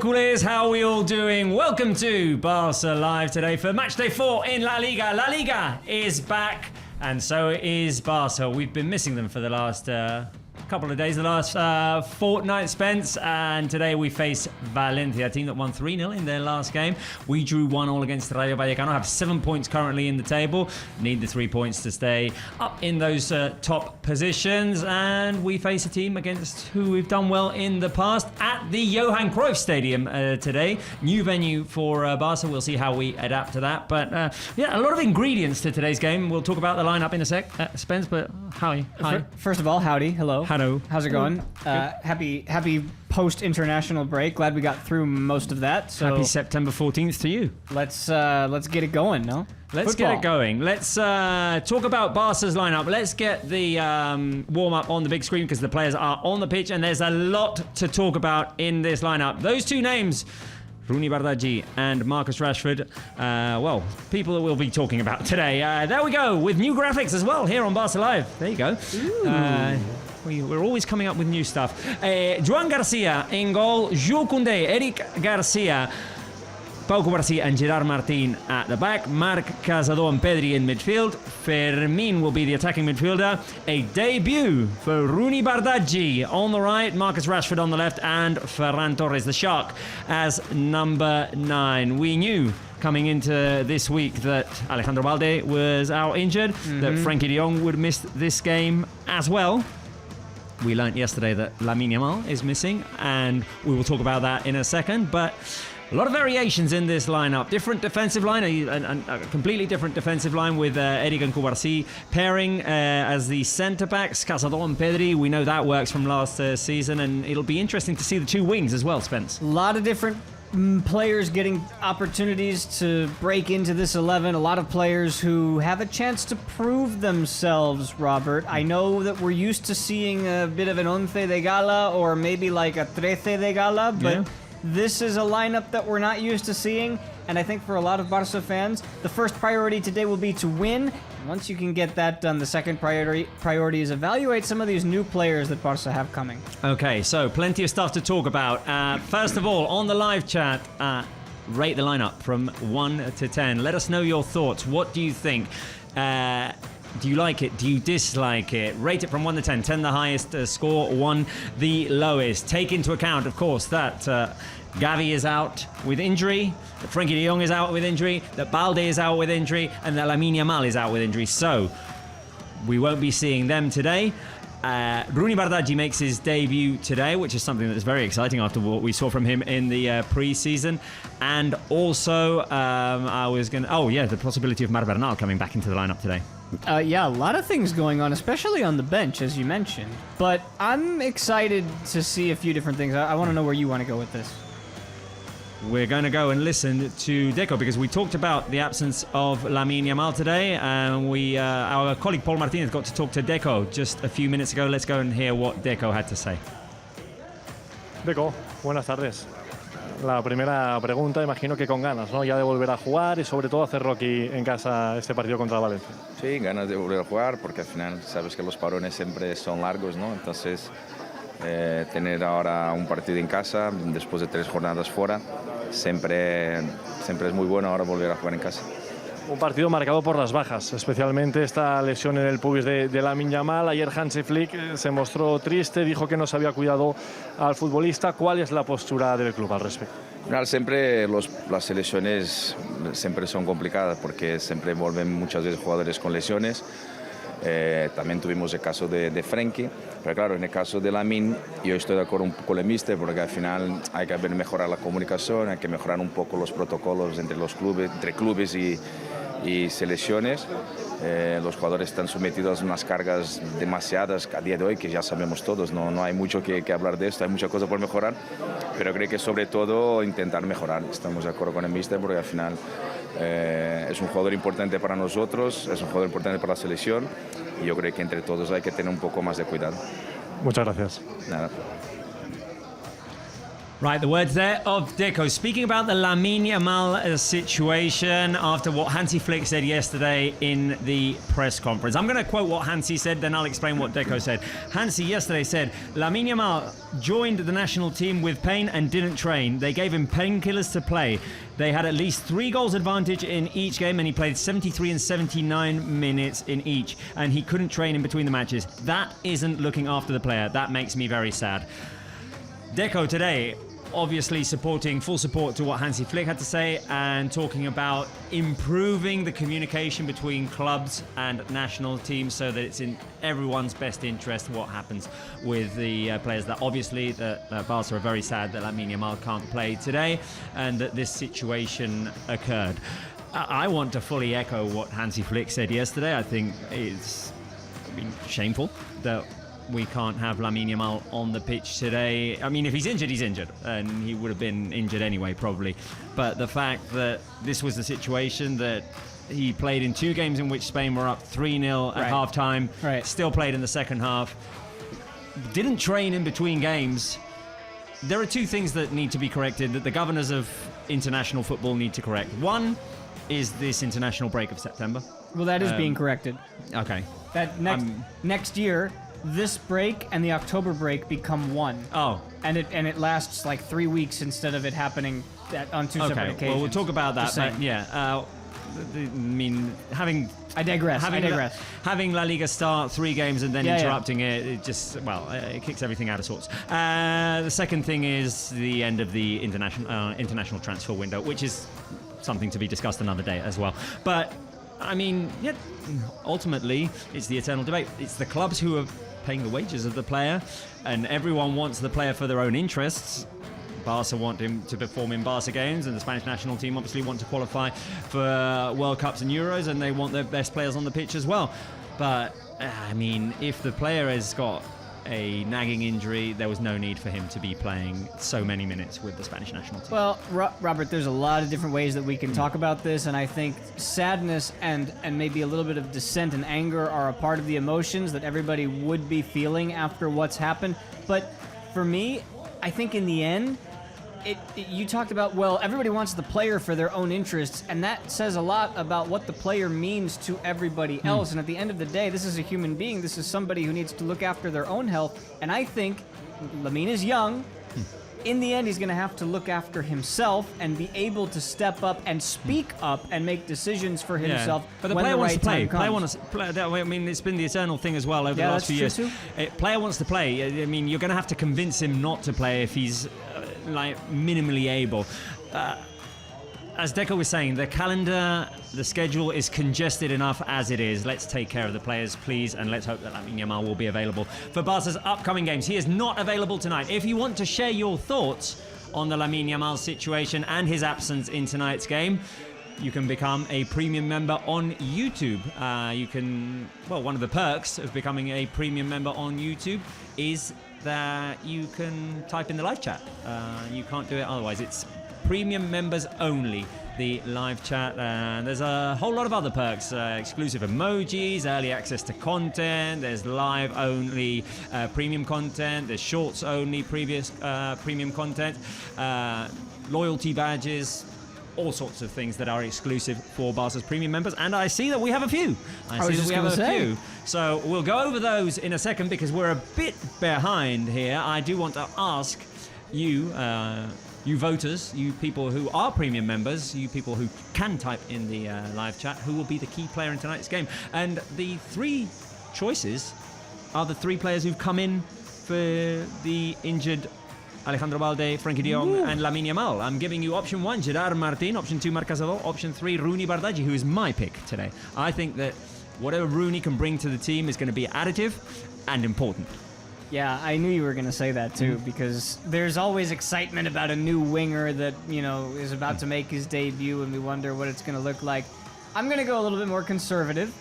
culés, how are we all doing? Welcome to Barça Live today for match day 4 in La Liga. La Liga is back, and so is Barça. We've been missing them for the last couple of days, the last fortnight, Spence, and today we face Valencia, a team that won 3-0 in their last game. We drew 1-1 against Rayo Vallecano, have 7 points currently in the table, need the 3 points to stay up in those top positions, and we face a team against who we've done well in the past at the Johan Cruyff Stadium today. New venue for Barca. We'll see how we adapt to that, but yeah, a lot of ingredients to today's game. We'll talk about the lineup in a sec, Spence, but hi. First of all, howdy, hello. Hello. How's it going? Happy post-international break. Glad we got through most of that. So happy September 14th to you. Let's get it going, no? Let's get it going. Let's talk about Barca's lineup. Let's get the warm-up on the big screen because the players are on the pitch and there's a lot to talk about in this lineup. Those two names, Rooney Bardghji and Marcus Rashford, well, people that we'll be talking about today. There we go, with new graphics as well here on Barça Live. There you go. We're always coming up with new stuff. Joan Garcia in goal, Jules Koundé, Eric Garcia, Pau Cubarsí and Gerard Martín at the back, Marc Casado and Pedri in midfield, Fermin will be the attacking midfielder, a debut for Rooney Bardghji on the right, Marcus Rashford on the left, and Ferran Torres, the Shark, as number 9. We knew coming into this week that Alejandro Balde was out injured, that Frenkie de Jong would miss this game as well. We learnt yesterday that Lamine is missing, and we will talk about that in a second, but a lot of variations in this lineup. Different defensive line, a completely different defensive line with Eric and Cubarsí pairing as the centre-backs, Casado and Pedri. We know that works from last season, and it'll be interesting to see the two wings as well, Spence. A lot of different players getting opportunities to break into this 11. A lot of players who have a chance to prove themselves, Robert. I know that we're used to seeing a bit of an once de gala or maybe like a trece de gala, but this is a lineup that we're not used to seeing, and I think for a lot of Barça fans, the first priority today will be to win. Once you can get that done, the second priority is evaluate some of these new players that Barça have coming. Okay, so plenty of stuff to talk about. First of all, on the live chat, rate the lineup from 1 to 10. Let us know your thoughts. What do you think? Do you like it? Do you dislike it? Rate it from 1 to 10. 10 the highest score, 1 the lowest. Take into account, of course, that Gavi is out with injury, that Frenkie de Jong is out with injury, that Balde is out with injury, and that Lamine Yamal is out with injury. So we won't be seeing them today. Rooney Bardghji makes his debut today, which is something that is very exciting after what we saw from him in the pre-season. And also, the possibility of Bernal coming back into the lineup today. Yeah, a lot of things going on, especially on the bench, as you mentioned. But I'm excited to see a few different things. I want to know where you want to go with this. We're going to go and listen to Deco because we talked about the absence of Lamine Yamal today, and our colleague Paul Martinez got to talk to Deco just a few minutes ago. Let's go and hear what Deco had to say. Deco, buenas tardes. La primera pregunta, imagino que con ganas, ¿no? Ya de volver a jugar y sobre todo hacerlo aquí en casa este partido contra Valencia. Sí, ganas de volver a jugar porque al final sabes que los parones siempre son largos, ¿no? Entonces, tener ahora un partido en casa después de 3 jornadas fuera siempre es muy bueno ahora volver a jugar en casa. Un partido marcado por las bajas, especialmente esta lesión en el pubis de Lamine Yamal. Ayer Hansi Flick se mostró triste, dijo que no se había cuidado al futbolista. ¿Cuál es la postura del club al respecto? Siempre las selecciones siempre son complicadas porque siempre envuelven muchas veces jugadores con lesiones. También tuvimos el caso de Frenkie, pero claro, en el caso de Lamine yo estoy de acuerdo un poco con el míster porque al final hay que mejorar la comunicación, hay que mejorar un poco los protocolos entre los clubes, entre clubes y selecciones. Los jugadores están sometidos a unas cargas demasiadas a día de hoy que ya sabemos todos, no hay mucho que hablar de esto, hay muchas cosas por mejorar, pero creo que sobre todo intentar mejorar. Estamos de acuerdo con el míster porque al final es un jugador importante para nosotros, es un jugador importante para la selección y yo creo que entre todos hay que tener un poco más de cuidado. Muchas gracias. Nada. Right, the words there of Deco. Speaking about the Lamine Yamal situation after what Hansi Flick said yesterday in the press conference. I'm going to quote what Hansi said, then I'll explain what Deco said. Hansi yesterday said, Lamine Yamal joined the national team with pain and didn't train. They gave him painkillers to play. They had at least 3 goals advantage in each game, and he played 73 and 79 minutes in each, and he couldn't train in between the matches. That isn't looking after the player. That makes me very sad. Deco today obviously supporting, full support to what Hansi Flick had to say, and talking about improving the communication between clubs and national teams so that it's in everyone's best interest what happens with the players. That obviously that Barça are very sad that Lamine Yamal can't play today and that this situation occurred. I want to fully echo what Hansi Flick said yesterday. I think it's shameful that we can't have Lamine Yamal on the pitch today. I mean, if he's injured, he's injured. And he would have been injured anyway, probably. But the fact that this was the situation, that he played in 2 games in which Spain were up 3-0 at halftime, still played in the second half, didn't train in between games. There are 2 things that need to be corrected, that the governors of international football need to correct. One is this international break of September. Well, that is being corrected. Okay. That next year, this break and the October break become one. Oh. And it lasts like 3 weeks instead of it happening on 2 separate occasions. Well, we'll talk about that. But yeah, I mean, I digress. Having La Liga start 3 games and then interrupting it just, it kicks everything out of sorts. The second thing is the end of the international transfer window, which is something to be discussed another day as well. But I mean, ultimately, it's the eternal debate. It's the clubs who are paying the wages of the player, and everyone wants the player for their own interests. Barca want him to perform in Barca games, and the Spanish national team obviously want to qualify for World Cups and Euros, and they want their best players on the pitch as well. But, I mean, if the player has got a nagging injury, there was no need for him to be playing so many minutes with the Spanish national team. Well, Robert, there's a lot of different ways that we can talk about this, and I think sadness and maybe a little bit of dissent and anger are a part of the emotions that everybody would be feeling after what's happened. But for me, I think in the end, you talked about, everybody wants the player for their own interests, and that says a lot about what the player means to everybody else. And at the end of the day, this is a human being. This is somebody who needs to look after their own health. And I think Lamine is young. In the end, he's going to have to look after himself and be able to step up and speak up and make decisions for himself. But the player wants to play. Player wants to play. I mean, it's been the eternal thing as well over the last few years. Player wants to play. I mean, you're going to have to convince him not to play if he's minimally able. As Deco was saying, the calendar, the schedule is congested enough as it is. Let's take care of the players, please, and let's hope that Lamine Yamal will be available for Barca's upcoming games. He is not available tonight. If you want to share your thoughts on the Lamine Yamal situation and his absence in tonight's game, you can become a premium member on YouTube. One of the perks of becoming a premium member on YouTube is that you can type in the live chat. You can't do it otherwise. It's premium members only, the live chat. There's a whole lot of other perks, exclusive emojis, early access to content, there's live only premium content, there's shorts only premium content, loyalty badges, all sorts of things that are exclusive for Barca's premium members, and I see that we have a few. So we'll go over those in a second because we're a bit behind here. I do want to ask you, you voters, you people who are premium members, you people who can type in the live chat, who will be the key player in tonight's game. And the 3 choices are the 3 players who've come in for the injured Alejandro Balde, Frenkie de Jong, and Lamine Yamal. I'm giving you option 1, Gerard Martin, option 2, Marc Casado, option 3, Rooney Bardghji, who is my pick today. I think that whatever Rooney can bring to the team is going to be additive and important. Yeah, I knew you were going to say that too, because there's always excitement about a new winger that, is about to make his debut, and we wonder what it's going to look like. I'm going to go a little bit more conservative,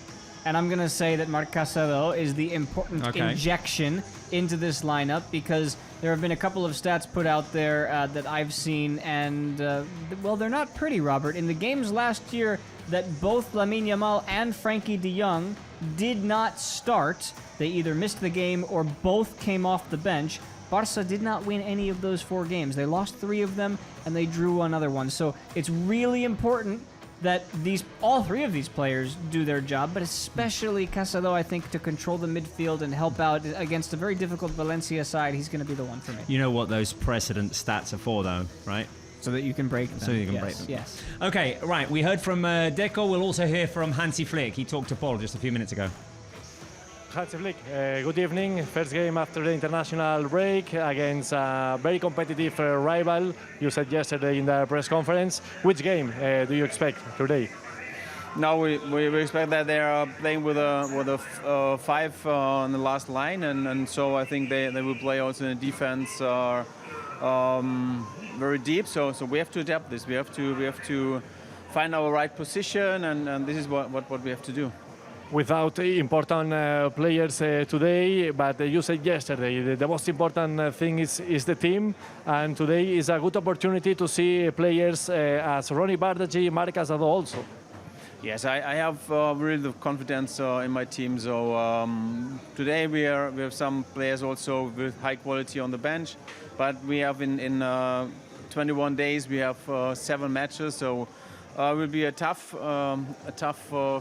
and I'm going to say that Marc Casado is the important injection into this lineup, because there have been a couple of stats put out there that I've seen, and, they're not pretty, Robert. In the games last year that both Lamine Yamal and Frenkie de Jong did not start, they either missed the game or both came off the bench. Barça did not win any of those 4 games. They lost 3 of them, and they drew another one. So it's really important that all 3 of these players do their job, but especially Casado, I think, to control the midfield and help out against a very difficult Valencia side. He's going to be the one for me. You know what those precedent stats are for, though, right? So that you can break them. So you can break them. Yes. Okay, right. We heard from Deco. We'll also hear from Hansi Flick. He talked to Paul just a few minutes ago. Hansi Flick, good evening. First game after the international break against a very competitive rival. You said yesterday in the press conference. Which game do you expect today? No, we expect that they are playing with a 5 on the last line, and so I think they will play also in defense very deep. So we have to adapt this. We have to find our right position, and this is what we have to do. Without important players today, but you said yesterday the most important thing is the team, and today is a good opportunity to see players as Ronnie Bardaji, Marc Casado also. Yes, I have really the confidence in my team. So today we have some players also with high quality on the bench, but we have in 21 days we have 7 matches. So it will be a tough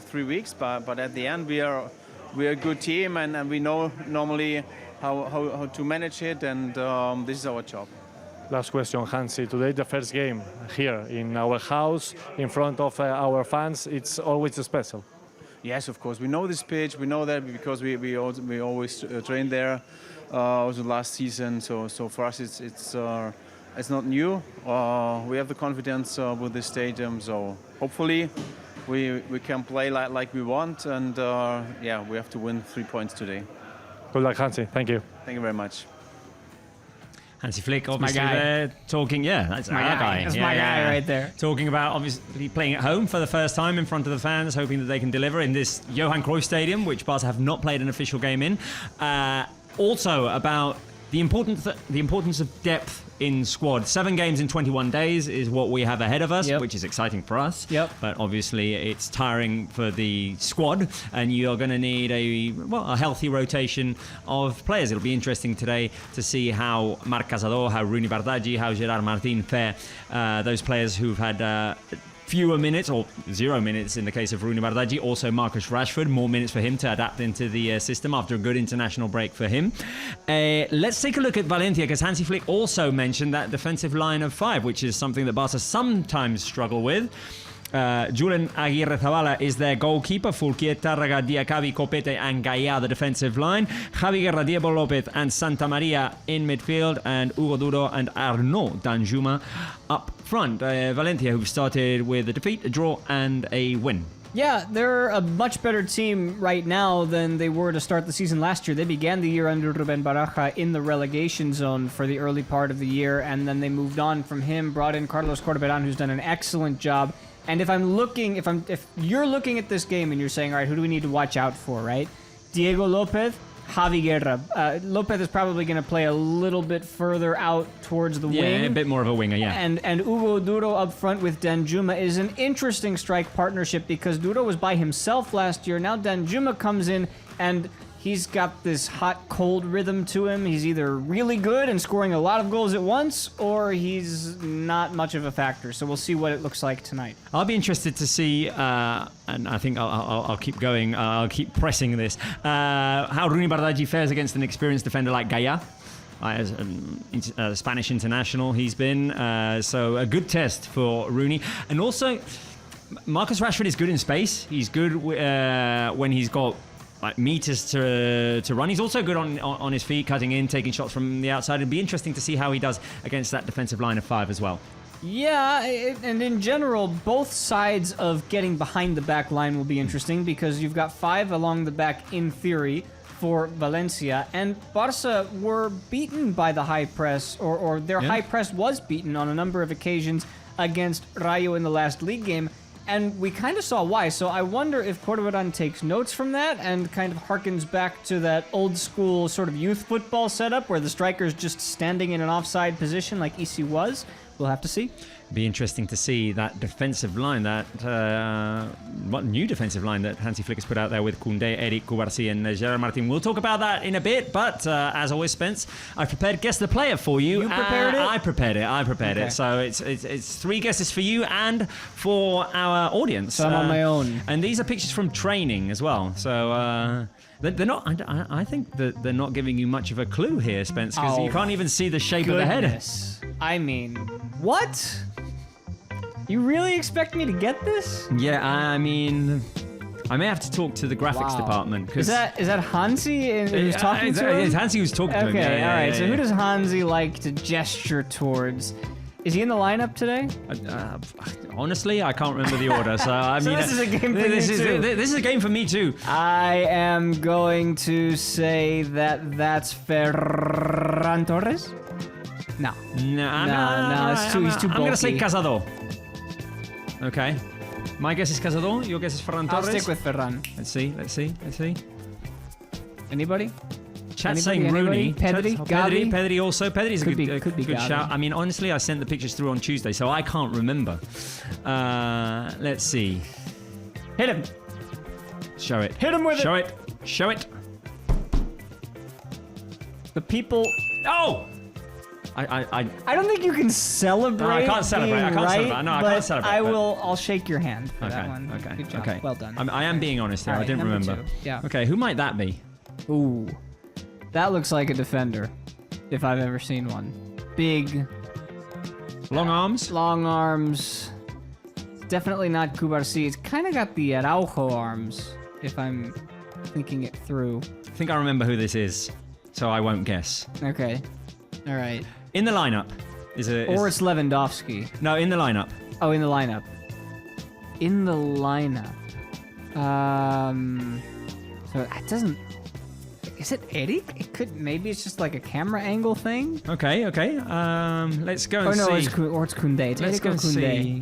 3 weeks, but at the end we are a good team, and we know normally how to manage it, and this is our job. Last question, Hansi. Today, the first game here in our house, in front of our fans. It's always special. Yes, of course. We know this pitch. We know that because we always train there. Also last season. So for us, it's not new. We have the confidence with this stadium. So hopefully, we can play like we want. And we have to win 3 points today. Good luck, Hansi. Thank you. Thank you very much. Hansi Flick, obviously, guy. they're talking. Yeah, that's my our guy. That's my guy right there. Talking about obviously playing at home for the first time in front of the fans, hoping that they can deliver in this Johan Cruyff Stadium, which Barca have not played an official game in. Also about the importance of depth in squad. 7 games in 21 days is what we have ahead of us, which is exciting for us. Yep. But obviously it's tiring for the squad, and you're going to need a healthy rotation of players. It'll be interesting today to see how Marc Casado, how Rooney Bardaji, how Gerard Martin fare. Those players who've had fewer minutes, or 0 minutes in the case of Rooney Bardaji. Also Marcus Rashford, more minutes for him to adapt into the system after a good international break for him. Let's take a look at Valencia, because Hansi Flick also mentioned that defensive line of 5, which is something that Barca sometimes struggle with. Julen Aguirre Zabala is their goalkeeper. Fulquier, Tárrega, Diakabi, Copete and Gaia, the defensive line. Javi Guerra, Diego Lopez and Santa Maria in midfield, and Hugo Duro and Arnaud Danjuma up front. Valencia, who've started with a defeat, a draw and a win. Yeah, they're a much better team right now than they were to start the season last year. They began the year under Ruben Baraja in the relegation zone for the early part of the year, and then they moved on from him, brought in Carlos Corberan, who's done an excellent job. And if you're looking at this game and you're saying, all right, who do we need to watch out for, right? Diego Lopez, Javi Guerra. Lopez is probably going to play a little bit further out towards the wing. Yeah, a bit more of a winger, yeah. And Hugo Duro up front with Danjuma is an interesting strike partnership, because Duro was by himself last year. Now Danjuma comes in, and he's got this hot-cold rhythm to him. He's either really good and scoring a lot of goals at once, or he's not much of a factor. So we'll see what it looks like tonight. I'll be interested to see, and I think I'll keep going, I'll keep pressing this, how Rooney Bardaji fares against an experienced defender like Gaia. As a Spanish international he's been. So a good test for Rooney. And also, Marcus Rashford is good in space. He's good when he's got meters to run. He's also good on his feet, cutting in, taking shots from the outside. It'd be interesting to see how he does against that defensive line of 5 as well. Yeah, and in general, both sides of getting behind the back line will be interesting, because you've got 5 along the back in theory for Valencia, and Barca were beaten by the high press, or their high press was beaten on a number of occasions against Rayo in the last league game. And we kind of saw why. So I wonder if Corberan takes notes from that and kind of harkens back to that old school sort of youth football setup where the striker's just standing in an offside position like Isi was. we'll have to see. Be interesting to see that defensive line, what new defensive line that Hansi Flick has put out there with Koundé, Eric, Cubarsí, and Gerard Martin. We'll talk about that in a bit, but as always, Spence, I've prepared Guess the Player for you. You prepared it? I prepared it. Okay. So it's 3 guesses for you and for our audience. So I'm on my own. And these are pictures from training as well. So they're not. I think that they're not giving you much of a clue here, Spence, because you can't even see the shape of the head. Goodness. I mean, what? You really expect me to get this? Yeah, I mean, I may have to talk to the graphics department. Is that Hansi who's talking to him? It's Hansi who's talking to him. Okay, Yeah, all right. So yeah. who does Hansi like to gesture towards? Is he in the lineup today? Honestly, I can't remember the order. So I So mean, this is a game for this you is too. this is a game for me too. I am going to say that's Ferran Torres. No. No, it's he's too I'm going to say bulky. Casado. Okay. My guess is Casado. Your guess is Ferran I'll Torres. stick with Ferran. Let's see. Anybody? Chat's Anybody? saying Rooney. Pedri? Gavi? Pedri also. Pedri's Could a be good Gavi. shout. I mean, honestly, I sent the pictures through on Tuesday, so I can't remember. Let's see. Hit him. Show it. Hit him with it. Show it. The people. Oh! I don't think you can celebrate. No, I can't celebrate. being I can't right, celebrate. No, I but can't celebrate, I but- will. I'll shake your hand for Okay, that one. okay, Good job. okay. Well done. I am being honest here. All I right, didn't number remember. 2. Yeah. Okay, who might that be? Ooh, that looks like a defender, if I've ever seen one. Big, Long arms? long arms. Definitely not Cubarsí. It's kind of got the Araujo arms, if I'm thinking it through. I think I remember who this is, so I won't guess. Okay. All right. In the lineup is Or it's Lewandowski. no, in the lineup. Oh, in the lineup. In the lineup. So it doesn't. Is it Eric? It could. Maybe it's just like a camera angle thing. Okay. Let's go and Oh no, see. it's Koundé. It's Let's Eric go or and Koundé. see.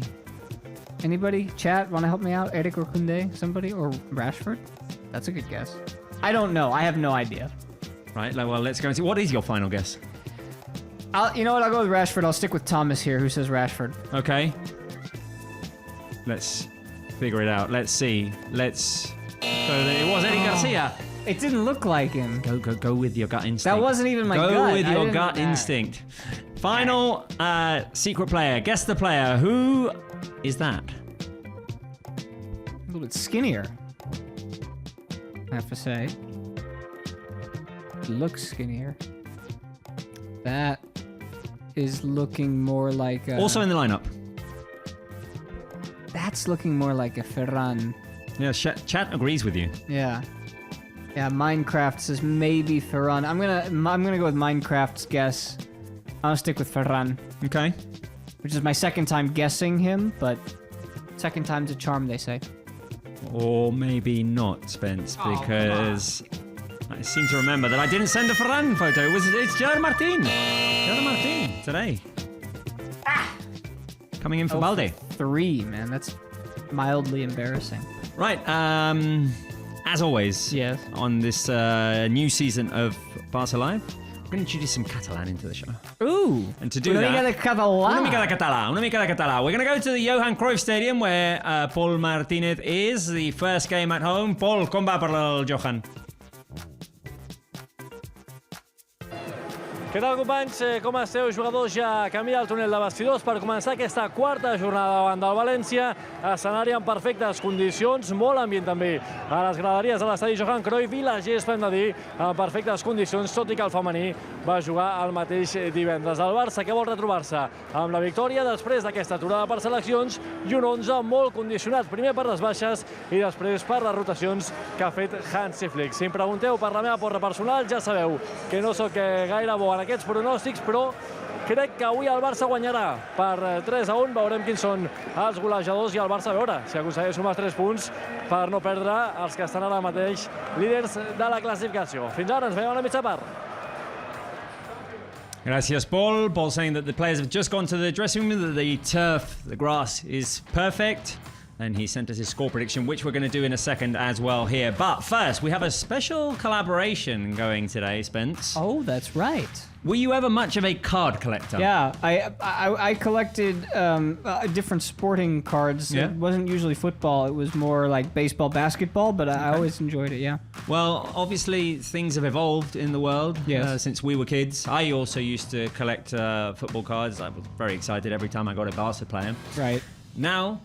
Anybody? Chat, want to help me out? Eric or Koundé? Somebody? Or Rashford? That's a good guess. I don't know. I have no idea. Right. Well, let's go and see. What is your final guess? You know what? I'll go with Rashford. I'll stick with Thomas here, who says Rashford. Okay. Let's figure it out. Let's see. So it was Eddie Garcia. It didn't look like him. Go with your gut instinct. That wasn't even my Go gut. with I your didn't- gut instinct. Final secret player. Guess the player. Who is that? A little bit skinnier, I have to say. Looks skinnier. That is looking more like a... Also in the lineup. That's looking more like a Ferran. Yeah, chat agrees with you. Yeah. Yeah, Minecraft says maybe Ferran. I'm gonna go with Minecraft's guess. I'll stick with Ferran, Okay. which is my second time guessing him, but second time's a charm, they say. Or maybe not, Spence, because I seem to remember that I didn't send a Ferran photo. It's Gerard Martin. Gerard Martin today. Coming in for Balde. 3, man. That's mildly embarrassing. Right, as always, Yes. on this new season of Barça Live, we're going to introduce some Catalan into the show. Ooh. And to do Una that... mica de català. Una mica de català. We're going to go to the Johan Cruyff Stadium where Paul Martínez is. The first game at home. Paul, com va per el Johan? Què tal, companys? Com esteu? Jugadors ja camí al túnel de vestidors per començar aquesta quarta jornada davant del València. Escenari en perfectes condicions, molt ambient també a les graderies de l'estadi Johan Cruyff i la gespa, hem de dir, en perfectes condicions, tot i que el femení va jugar el mateix divendres. El Barça, que vol retrobar-se amb la victòria després d'aquesta aturada per seleccions i un 11 molt condicionat, primer per les baixes i després per les rotacions que ha fet Hansi Flick. Si em pregunteu per la meva porra personal, ja sabeu que no sóc gaire bo en aquests pronòstics, però crec que avui el Barça guanyarà per 3-1. Veurem quins són els golejadors i el Barça a veure si aconsegueix sumar 3 punts per no perdre els que estan ara mateix líders de la classificació. Fins ara, ens veiem a la mitja part. Gracias, Paul. Paul saying that the players have just gone to the dressing room, that the turf, the grass is perfect. And he sent us his score prediction, which we're going to do in a second as well here. But first, we have a special collaboration going today, Spence. Oh, that's right. Were you ever much of a card collector? Yeah, I collected different sporting cards. Yeah. It wasn't usually football. It was more like baseball, basketball, but I always enjoyed it, yeah. Well, obviously, things have evolved in the world Yes. since we were kids. I also used to collect football cards. I was very excited every time I got a Barca player. Right. Now,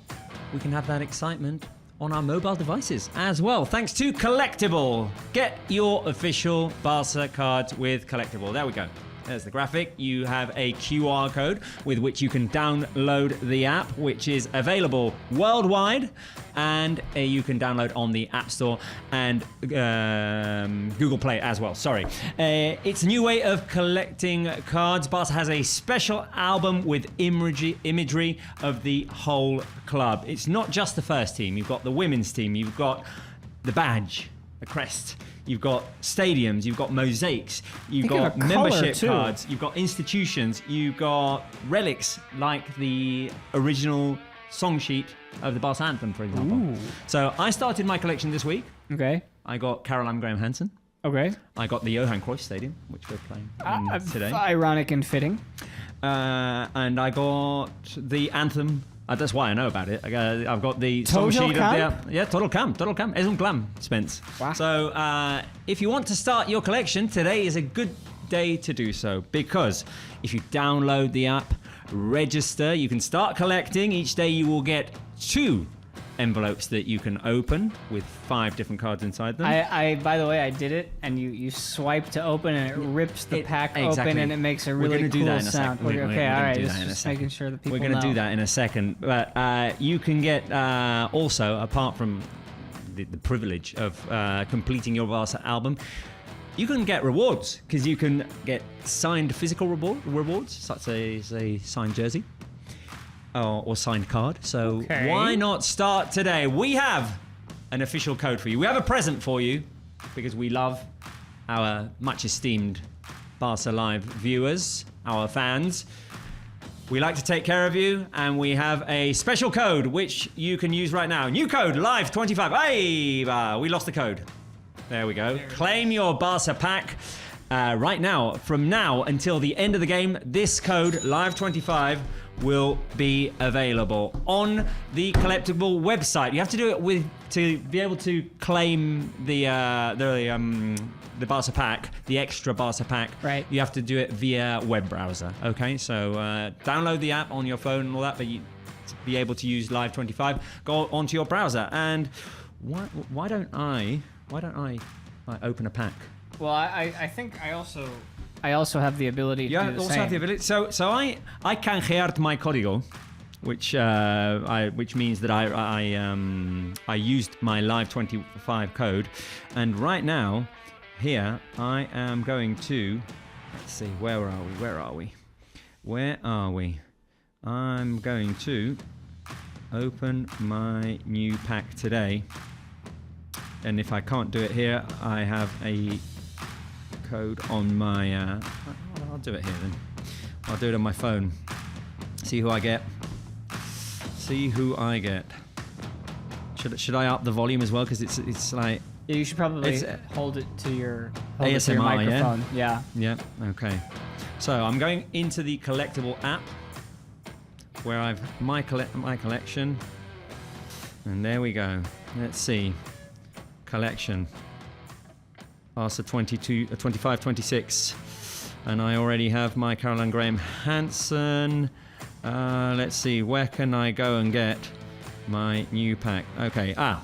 we can have that excitement on our mobile devices as well, thanks to Collectible. Get your official Barca cards with Collectible. There we go. There's the graphic. You have a QR code with which you can download the app, which is available worldwide, and you can download on the App Store and Google Play as well. Sorry. It's a new way of collecting cards. Barca has a special album with imagery of the whole club. It's not just the first team. You've got the women's team. You've got the badge, the crest. You've got stadiums, you've got mosaics, you've got membership cards, you've got institutions, you've got relics like the original song sheet of the Barca anthem, for example. Ooh. So I started my collection this week. Okay. I got Caroline Graham Hansen. Okay. I got the Johan Cruyff Stadium, which we're playing in today. Ironic and fitting. And I got the anthem. That's why I know about it. I've got the song Total sheet Camp? of the... Yeah, Total Camp. Es un clam, Spence. Wow. So if you want to start your collection, today is a good day to do so, because if you download the app, register, you can start collecting. Each day you will get 2 envelopes that you can open with 5 different cards inside them. I by the way, I did it, and you swipe to open, and it rips the pack exactly. open, and it makes a We're really gonna do cool that in a sound. second. We're Okay, all gonna right, do that in a just second. making sure that people We're going to know. do that in a second. But you can get also, apart from the privilege of completing your Barca album, you can get rewards, because you can get signed physical rewards, such as a signed jersey. Or signed card. So Okay. why not start today? We have an official code for you. We have a present for you, because we love our much esteemed Barca Live viewers, our fans. We like to take care of you, and we have a special code which you can use right now. New code, Live25. Hey, we lost the code. There we go. Claim your Barca pack right now. From now until the end of the game, this code, Live25, will be available on the Collectible website. You have to do it to be able to claim the Barca pack, the extra Barca pack. Right. You have to do it via web browser. Okay, so download the app on your phone and all that, but to be able to use Live25, go onto your browser. And why don't I open a pack? Well, I think I also have the ability to do the also same. have the ability. So I canjeared my código, which means that I used my Live25 code, and right now here I am going to, let's see, where are we? I'm going to open my new pack today, and if I can't do it here, I have a code on my I'll do it here then. I'll do it on my phone. See who I get. Should I up the volume as well, because it's like Yeah, you should probably It's, hold it to your ASMR, microphone. Yeah. okay. So I'm going into the Collectible app where I've my collection, and there we go. Let's see. Collection. Barca 25, 26. And I already have my Caroline Graham Hansen. Let's see, where can I go and get my new pack? Okay, Where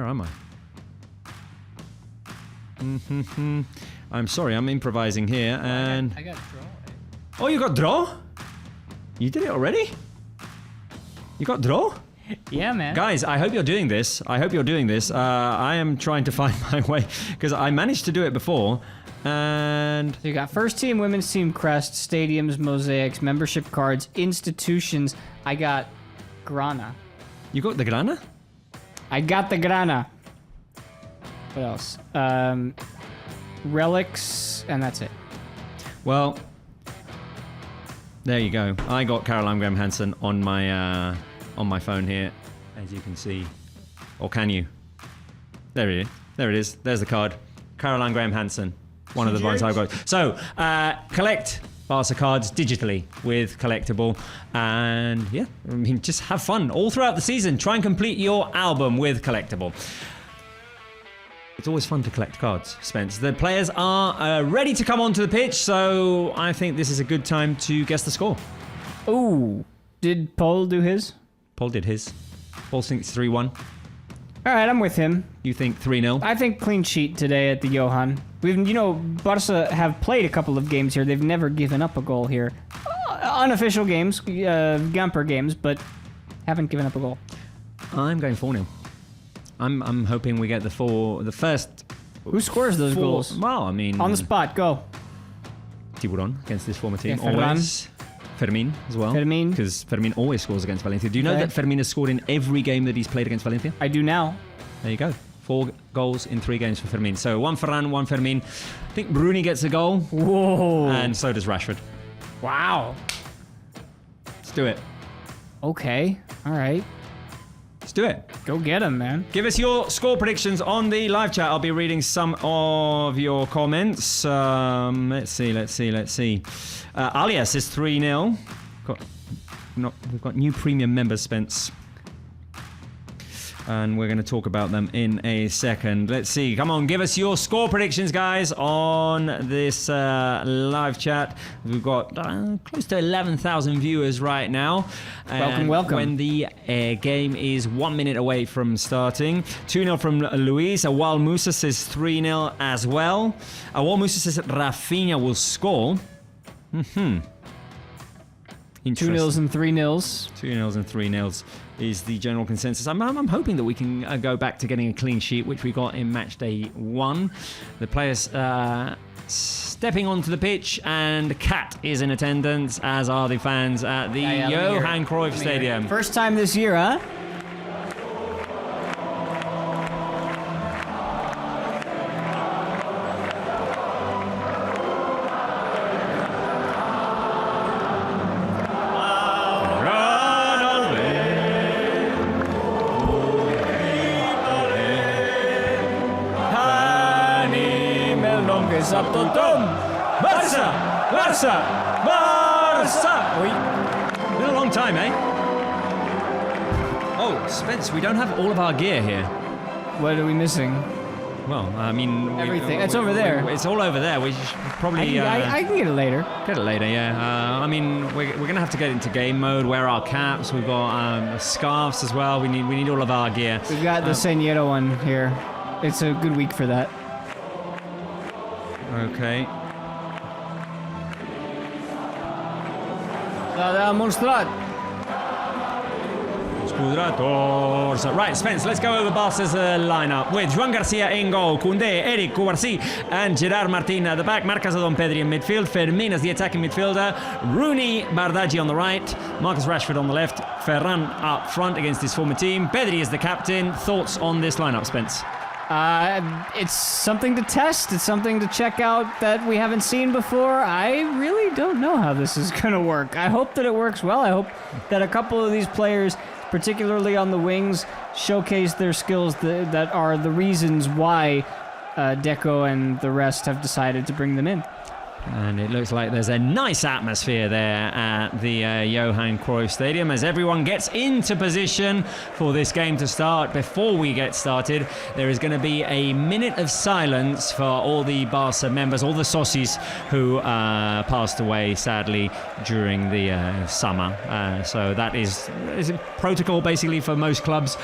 am I? I'm sorry, I'm improvising here, and... I got draw. Oh, you got draw? You did it already? You got draw? Yeah, man. Guys, I hope you're doing this. I am trying to find my way, because I managed to do it before, and... So you got first team, women's team, crest, stadiums, mosaics, membership cards, institutions. I got Grana. You got the Grana? I got the Grana. What else? Relics, and that's it. Well, There you go. I got Caroline Graham Hansen on my phone here, as you can see. Or can you? There it is. There it is. There's the card. Caroline Graham Hansen. One of the ones I've got. So, collect Barca cards digitally with Collectible. And yeah, I mean, just have fun all throughout the season. Try and complete your album with Collectible. It's always fun to collect cards, Spence. The players are ready to come onto the pitch, so I think this is a good time to guess the score. Ooh, did Paul do his? Paul did his. Paul thinks 3-1. All right, I'm with him. You think 3-0? I think clean sheet today at the Johan. Barca have played a couple of games here. They've never given up a goal here. Unofficial games, Gamper games, but haven't given up a goal. I'm going 4-0. I'm hoping we get the first. Who scores those goals? Well, I mean, on the spot, go. Tiburon against this former team. Yeah, always. Fermin as well. Fermin. Because Fermin always scores against Valencia. Do you know that Fermin has scored in every game that he's played against Valencia? I do now. There you go. 4 goals in 3 games for Fermin. So 1 Ferran, 1 Fermin. I think Bruni gets a goal. Whoa. And so does Rashford. Wow. Let's do it. Okay. All right. Let's do it. Go get him, man. Give us your score predictions on the live chat. I'll be reading some of your comments. Let's see. Alias is 3-0. We've got new premium members, Spence. And we're going to talk about them in a second. Let's see. Come on, give us your score predictions, guys, on this live chat. We've got close to 11,000 viewers right now. Welcome, welcome. When the game is 1 minute away from starting. 2-0 from Luis. Awal Musa says 3-0 as well. Awal Musa says Rafinha will score. Interesting. 2-0s and 3-0s. 2-0s and 3-0s is the general consensus. I'm hoping that we can go back to getting a clean sheet, which we got in match day 1. The players stepping onto the pitch, and Kat is in attendance, as are the fans at the Johan Cruyff Stadium. First time this year, huh? Barça! Been a long time, eh? Oh, Spence, we don't have all of our gear here. What are we missing? Well, I mean... Everything. It's over there. It's all over there. We should probably... I can get it later. Get it later, yeah. I mean, we're going to have to get into game mode, wear our caps. We've got scarves as well. We need all of our gear. We've got the Señero one here. It's a good week for that. Okay. Right, Spence, let's go over Barca's lineup with Joan Garcia in goal, Koundé, Eric, Koubarsi, and Gerard Martin at the back. Marc Casado and Pedri in midfield. Fermin as the attacking midfielder. Rooney, Bardghji on the right. Marcus Rashford on the left. Ferran up front against his former team. Pedri is the captain. Thoughts on this lineup, Spence? It's something to test. It's something to check out that we haven't seen before. I really don't know how this is going to work. I hope that it works well. I hope that a couple of these players, particularly on the wings, showcase their skills that are the reasons why Deco and the rest have decided to bring them in. And it looks like there's a nice atmosphere there at the Johan Cruyff Stadium as everyone gets into position for this game to start. Before we get started, there is going to be a minute of silence for all the Barca members, all the socios who passed away, sadly, during the summer. So that is protocol, basically, for most clubs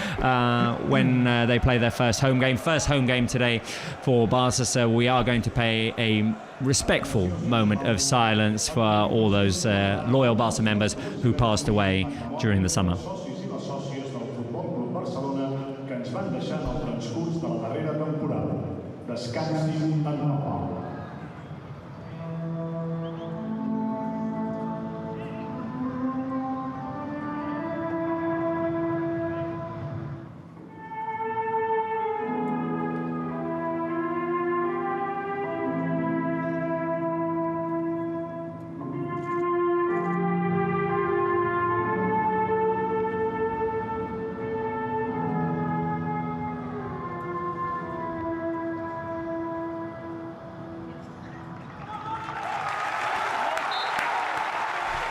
when they play their first home game. First home game today for Barca, so we are going to pay a respectful moment of silence for all those loyal Barca members who passed away during the summer.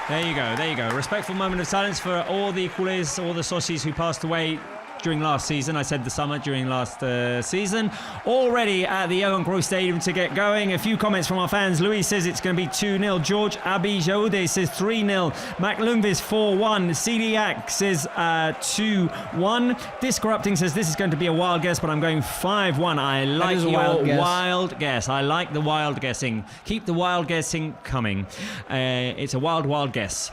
There you go, there you go. Respectful moment of silence for all the culés, all the socios who passed away during last season. I said the summer during last season. Already at the Johan Cruyff Stadium to get going. A few comments from our fans. Luis says it's going to be 2-0. George Abijaude says 3-0. Mac Lungvis 4-1. Celiac says 2-1. Discorrupting says this is going to be a wild guess, but I'm going 5-1. I like your wild guess. I like the wild guessing. Keep the wild guessing coming. It's a wild guess.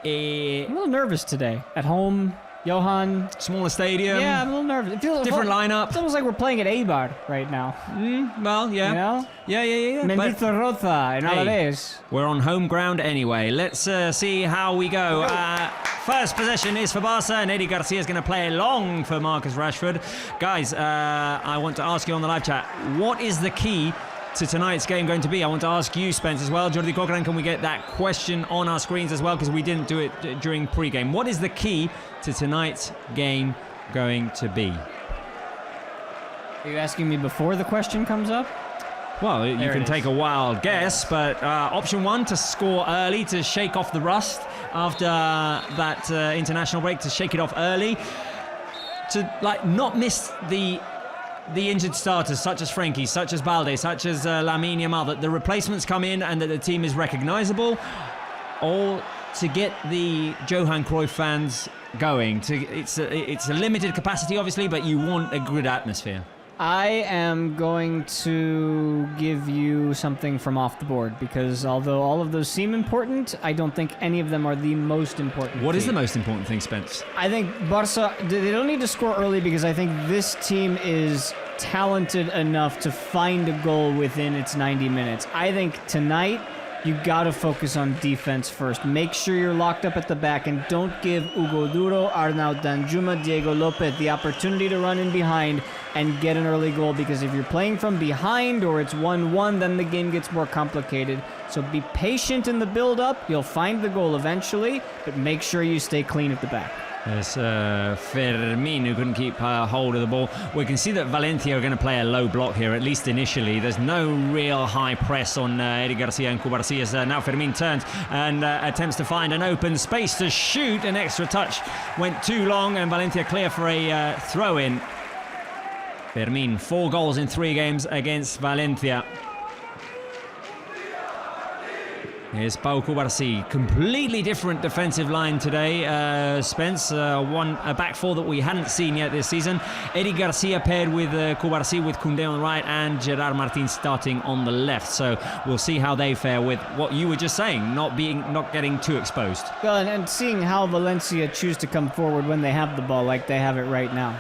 I'm a little nervous today. At home, Johan. Smaller stadium. Yeah, I'm a little nervous. It feels different lineup. It's almost like we're playing at Eibar right now. Well, yeah. You know? Yeah. Mendito Rota in Alaves. We're on home ground anyway. Let's see how we go. First possession is for Barca, and Eddie Garcia is going to play long for Marcus Rashford. Guys, I want to ask you on the live chat, what is the key to tonight's game going to be? I want to ask you, Spence, as well. Jordi Cochran, can we get that question on our screens as well? Because we didn't do it during pre-game. What is the key to tonight's game going to be? Are you asking me before the question comes up? Well, you can take a wild guess, but option one, to score early, to shake off the rust after that international break, to shake it off early, to not miss the injured starters, such as Frenkie, such as Balde, such as Lamine Yamal, that the replacements come in and that the team is recognisable, or to get the Johan Cruyff fans going. It's a limited capacity, obviously, but you want a good atmosphere. I am going to give you something from off the board, because although all of those seem important, I don't think any of them are the most important. What is the most important thing, Spence? I think Barca, they don't need to score early, because I think this team is talented enough to find a goal within its 90 minutes. I think tonight, you gotta focus on defense first. Make sure you're locked up at the back, and don't give Hugo Duro, Arnaud Danjuma, Diego Lopez the opportunity to run in behind and get an early goal, because if you're playing from behind or it's 1-1, then the game gets more complicated. So be patient in the build-up. You'll find the goal eventually, but make sure you stay clean at the back. There's Fermin, who couldn't keep hold of the ball. We can see that Valencia are going to play a low block here, at least initially. There's no real high press on Eddie Garcia and Cubarsí, as now Fermin turns and attempts to find an open space to shoot. An extra touch went too long, and Valencia clear for a throw-in. Fermin, 4 goals in 3 games against Valencia. Here's Pau Cubarsí. Completely different defensive line today, Spence. A back four that we hadn't seen yet this season. Eddie Garcia paired with Cubarsí, with Koundé on the right, and Gerard Martin starting on the left. So we'll see how they fare with what you were just saying, not getting too exposed. Well, and seeing how Valencia choose to come forward when they have the ball, like they have it right now.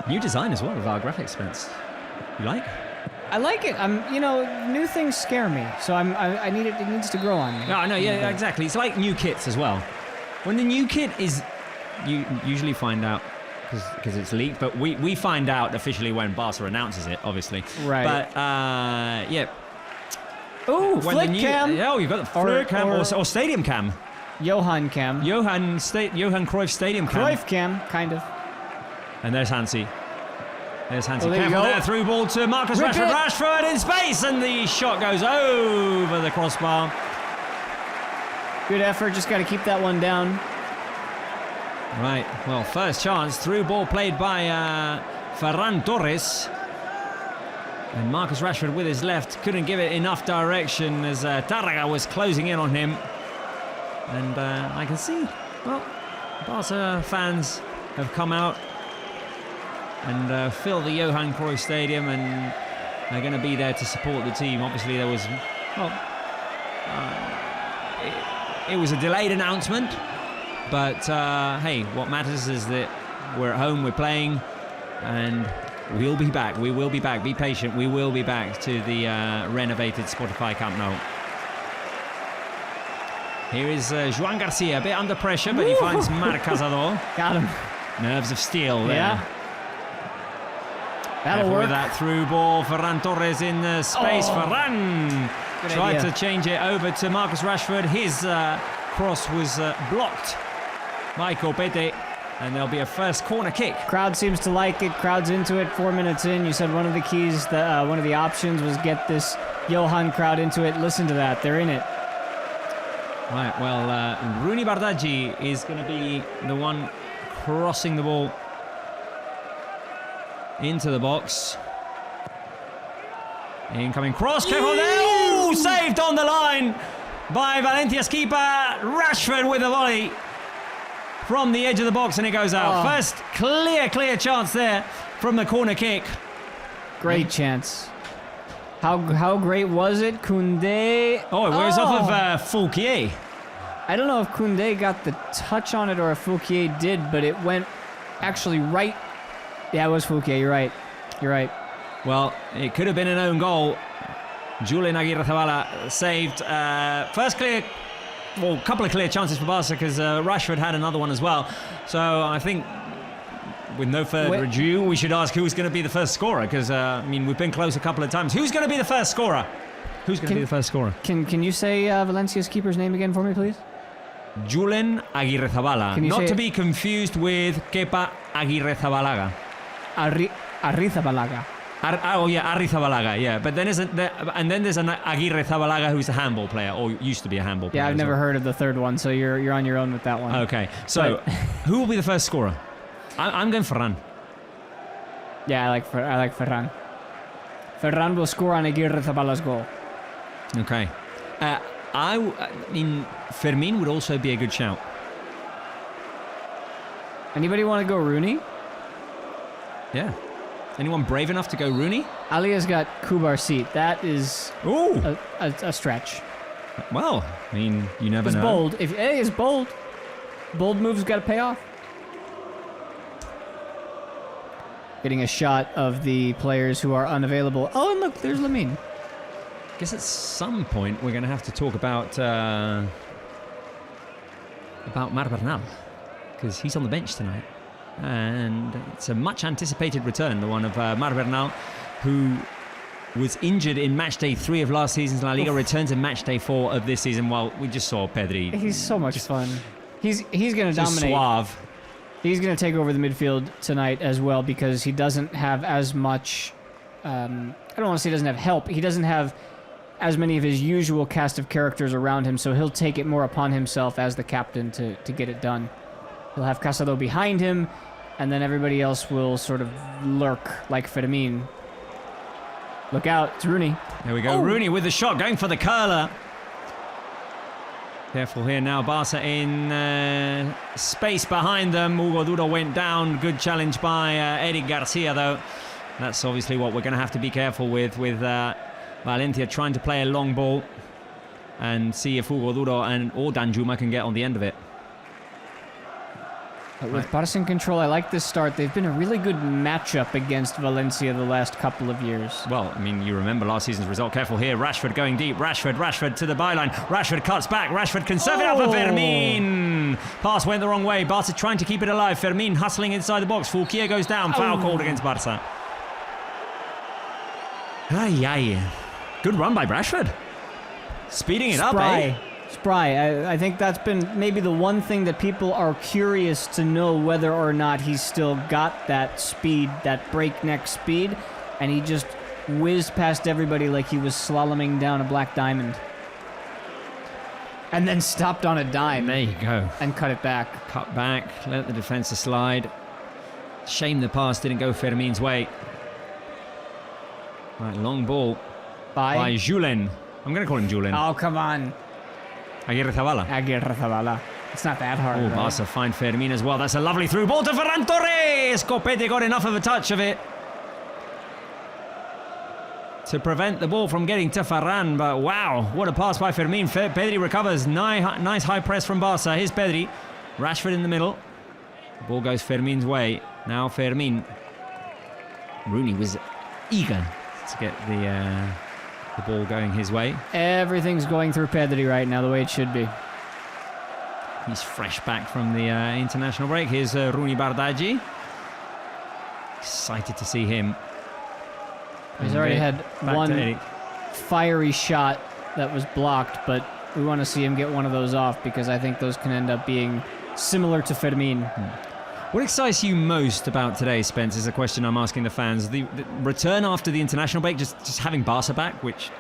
New design as well of our graphics, Spence. You like? I like it. New things scare me, so I need it. It needs to grow on me. No, yeah, exactly. It's like new kits as well. When the new kit is, you usually find out because it's leaked, but we find out officially when Barca announces it, obviously. Right. But yeah. Ooh, flick cam. Oh, you've got the flick cam or stadium cam. Johan cam. Johan Cruyff stadium cam. Cruyff cam, kind of. And there's Hansi. There's Hansi. Well, Careful there, through ball to Marcus Rashford. Rashford in space, and the shot goes over the crossbar. Good effort, just got to keep that one down. Right, well, first chance, through ball played by Ferran Torres. And Marcus Rashford with his left couldn't give it enough direction as Tárrega was closing in on him. And I can see, well, Barca fans have come out and fill the Johan Cruyff Stadium, and are going to be there to support the team. Obviously, there was, it was a delayed announcement, but hey, what matters is that we're at home, we're playing, and we'll be back. We will be back. Be patient. We will be back to the renovated Spotify Camp Nou. Here is Joan Garcia, a bit under pressure, but he finds Marc Casado. Got him. Nerves of steel there. Yeah. That'll work. With that through ball, Ferran Torres in space. Ferran tried to change it over to Marcus Rashford. His cross was blocked by Copete, and there'll be a first corner kick. Crowd seems to like it. Crowd's into it. 4 minutes in, you said one of the keys, one of the options was get this Johan crowd into it. Listen to that. They're in it. Right, well, Rooney Bardghji is going to be the one crossing the ball into the box. Incoming cross, careful there. Oh, saved on the line by Valencia's keeper. Rashford with a volley from the edge of the box, and it goes out. First clear chance there from the corner kick. Great chance. How great was it? Koundé. Oh, it wears off of Fouquier. I don't know if Koundé got the touch on it or if Fouquier did, but it went actually right. Yeah, it was Fouquier. You're right. Well, it could have been an own goal. Julian Aguirre-Zabala saved couple of clear chances for Barca because Rashford had another one as well. So I think with no further ado, we should ask who's going to be the first scorer because, we've been close a couple of times. Who's going to be the first scorer? Can you say Valencia's keeper's name again for me, please? Julen Aguirre-Zabala. Not to be confused with Kepa Aguirre-Zabalaga. Arrizabalaga. Arrizabalaga, yeah. But then there's an Aguirre-Zabalaga who's a handball player, or used to be a handball player. Yeah, I've never heard of the third one, so you're on your own with that one. Okay, so who will be the first scorer? I'm going Ferran. Yeah, I like Ferran. Ferran will score on Aguirre-Zabala's goal. Okay. Fermin would also be a good shout. Anybody want to go Rooney? Yeah. Anyone brave enough to go Rooney? Alia's got Kubarsi. That is a stretch. Well, you never know. It's bold. It's bold. Bold moves got to pay off. Getting a shot of the players who are unavailable. Oh, and look, there's Lamine. I guess at some point we're going to have to talk about Bernal because he's on the bench tonight. And it's a much anticipated return, the one of Bernal, who was injured in match day 3 of last season's La Liga, returns in match day 4 of this season. Well, we just saw Pedri. He's so much fun. He's going to dominate. Suave. He's going to take over the midfield tonight as well because he doesn't have as much. I don't want to say he doesn't have help. He doesn't have as many of his usual cast of characters around him, so he'll take it more upon himself as the captain to get it done. He'll have Casado behind him, and then everybody else will sort of lurk like Fermin. Look out, it's Rooney. There we go, Rooney with the shot, going for the curler. Careful here now, Barca in space behind them. Hugo Duro went down. Good challenge by Eric Garcia, though. That's obviously what we're going to have to be careful with Valencia trying to play a long ball and see if Hugo Duro or Danjuma can get on the end of it. With Barça in control, I like this start. They've been a really good matchup against Valencia the last couple of years. Well, you remember last season's result. Careful here. Rashford going deep. Rashford to the byline. Rashford cuts back. Rashford can serve it up for Fermin. Pass went the wrong way. Barca trying to keep it alive. Fermin hustling inside the box. Fouquier goes down. Foul called against Barca. Good run by Rashford. Speeding it up, eh? Spry. I think that's been maybe the one thing that people are curious to know whether or not he's still got that speed, that breakneck speed, and he just whizzed past everybody like he was slaloming down a black diamond. And then stopped on a dime. There you go. And cut it back. Cut back, let the defense slide. Shame the pass didn't go Fermin's way. Right, long ball by Julen. I'm going to call him Julen. Oh, come on. Aguirre-Zabala. It's not that hard. Oh, right? Barca find Fermin as well. That's a lovely through ball to Ferran Torres. Copete got enough of a touch of it to prevent the ball from getting to Ferran. But wow, what a pass by Fermin. Pedri recovers. Nice high press from Barca. Here's Pedri. Rashford in the middle. The ball goes Fermin's way. Now Fermin. Rooney was eager to get the ball going his way. Everything's going through Pedri right now, the way it should be. He's fresh back from the international break. Here's Rooney Bardghji. Excited to see him. He's already had one fiery shot that was blocked, but we want to see him get one of those off because I think those can end up being similar to Fermin. What excites you most about today, Spence, is a question I'm asking the fans. The return after the international break, just having Barca back, which,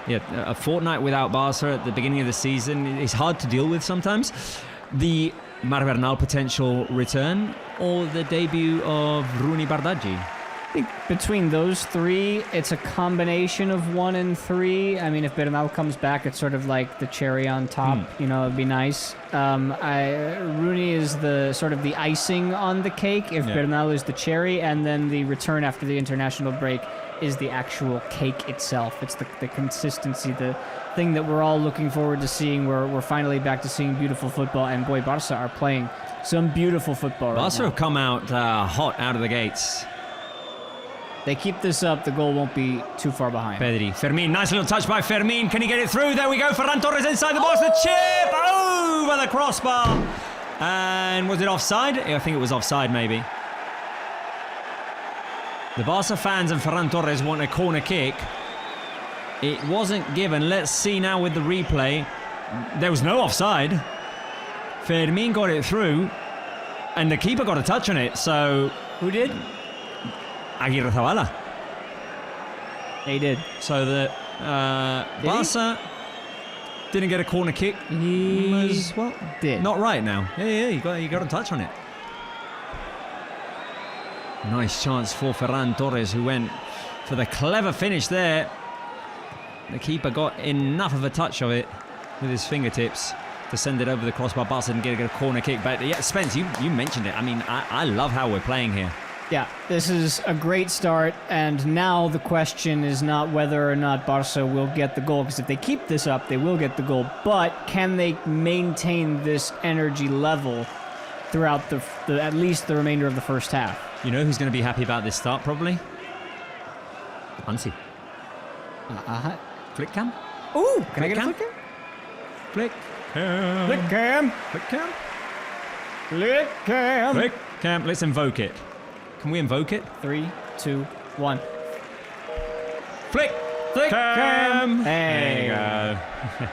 a fortnight without Barca at the beginning of the season is hard to deal with sometimes. The Bernal potential return or the debut of Rooney Bardghji? I think between those three, it's a combination of 1 and 3. I mean, if Bernal comes back, it's sort of like the cherry on top. You know, it'd be nice. Rooney is the sort of the icing on the cake. If Bernal is the cherry, and then the return after the international break is the actual cake itself. It's the consistency, the thing that we're all looking forward to seeing. We're finally back to seeing beautiful football, and boy, Barca are playing some beautiful football right Barca now. have come out hot out of the gates. They keep this up, the goal won't be too far behind. Pedri, Fermin, nice little touch by Fermin. Can he get it through? There we go. Ferran Torres inside the box. The chip over the crossbar. And was it offside? I think it was offside, maybe. The Barca fans and Ferran Torres want a corner kick. It wasn't given. Let's see now with the replay. There was no offside. Fermin got it through, and the keeper got a touch on it. So Who did? Aguirre Zabala. They did. So the Barca didn't get a corner kick. Was, well, Did. not right now. Yeah, you got a touch on it. Nice chance for Ferran Torres, who went for the clever finish there. The keeper got enough of a touch of it with his fingertips to send it over the crossbar. Barca didn't get a corner kick. But yeah, Spence, you mentioned it. I mean, I love how we're playing here. Yeah, this is a great start, and now the question is not whether or not Barca will get the goal, because if they keep this up, they will get the goal, but can they maintain this energy level throughout the at least the remainder of the first half? You know who's going to be happy about this start, probably? Hansi. Flick cam? Ooh, can I Flick get a cam? flick cam? Flick. Flick cam! Flick cam? Flick cam! Flick cam. Let's invoke it. Can we invoke it? 3, 2, 1. Flick! Flick cam! There you go.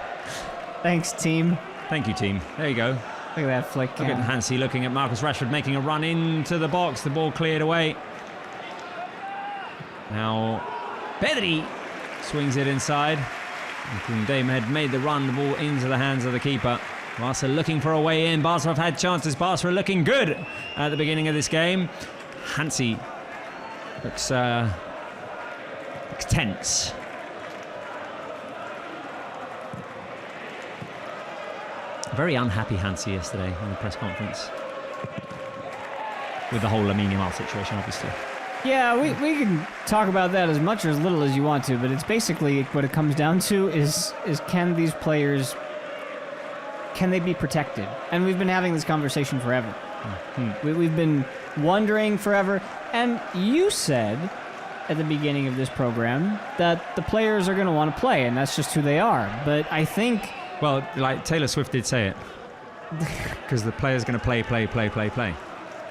Thanks, team. Thank you, team. There you go. Look at that flick Look at cam. Hansi looking at Marcus Rashford making a run into the box. The ball cleared away. Now, Pedri swings it inside. And Koundé had made the run, the ball into the hands of the keeper. Barca looking for a way in. Barca have had chances. Barca are looking good at the beginning of this game. Hansi looks tense. Very unhappy Hansi yesterday in the press conference. With the whole Lamine situation, obviously. Yeah, we can talk about that as much or as little as you want to, but it's basically what it comes down to is can these players, can they be protected? And we've been having this conversation forever. We've been wondering forever, and you said at the beginning of this program that the players are going to want to play, and that's just who they are. But I think... Well, like Taylor Swift did say it. Because the player's going to play.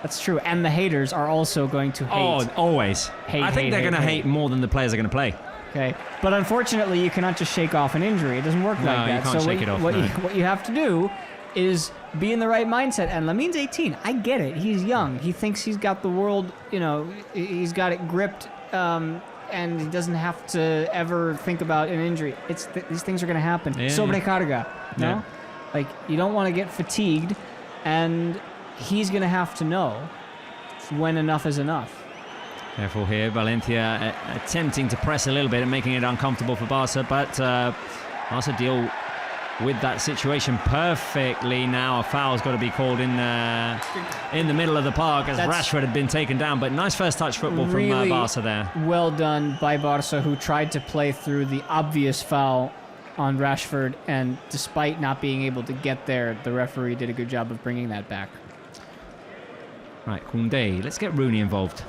That's true, and the haters are also going to hate. Oh, always. Hate, I think hate, they're hate, going to hate. hate more than the players are going to play. Okay, but unfortunately, you cannot just shake off an injury. It doesn't work No, like that. you can't so shake it off, what no. what you have to do is be in the right mindset. And Lamine's 18. I get it. He's young. He thinks he's got the world. You know, he's got it gripped, and he doesn't have to ever think about an injury. These things are going to happen. Yeah, Sobrecarga. No, Yeah. like you don't want to get fatigued, and he's going to have to know when enough is enough. Careful here, Valencia attempting to press a little bit and making it uncomfortable for Barca, but Barca deal with that situation perfectly. Now a foul's got to be called in the middle of the park as Rashford had been taken down, but nice first touch football Really from Barca there. Well done by Barca, who tried to play through the obvious foul on Rashford, and despite not being able to get there, the referee did a good job of bringing that back. Right, Koundé, let's get Rooney involved.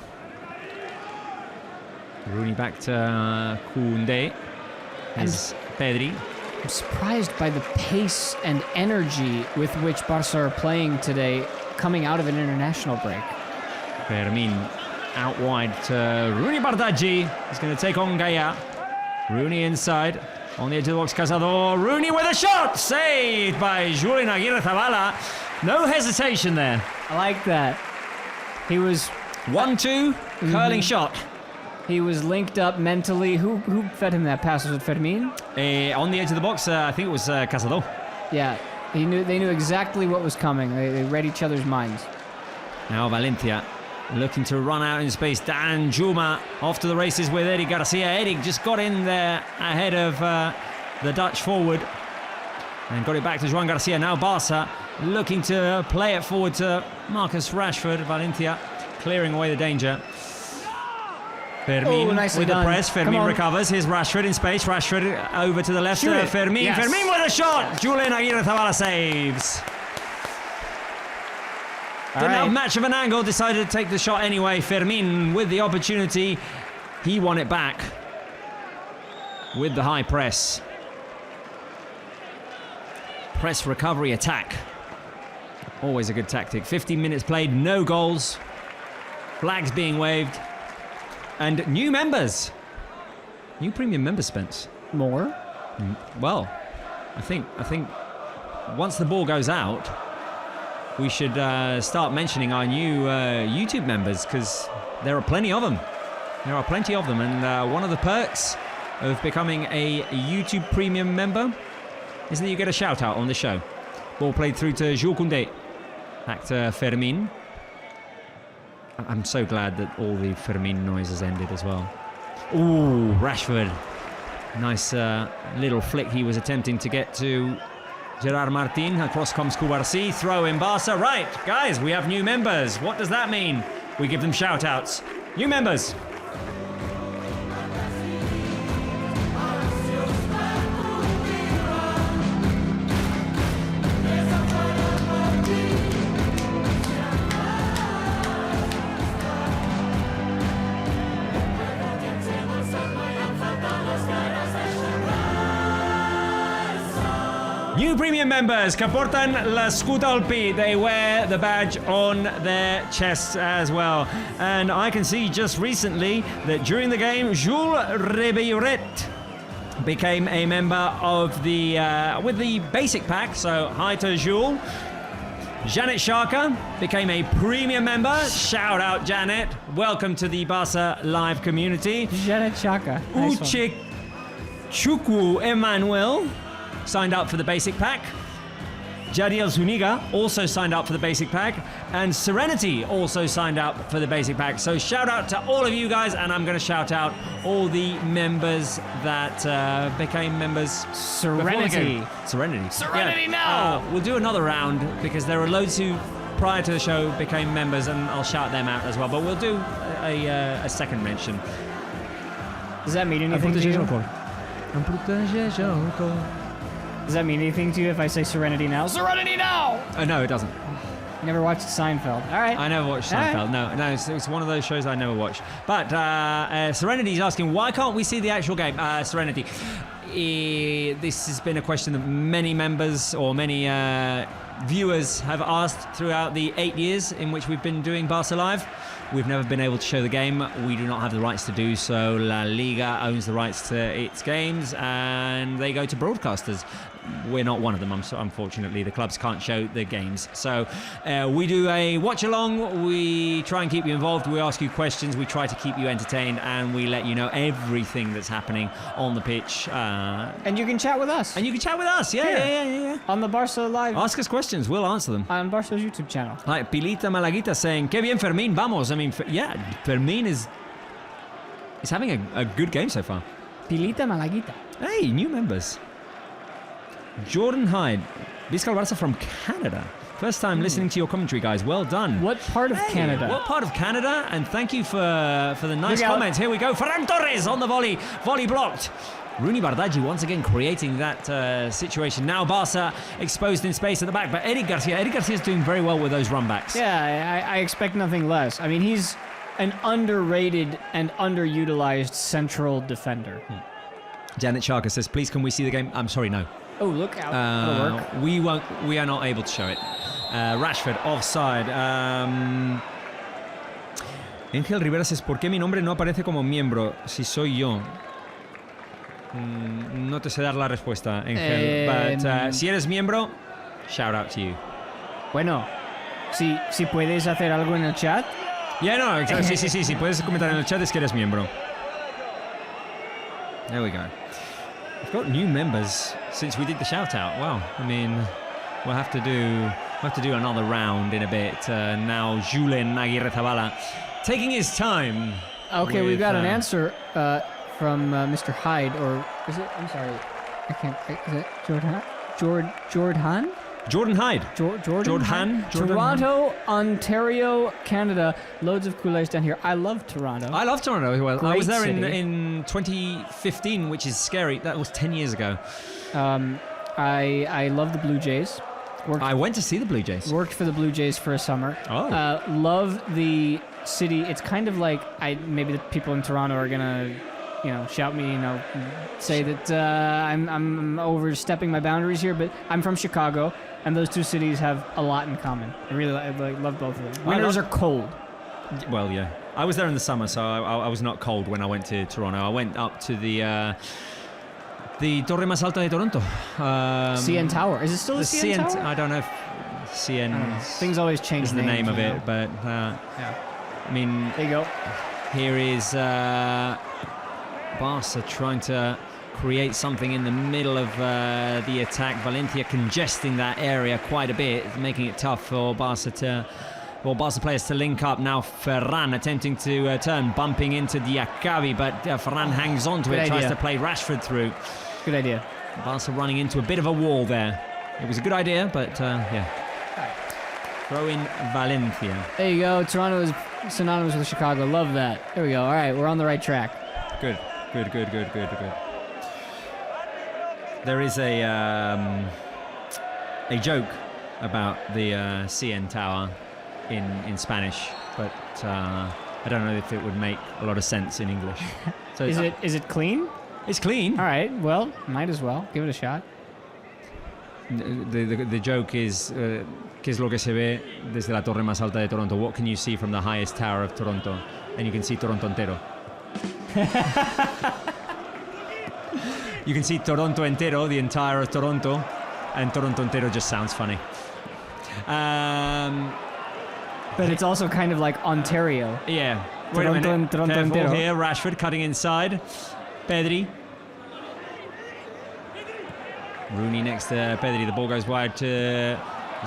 Rooney back to Koundé. As Pedri. I'm surprised by the pace and energy with which Barca are playing today, coming out of an international break. Fermin out wide to Rooney Bardghji. He's going to take on Gaia. Rooney inside. On the edge of the box, Casado. Rooney with a shot! Saved by Julian Aguirre Zabala. No hesitation there. I like that. He was 1-2, curling shot. He was linked up mentally. Who fed him that pass? Was it Fermin? On the edge of the box, I think it was Casado. Yeah, they knew exactly what was coming. They read each other's minds. Now Valencia looking to run out in space. Dan Juma off to the races with Eric Garcia. Eric just got in there ahead of the Dutch forward and got it back to Joan Garcia. Now Barça looking to play it forward to Marcus Rashford. Valencia clearing away the danger. Fermin nicely with done. the press. Fermin recovers. Here's Rashford in space. Rashford over to the left. Fermin. Yes. Fermin with a shot. Julian Aguirre Zabala saves. Didn't have much of an angle. Decided to take the shot anyway. Fermin with the opportunity. He won it back with the high press. Press, recovery, attack. Always a good tactic. 15 minutes played. No goals. Flags being waved. And new members. New premium members, Spence. More? Well, I think once the ball goes out, we should start mentioning our new YouTube members, because there are plenty of them. There are plenty of them, and one of the perks of becoming a YouTube premium member is that you get a shout out on the show. Ball played through to Jules Koundé. Back to Fermin. I'm so glad that all the Fermin noise has ended as well. Ooh, Rashford. Nice little flick he was attempting to get to Gerard Martin. Across comes Cubarsí. Throw in Barça. Right, guys, we have new members. What does that mean? We give them shout outs. New members. New premium members que porten l'escut al pit. They wear the badge on their chests as well. And I can see just recently that during the game, Jules Rebeiret became a member of the with the basic pack. So hi to Jules. Janet Sharka became a premium member. Shout out, Janet. Welcome to the Barça Live community. Janet Chaka. Nice Uche Chukwu Emmanuel signed up for the basic pack. Jadiel Zuniga also signed up for the basic pack. And Serenity also signed up for the basic pack. So shout out to all of you guys, and I'm going to shout out all the members that became members. Serenity. Serenity now! We'll do another round because there are loads who prior to the show became members, and I'll shout them out as well. But we'll do a second mention. Does that mean anything to you? Does that mean anything to you if I say Serenity now? Serenity now! No, it doesn't. You never watched Seinfeld. All right. I never watched All Seinfeld. right. No, it's one of those shows I never watched. But Serenity's asking, why can't we see the actual game? Serenity, this has been a question that many members or many viewers have asked throughout the 8 years in which we've been doing Barça Live. We've never been able to show the game. We do not have the rights to do so. La Liga owns the rights to its games, and they go to broadcasters. We're not one of them, unfortunately. The clubs can't show the games. So we do a watch along. We try and keep you involved. We ask you questions. We try to keep you entertained, and we let you know everything that's happening on the pitch. And you can chat with us. Yeah. On the Barça Live. Ask us questions. We'll answer them. On Barça's YouTube channel. Like Pilita Malaguita saying, "Qué bien Fermin, vamos." I mean, Fermin is having a good game so far. Pilita Malaguita. Hey, new members. Jordan Hyde, Vizca Barça from Canada. First time listening to your commentary, guys. Well done. What part of Canada? What part of Canada? And thank you for the nice comments. Here we go. Ferran Torres on the volley. Volley blocked. Rooney Bardghji once again creating that situation. Now Barça exposed in space at the back, but Eric Garcia is doing very well with those run-backs. Yeah, I expect nothing less. I mean, he's an underrated and underutilized central defender. Janet Sharka says, please can we see the game? I'm sorry, no. Oh, look out. That'll work. We are not able to show it. Rashford offside. Ángel Rivera says, ¿por qué mi nombre no aparece como miembro si soy yo? No te sé dar la respuesta, Ángel. But si eres miembro, shout out to you. Bueno, si puedes hacer algo en el chat. Yeah, no, exactly. sí, puedes comentar en el chat es que eres miembro. There we go. We've got new members since we did the shout out. Wow. I mean, we'll have to do another round in a bit. Now Julen Aguirre Zabala taking his time. Okay, we've got an answer from Mr. Hyde, or is it? I'm sorry, I can't. Is it Jordan? Jordan Hyde. Jordan. Toronto, Ontario, Canada. Loads of Kool-Aids down here. I love Toronto. I love Toronto as well. I was there Great in 2015, which is scary. That was 10 years ago. I love the Blue Jays. I went to see the Blue Jays. Worked for the Blue Jays for a summer. Oh. Love the city. It's kind of like maybe the people in Toronto are gonna, shout me, say that I'm overstepping my boundaries here. But I'm from Chicago, and those two cities have a lot in common. I really love both of them. Winters are cold. Well, yeah. I was there in the summer, so I was not cold when I went to Toronto. I went up to the Torre Más Alta de Toronto. CN Tower. Is it still the CN Tower? I don't know if CN Things always change is the name of it, but yeah. I mean, There you go. here is Barça trying to create something in the middle of the attack. Valencia congesting that area quite a bit, making it tough for Barça players to link up. Now Ferran attempting to turn, bumping into Diakabi, but Ferran hangs on to it, tries to play Rashford through. Good idea. Barça running into a bit of a wall there. It was a good idea, but yeah. Throw in Valencia. There you go. Toronto is synonymous with Chicago. Love that. There we go. All right, we're on the right track. Good. There is a joke about the CN Tower in Spanish, but I don't know if it would make a lot of sense in English. So Is it clean? It's clean. All right. Well, might as well give it a shot. The joke is ¿qué es lo que se ve desde la torre más alta de Toronto? What can you see from the highest tower of Toronto? And you can see Toronto entero. You can see Toronto entero, the entire of Toronto, and Toronto entero just sounds funny. But it's also kind of like Ontario. Yeah. Wait a minute. Toronto Careful entero. here. Rashford cutting inside. Pedri. Rooney next to Pedri. The ball goes wide to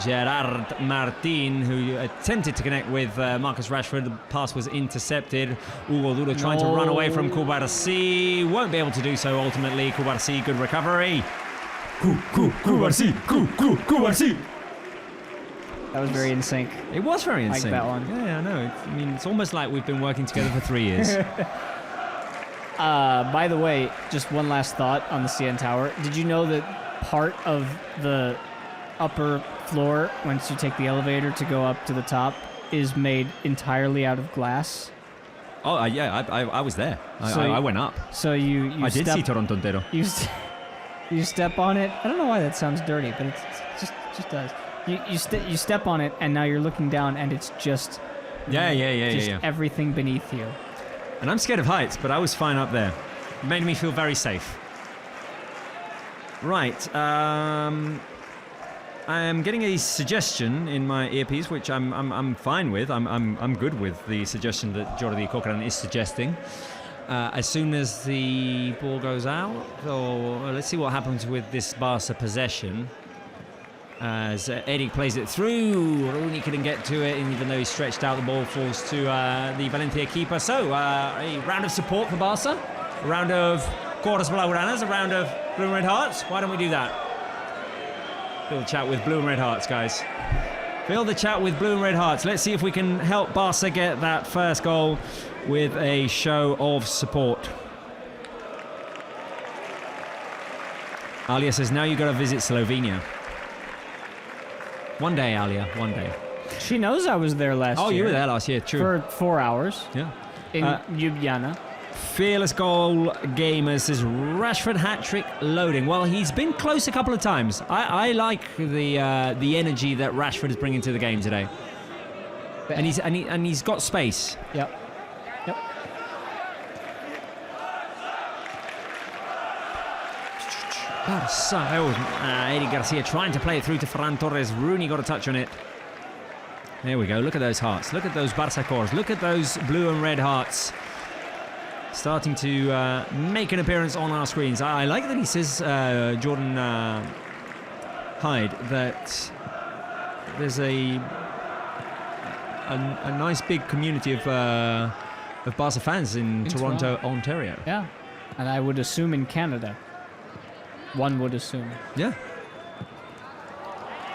Gerard Martin, who attempted to connect with Marcus Rashford. The pass was intercepted. Hugo Duro trying to run away from Cubarsí. Won't be able to do so ultimately. Cubarsí, good recovery. Cubarsí. That was very in sync. It was very in sync. Like that one. Yeah, I know. I mean, it's almost like we've been working together for 3 years. By the way, just one last thought on the CN Tower. Did you know that part of the upper floor, once you take the elevator to go up to the top, is made entirely out of glass? Oh, yeah, I was there. I went up. So you I did see Toronto entero. You step on it. I don't know why that sounds dirty, but it just does. You step on it, and now you're looking down, and it's just everything beneath you. And I'm scared of heights, but I was fine up there. It made me feel very safe. Right. I am getting a suggestion in my earpiece, which I'm fine with. I'm good with the suggestion that Jordi Corcoran is suggesting. As soon as the ball goes out, or let's see what happens with this Barca possession. As Eric plays it through, Rooney couldn't get to it, and even though he stretched out, the ball falls to the Valencia keeper. So, a round of support for Barca, a round of Cortes Blaugranas, a round of Blue and Red Hearts. Why don't we do that? Fill the chat with Blue and Red Hearts, guys. Fill the chat with Blue and Red Hearts. Let's see if we can help Barca get that first goal with a show of support. Alia says, now you got to visit Slovenia. One day, Alia, one day. She knows I was there last year. Oh, you were there last year, true. For 4 hours. Yeah. In Ljubljana. Fearless Goal Gamer says, Rashford hat-trick loading. Well, he's been close a couple of times. I like the energy that Rashford is bringing to the game today. And he's got space. Yep. Barça. Eddie Garcia trying to play it through to Ferran Torres. Rooney got a touch on it. There we go. Look at those hearts. Look at those Barça cores. Look at those blue and red hearts. starting to make an appearance on our screens. I like that he says, Jordan Hyde, that there's a nice big community of Barca fans in Toronto, Ontario. Yeah, and I would assume in Canada. One would assume. Yeah.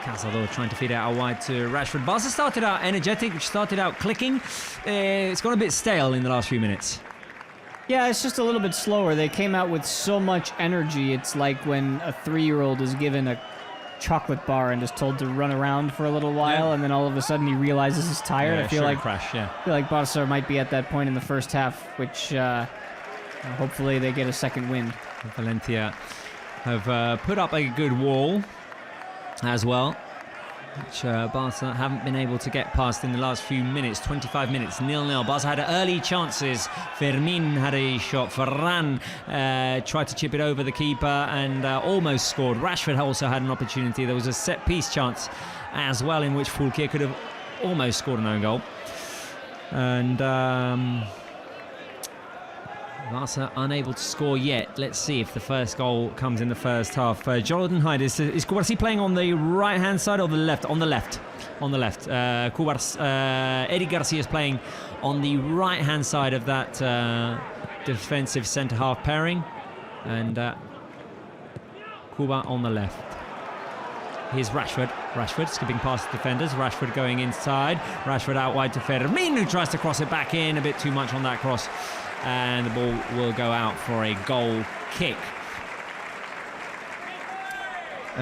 Casado trying to feed it out wide to Rashford. Barca started out energetic, started out clicking. It's gone a bit stale in the last few minutes. Yeah, it's just a little bit slower. They came out with so much energy. It's like when a 3-year-old is given a chocolate bar and is told to run around for a little while, and then all of a sudden he realizes he's tired. I feel like Barca might be at that point in the first half, which hopefully they get a second wind. Valencia have put up a good wall as well, which Barca haven't been able to get past in the last few minutes. 25 minutes, 0-0. Barca had early chances. Fermin had a shot. Ferran tried to chip it over the keeper and almost scored. Rashford also had an opportunity. There was a set-piece chance as well in which Fulquier could have almost scored an own goal. And Barca unable to score yet. Let's see if the first goal comes in the first half. Jordan Hyde, is Cubarsí playing on the right-hand side or the left? On the left. On the left. Eric Garcia is playing on the right-hand side of that defensive centre-half pairing. And Cuba on the left. Here's Rashford. Rashford skipping past the defenders. Rashford going inside. Rashford out wide to Fermin, who tries to cross it back in. A bit too much on that cross. And the ball will go out for a goal kick. The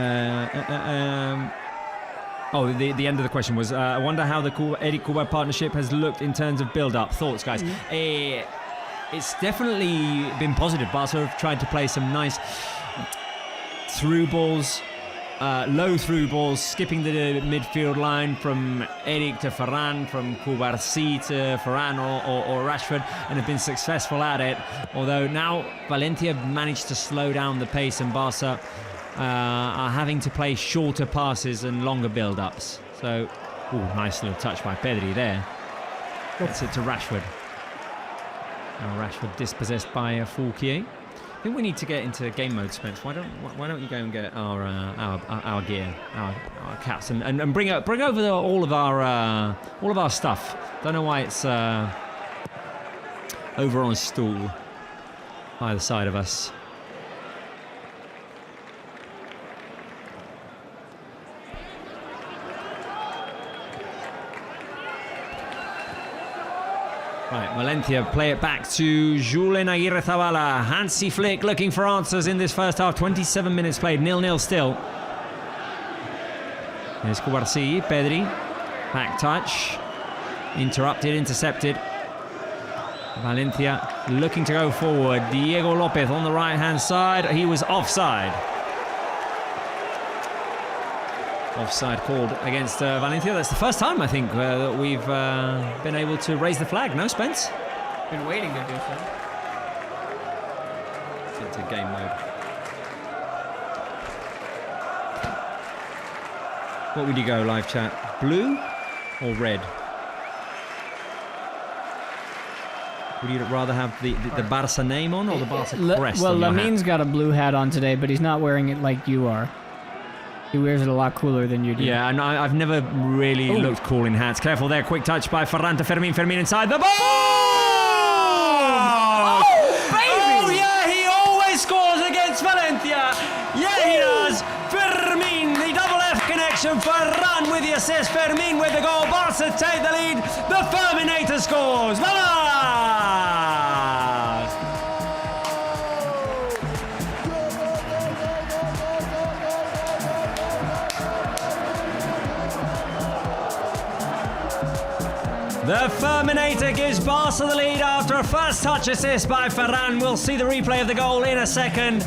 end of the question was, I wonder how the Eric Cuba partnership has looked in terms of build-up. Thoughts, guys? It's definitely been positive. Barca have tried to play some nice through balls, low through balls, skipping the midfield line from Eric to Ferran, from Cubarsí to Ferran or Rashford, and have been successful at it. Although now Valencia managed to slow down the pace, and Barca are having to play shorter passes and longer build-ups. So, nice little touch by Pedri there. Gets it to Rashford. Now Rashford dispossessed by Fulquier. I think we need to get into game mode, Spence. Why don't you go and get our gear, our caps, and bring over all of our stuff. Don't know why it's over on a stool by the side of us. Right, Valencia play it back to Julen Aguirre-Zabala. Hansi Flick looking for answers in this first half. 27 minutes played, 0-0 still. There's Cubarsí, Pedri. Back touch. Intercepted. Valencia looking to go forward. Diego Lopez on the right-hand side. He was offside. Offside called against Valencia. That's the first time, I think, that we've been able to raise the flag. No, Spence? Been waiting to do so. Into game mode. What would you go, live chat? Blue or red? Would you rather have the Barca name on or the Barca crest? Well, on your Lamine's hat? got a blue hat on today, but he's not wearing it like you are. He wears it a lot cooler than you do. Yeah, and I've never really looked cool in hats. Careful there, quick touch by Ferran to Fermin. Fermin inside the ball! Oh, baby! Oh, yeah, he always scores against Valencia. Yeah, he does. Fermin, the double F connection. Ferran with the assist. Fermin with the goal. Barca take the lead. The Ferminator scores. Vamos! The Ferminator gives Barca the lead after a first touch assist by Ferran. We'll see the replay of the goal in a second.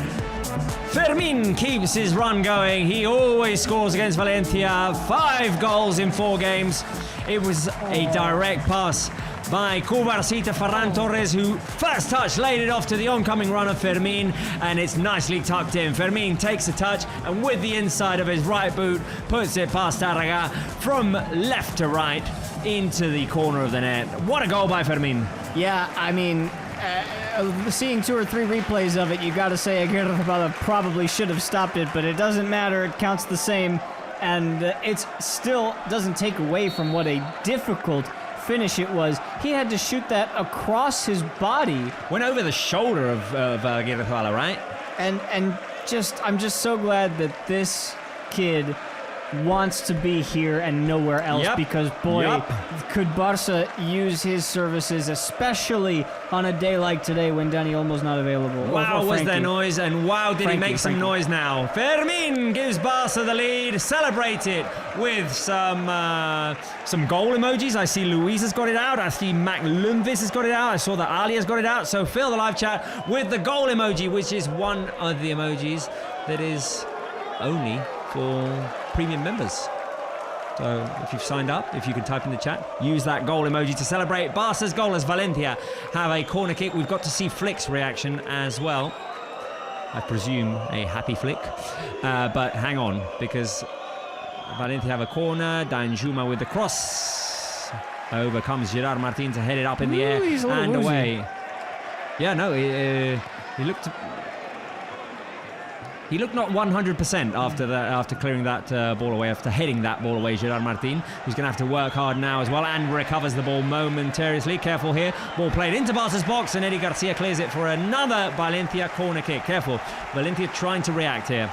Fermin keeps his run going. He always scores against Valencia. 5 goals in 4 games. It was a direct pass by Cubarsí to Ferran Torres, who first touch laid it off to the oncoming runner Fermin, and it's nicely tucked in. Fermin takes a touch and with the inside of his right boot puts it past Tarraga from left to right into the corner of the net. What a goal by Fermin. Yeah, I mean, seeing 2 or 3 replays of it, you got to say Aguirre Zabala probably should have stopped it, but it doesn't matter. It counts the same, and it still doesn't take away from what a difficult finish it was. He had to shoot that across his body. Went over the shoulder of Aguirre Zabala, right? And I'm just so glad that this kid wants to be here and nowhere else, because boy, could Barça use his services, especially on a day like today when Dani Olmo's not available. Wow, was there noise, and wow, did he make some noise now. Fermin gives Barça the lead, celebrate it with some goal emojis. I see Luis has got it out, I see Mac Lundqvist has got it out, I saw that Ali has got it out, so fill the live chat with the goal emoji, which is one of the emojis that is only for premium members. So if you've signed up, if you can type in the chat, use that goal emoji to celebrate Barca's goal as Valencia have a corner kick. We've got to see Flick's reaction as well. I presume a happy Flick. But hang on, because Valencia have a corner. Danjuma with the cross. Over comes Gerard Martin to head it up in the air and away. Yeah, no, he looked... He looked not 100% after clearing that ball away, after heading that ball away, Gerard Martin, who's going to have to work hard now as well, and recovers the ball momentarily. Careful here. Ball played into Barca's box, and Eddie Garcia clears it for another Valencia corner kick. Careful. Valencia trying to react here.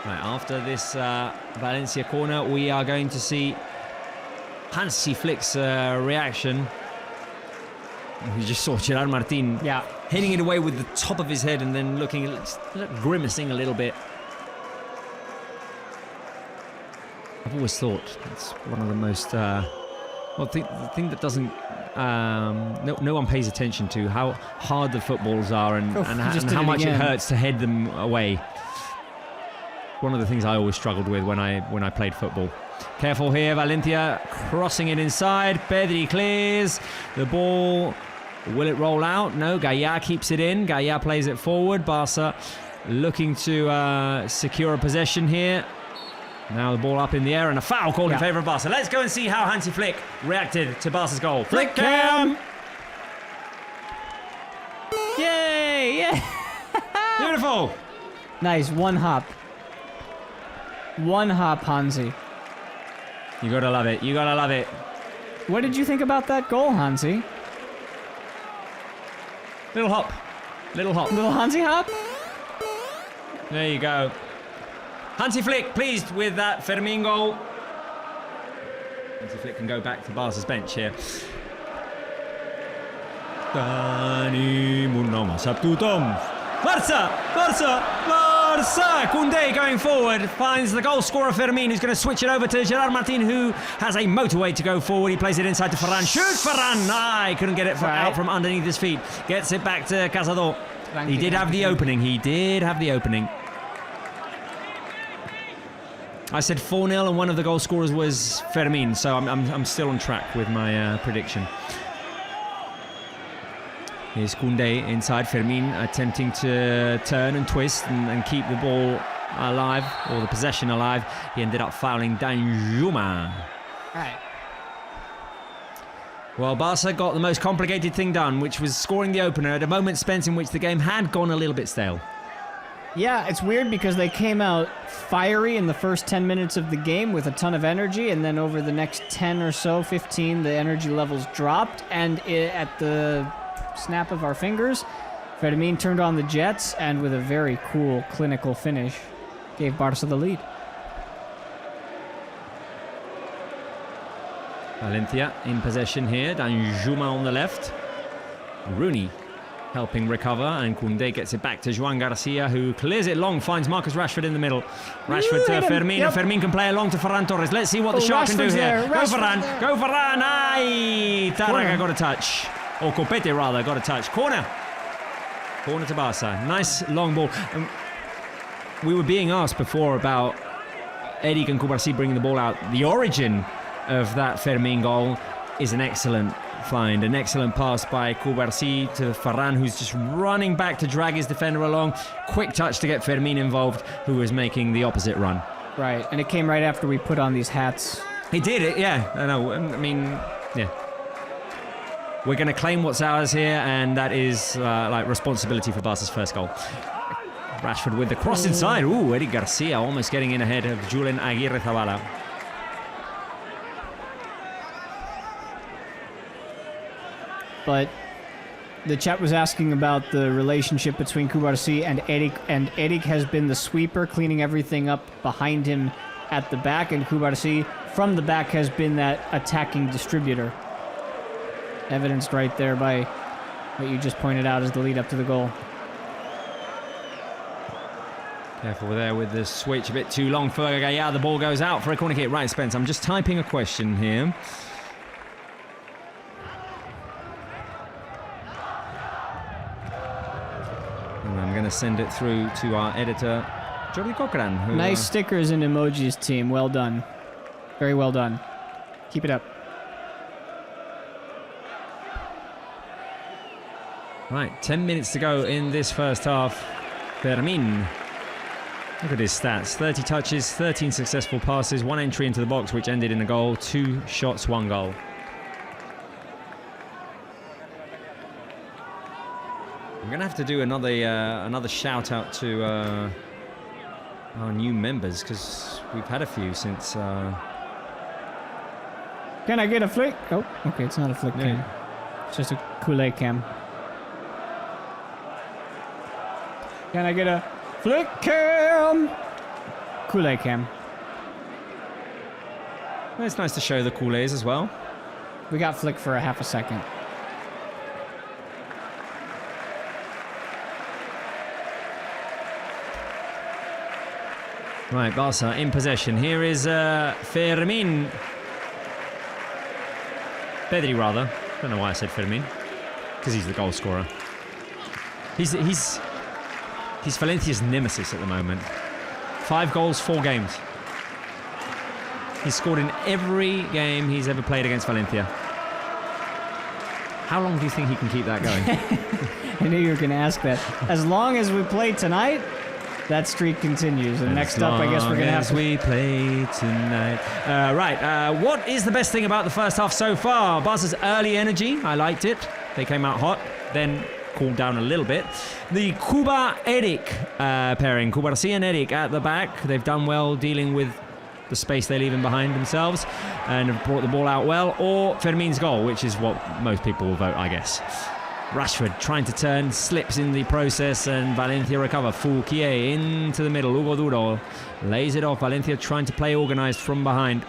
Right, after this Valencia corner, we are going to see Hansi Flick's reaction. We just saw Gerard Martin hitting it away with the top of his head and then grimacing a little bit. I've always thought it's one of the most the thing that doesn't no one pays attention to, how hard the footballs are and how much it hurts to head them away. One of the things I always struggled with when I played football. Careful here, Valencia crossing it inside. Pedri clears the ball. Will it roll out? No, Gaia keeps it in. Gaia plays it forward. Barca looking to secure a possession here. Now the ball up in the air and a foul called in favour of Barca. Let's go and see how Hansi Flick reacted to Barca's goal. Flick cam! Yay! Yeah! Beautiful! Nice, one hop. One hop, Hansi. You gotta love it. You gotta love it. What did you think about that goal, Hansi? Little hop. Little hop. Little Hansi hop? There you go. Hansi Flick pleased with that Fermin goal. Hansi Flick can go back to Barca's bench here. Barça! Barça! Barça! Koundé going forward, finds the goal scorer Fermin, who's going to switch it over to Gerard Martin, who has a motorway to go forward. He plays it inside to Ferran. Shoots Ferran! He couldn't get it out from underneath his feet. Gets it back to Casado. He did have the opening. He did have the opening. I said 4-0 and one of the goal scorers was Fermin, so I'm still on track with my prediction. Here's Koundé inside. Fermin attempting to turn and twist and keep the ball alive, or the possession alive. He ended up fouling Danjuma. Right. Well, Barca got the most complicated thing done, which was scoring the opener at a moment spent in which the game had gone a little bit stale. Yeah, it's weird because they came out fiery in the first 10 minutes of the game with a ton of energy, and then over the next 10 or so, 15, the energy levels dropped, and at the snap of our fingers, Fermin turned on the jets, and with a very cool, clinical finish, gave Barça the lead. Valencia in possession here. Danjuma on the left. Rooney helping recover, and Koundé gets it back to Joan Garcia, who clears it long, finds Marcus Rashford in the middle. Rashford to Fermin, and Fermin can play along to Ferran Torres. Let's see what the shark can do here. Go Ferran, go Ferran! Aye! Taraga got a touch. Or Copete rather, got a touch. Corner to Barca. Nice long ball. We were being asked before about Eric and Cubarsí bringing the ball out. The origin of that Fermin goal is an excellent find. An excellent pass by Cubarsí to Ferran, who's just running back to drag his defender along. Quick touch to get Fermin involved, who was making the opposite run. Right, and it came right after we put on these hats. He did it, yeah. I know. I mean, yeah. We're going to claim what's ours here, and that is like responsibility for Barca's first goal. Rashford with the cross inside. Ooh, Eric Garcia almost getting in ahead of Julen Aguirre Zabala. But the chat was asking about the relationship between Cubarsí and Eric has been the sweeper, cleaning everything up behind him at the back, and Cubarsí from the back has been that attacking distributor. Evidenced right there by what you just pointed out as the lead up to the goal. Careful there with the switch, a bit too long for Gaya. The ball goes out for a corner kick. Right, Spence, I'm just typing a question here. And I'm going to send it through to our editor, Jordi Cochran. Who, Nice stickers and emojis, team. Well done. Very well done. Keep it up. Right, 10 minutes to go in this first half. Fermin. Look at his stats. 30 touches, 13 successful passes, 1 entry into the box, which ended in a goal, 2 shots, 1 goal. I'm going to have to do another shout out to our new members, because we've had a few since... Can I get a flick? Oh, okay, it's not a flick cam. It's just a Kool-Aid cam. Can I get a flick cam? Kool-Aid cam. Well, it's nice to show the Kool-Aids as well. We got flick for a half a second. Right, Barca in possession. Here is Fermin. Pedri, rather. Don't know why I said Fermin. Because he's the goal scorer. He's Valencia's nemesis at the moment. 5 goals, 4 games. He's scored in every game he's ever played against Valencia. How long do you think he can keep that going? I knew you were going to ask that. As long as we play tonight, that streak continues. And next up, I guess we're going to have to... we play tonight. What is the best thing about the first half so far? Barca's early energy. I liked it. They came out hot. Then cooled down a little bit. The Cuba-Eric pairing. Cubarsí and Eric at the back. They've done well dealing with the space they're leaving behind themselves and have brought the ball out well. Or Fermin's goal, which is what most people will vote, I guess. Rashford trying to turn, slips in the process, and Valencia recover. Fouquier into the middle. Hugo Duro lays it off. Valencia trying to play organised from behind.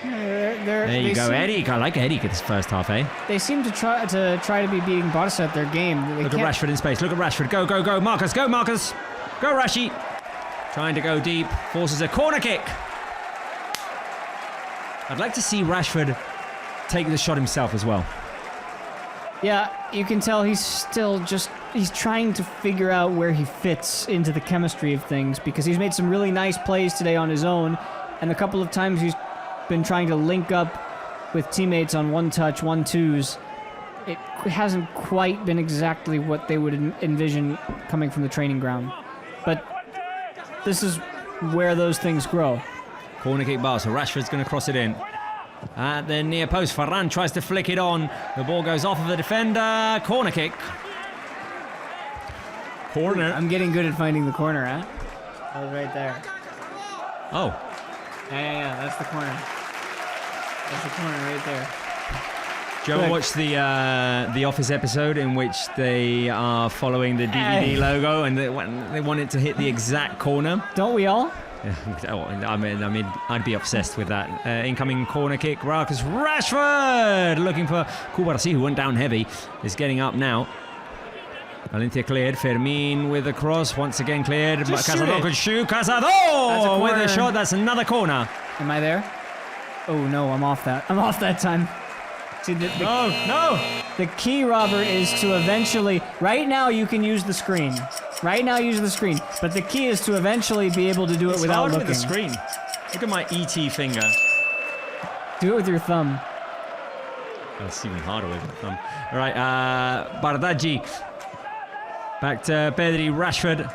There you go, Eric. I like Eric in this first half, eh? They seem to try to be beating Barça at their game. Look at Rashford in space. Look at Rashford. Go, go, go. Marcus. Go, Marcus. Go, Rashi. Trying to go deep. Forces a corner kick. I'd like to see Rashford take the shot himself as well. Yeah, you can tell he's trying to figure out where he fits into the chemistry of things, because he's made some really nice plays today on his own, and a couple of times he's been trying to link up with teammates on one-touch, 1-2s. It hasn't quite been exactly what they would envision coming from the training ground. But this is where those things grow. Corner kick Barca. Rashford's going to cross it in. At the near post, Ferran tries to flick it on. The ball goes off of the defender. Corner kick. Corner. I'm getting good at finding the corner, huh? That was right there. Oh. Yeah, that's the corner. That's the corner right there. Do you ever watch the Office episode in which they are following the DVD logo and they want it to hit the exact corner? Don't we all? Yeah, I mean, I'd be obsessed with that. Incoming corner kick. Marcus Rashford looking for Cubarsí, who went down heavy, is getting up now. Valencia cleared. Fermin with the cross. Once again cleared. Casado could shoot. Casado with a shot. That's another corner. Am I there? Oh no, I'm off that. I'm off that time. See, no. The key, Robert, is to eventually... Right now, you can use the screen. Right now, use the screen. But the key is to eventually be able to do it without looking. With the screen. Look at my ET finger. Do it with your thumb. That's even harder with the thumb. All right, Bardaggi. Back to Pedri, Rashford.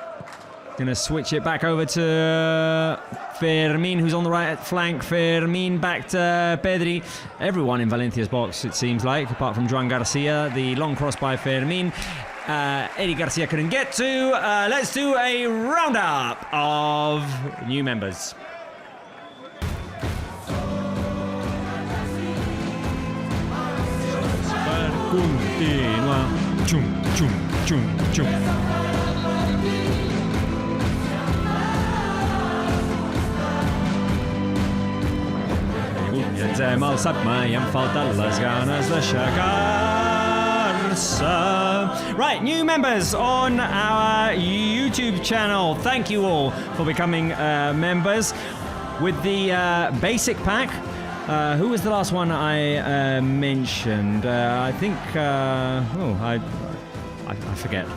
Gonna switch it back over to Fermin, who's on the right flank. Fermin back to Pedri. Everyone in Valencia's box, it seems like, apart from Joan Garcia. The long cross by Fermin. Eddie Garcia couldn't get to. Let's do a roundup of new members. Continua. Chum, chum, chum, chum. Llegem al Satma i em falten les ganes d'aixecar-se. Right, new members on our YouTube channel. Thank you all for becoming members. With the basic pack, who was the last one I mentioned? I think, I forget.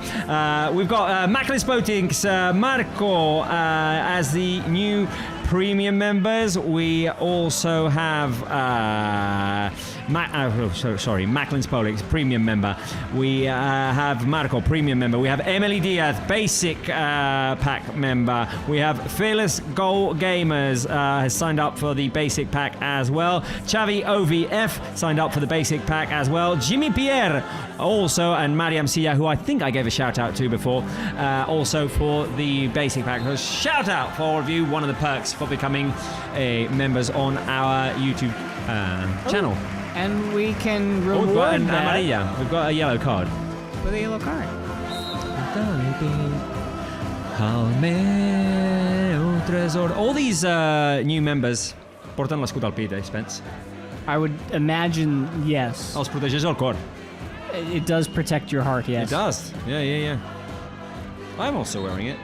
We've got Macklin Spotings, Marco as the new premium members. We also have Macklin Spotings, premium member. We have Marco, premium member. We have Emily Diaz, basic pack member. We have Fearless Goal Gamers has signed up for the basic pack as well. Xavi OVF signed up for the basic pack as well. Jimmy Pierre also, and Mariam Sia, who I think I gave a shout out to before, also for the basic pack. So shout out for all of you, one of the perks for becoming members on our YouTube channel. And we can reward We've got an that amarilla. We've got a yellow card. with a yellow card. All these new members porten l'escut al pit, Spence? I would imagine yes. Els protegeix el cor. It does protect your heart, yes. It does. Yeah. I'm also wearing it.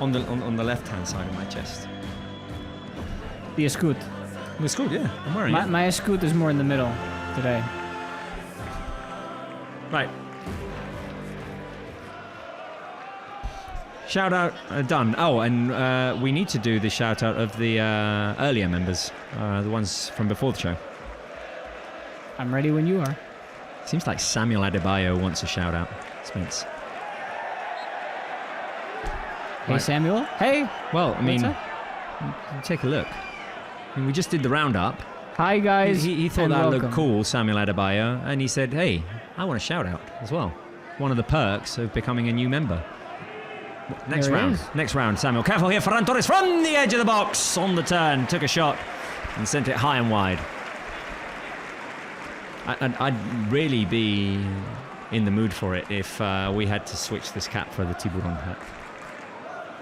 On the left-hand side of my chest. The escut. The escut, yeah. I'm wearing it. My escut is more in the middle today. Right. Shout out done. Oh, and we need to do the shout out of the earlier members, the ones from before the show. I'm ready when you are. Seems like Samuel Adebayo wants a shout out. Spence. Hey, Right. Samuel. Hey. Well, I mean, What's take a look. I mean, we just did the roundup. Hi, guys. He thought and that welcome. looked cool, Samuel Adebayo, and he said, "Hey, I want a shout out as well. One of the perks of becoming a new member." Next There it round. is. Next round, Samuel. Careful here, Ferran Torres from the edge of the box on the turn. Took a shot and sent it high and wide. I'd really be in the mood for it if we had to switch this cap for the Tiburon hat.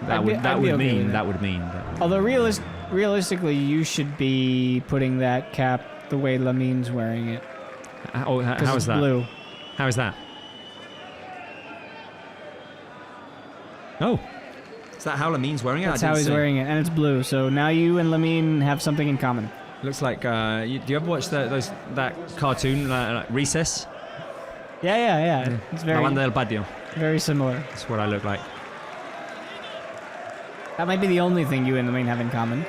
That would mean. Although realistically, you should be putting that cap the way Lamine's wearing it. How Because is it's that? blue. How is that? Oh, is that how Lamine's wearing it? That's I how didn't he's see. wearing it, and it's blue. So now you and Lamine have something in common. Looks like. Do you ever watch that cartoon, like Recess? Yeah. It's La banda del patio. very similar. That's what I look like. That might be the only thing you and Lamine have in common,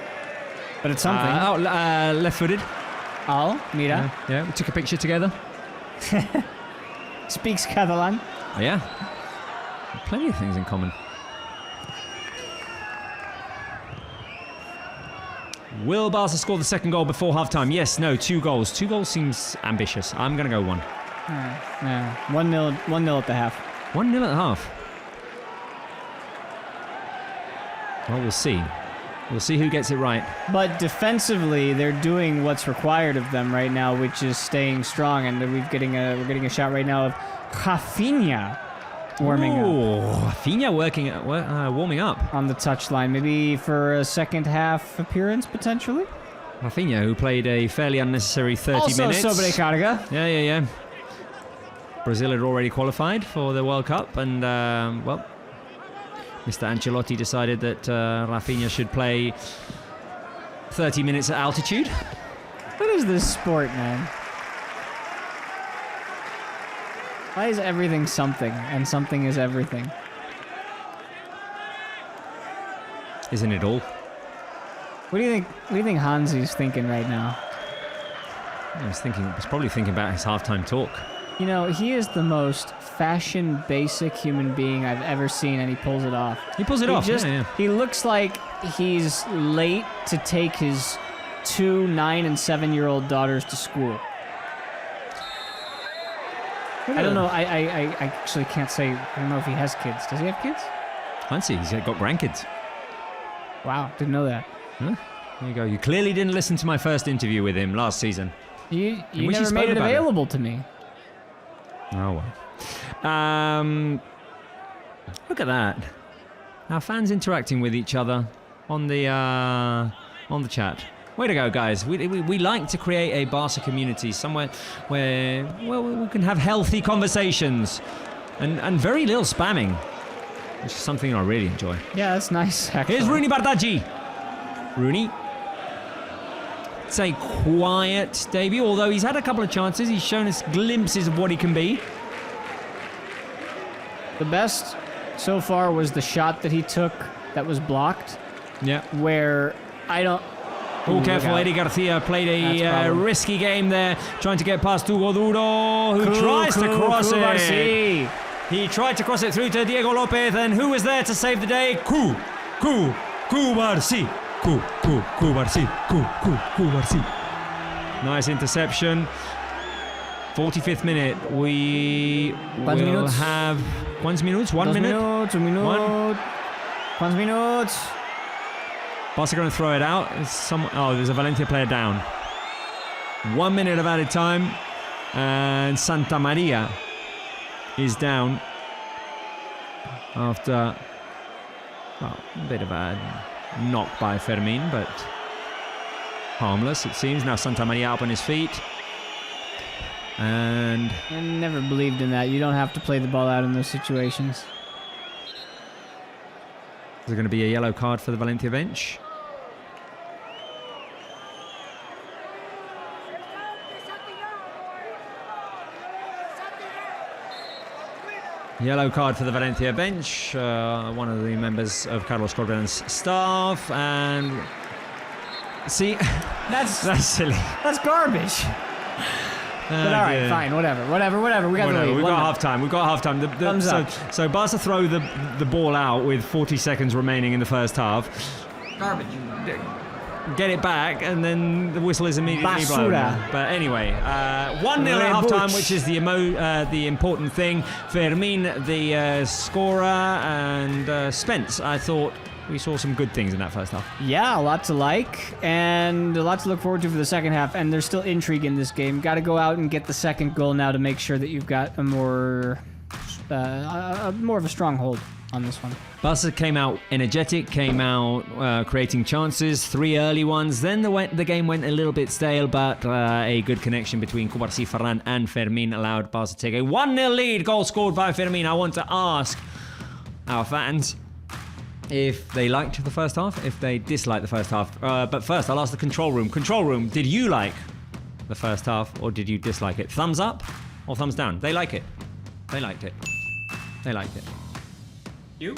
but it's something. Left-footed. Oh, mira. Yeah, we took a picture together. Speaks Catalan. Oh, yeah. Plenty of things in common. Will Barca score the second goal before half-time? Yes, no, 2 goals. 2 goals seems ambitious. I'm going to go 1. Yeah. 1-0 at the half. 1-0 at the half. Well, we'll see. We'll see who gets it right. But defensively, they're doing what's required of them right now, which is staying strong. And we're getting a shot right now of Rafinha warming up Rafinha warming up. on the touchline, maybe for a second half appearance potentially. Rafinha, who played a fairly unnecessary 30 minutes. Also sobrecarga. Yeah. Brazil had already qualified for the World Cup, and Mr. Ancelotti decided that Rafinha should play 30 minutes at altitude. What is this sport, man? Why is everything something, and something is everything? Isn't it all? What do you think? What do you think Hansi's thinking right now? He's probably thinking about his halftime talk. You know, he is the most fashion basic human being I've ever seen, and he pulls it off. He pulls it off, yeah. He looks like he's late to take his 2 9 and 7-year-old daughters to school. I don't know. I actually can't say. I don't know if he has kids. Does he have kids? Fancy, he's got grandkids. Wow, didn't know that. Huh? There you go. You clearly didn't listen to my first interview with him last season. You wish you never spoke made it about it. available to me. Oh well. Look at that. Our fans interacting with each other on the chat. Way to go, guys. We like to create a Barca community, somewhere where we can have healthy conversations and very little spamming, which is something I really enjoy. Yeah, that's nice. Actually. Here's Rooney Bardghji. Rooney. It's a quiet debut, although he's had a couple of chances. He's shown us glimpses of what he can be. The best so far was the shot that he took that was blocked. Yeah. Where I don't... Oh, Ooh, careful. look out. Eddie Garcia played That's a problem. risky game there, trying to get past Hugo Duro, who tries to cross it. Barça. He tried to cross it through to Diego Lopez, and who was there to save the day? Barça. Barça. Nice interception. 45th minute. We will have... ¿Cuántos minutos? 1 minute? Un minute. ¿Cuántos minutos? Barca going to throw it out. There's a Valencia player down. 1 minute of added time. And Santa Maria is down after a bit of a knock by Fermin, but harmless it seems. Now Santa Maria up on his feet. And I never believed in that. You don't have to play the ball out in those situations. is there going to be a yellow card for the Valencia bench? Yellow card for the Valencia bench. One of the members of Carlos Corberan's staff, and see, That's silly. That's garbage. But all right, fine, whatever. We got the lead. We've got half time. Thumbs up. So Barca throw the ball out with 40 seconds remaining in the first half. Garbage. Get it back, and then the whistle is immediately blown. Basura. But anyway, 1-0 at half-time, which is the important thing. Fermin, the scorer, and Spence. I thought we saw some good things in that first half. Yeah, a lot to like, and a lot to look forward to for the second half. And there's still intrigue in this game. Got to go out and get the second goal now to make sure that you've got a more of a stronghold on this one. Barca came out energetic, came out creating chances, 3 early ones. Then the game went a little bit stale, but a good connection between Cubarsí, Ferran and Fermin allowed Barca to take a 1-0 lead. Goal scored by Fermin. I want to ask our fans if they liked the first half, if they disliked the first half. But first, I'll ask the control room. Control room, did you like the first half or did you dislike it? Thumbs up or thumbs down? They like it. They liked it. They liked it. You?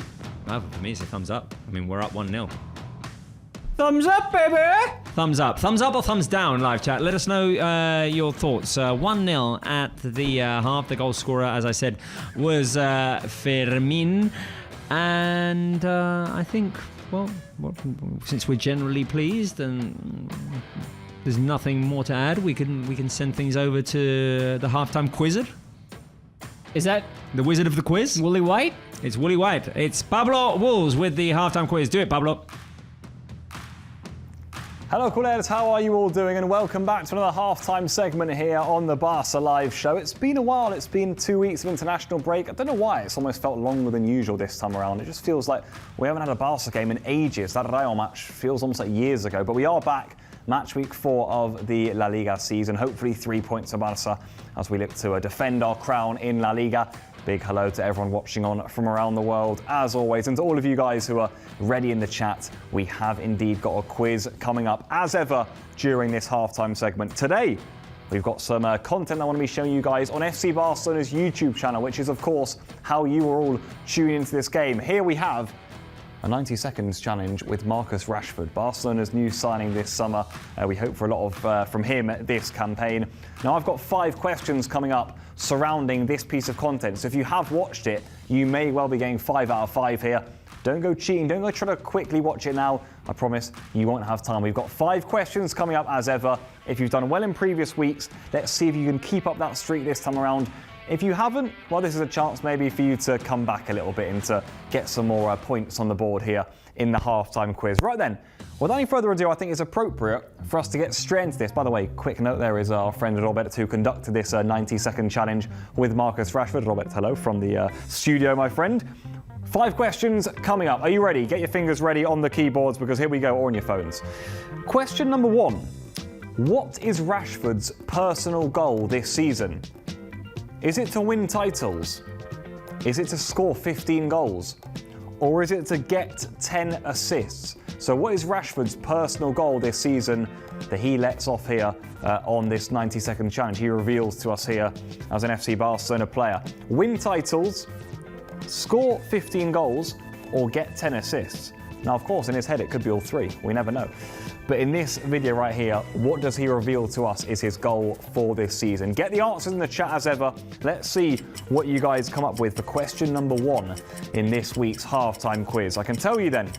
Well, for me, it's a thumbs up. I mean, we're up 1-0. Thumbs up, baby! Thumbs up. Thumbs up or thumbs down, live chat? Let us know your thoughts. 1-0 at the half. The goal scorer, as I said, was Fermin. And I think, well, since we're generally pleased and there's nothing more to add, we can send things over to the halftime quizzer. Is that the wizard of the quiz? Wooly White? It's Wooly White. It's Pablo Wolves with the halftime quiz. Do it, Pablo. Hello, Coolers. How are you all doing? And welcome back to another halftime segment here on the Barca Live show. It's been a while. It's been 2 weeks of international break. I don't know why. It's almost felt longer than usual this time around. It just feels like we haven't had a Barca game in ages. That Real match feels almost like years ago. But we are back. Match week 4 of the La Liga season. Hopefully 3 points to Barca as we look to defend our crown in La Liga. Big hello to everyone watching on from around the world, as always. And to all of you guys who are ready in the chat, we have indeed got a quiz coming up, as ever, during this halftime segment. Today, we've got some content I want to be showing you guys on FC Barcelona's YouTube channel, which is, of course, how you are all tuning into this game. Here we have a 90 seconds challenge with Marcus Rashford, Barcelona's new signing this summer. We hope for a lot of from him this campaign. Now, I've got 5 questions coming up surrounding this piece of content. So if you have watched it, you may well be getting 5 out of 5 here. Don't go cheating, don't go try to quickly watch it now. I promise you won't have time. We've got 5 questions coming up as ever. If you've done well in previous weeks, let's see if you can keep up that streak this time around. If you haven't, well, this is a chance maybe for you to come back a little bit and to get some more points on the board here in the halftime quiz. Right then, without any further ado, I think it's appropriate for us to get straight into this. By the way, quick note, there is our friend Robert who conducted this 90-second challenge with Marcus Rashford. Robert, hello from the studio, my friend. 5 questions coming up. Are you ready? Get your fingers ready on the keyboards because here we go, or on your phones. Question number 1. What is Rashford's personal goal this season? Is it to win titles? Is it to score 15 goals? Or is it to get 10 assists? So what is Rashford's personal goal this season that he lets off here on this 90-second challenge? He reveals to us here as an FC Barcelona player. Win titles, score 15 goals, or get 10 assists. Now, of course, in his head, it could be all 3. We never know. But in this video right here, what does he reveal to us is his goal for this season? Get the answers in the chat as ever. Let's see what you guys come up with for question number 1 in this week's halftime quiz. I can tell you then,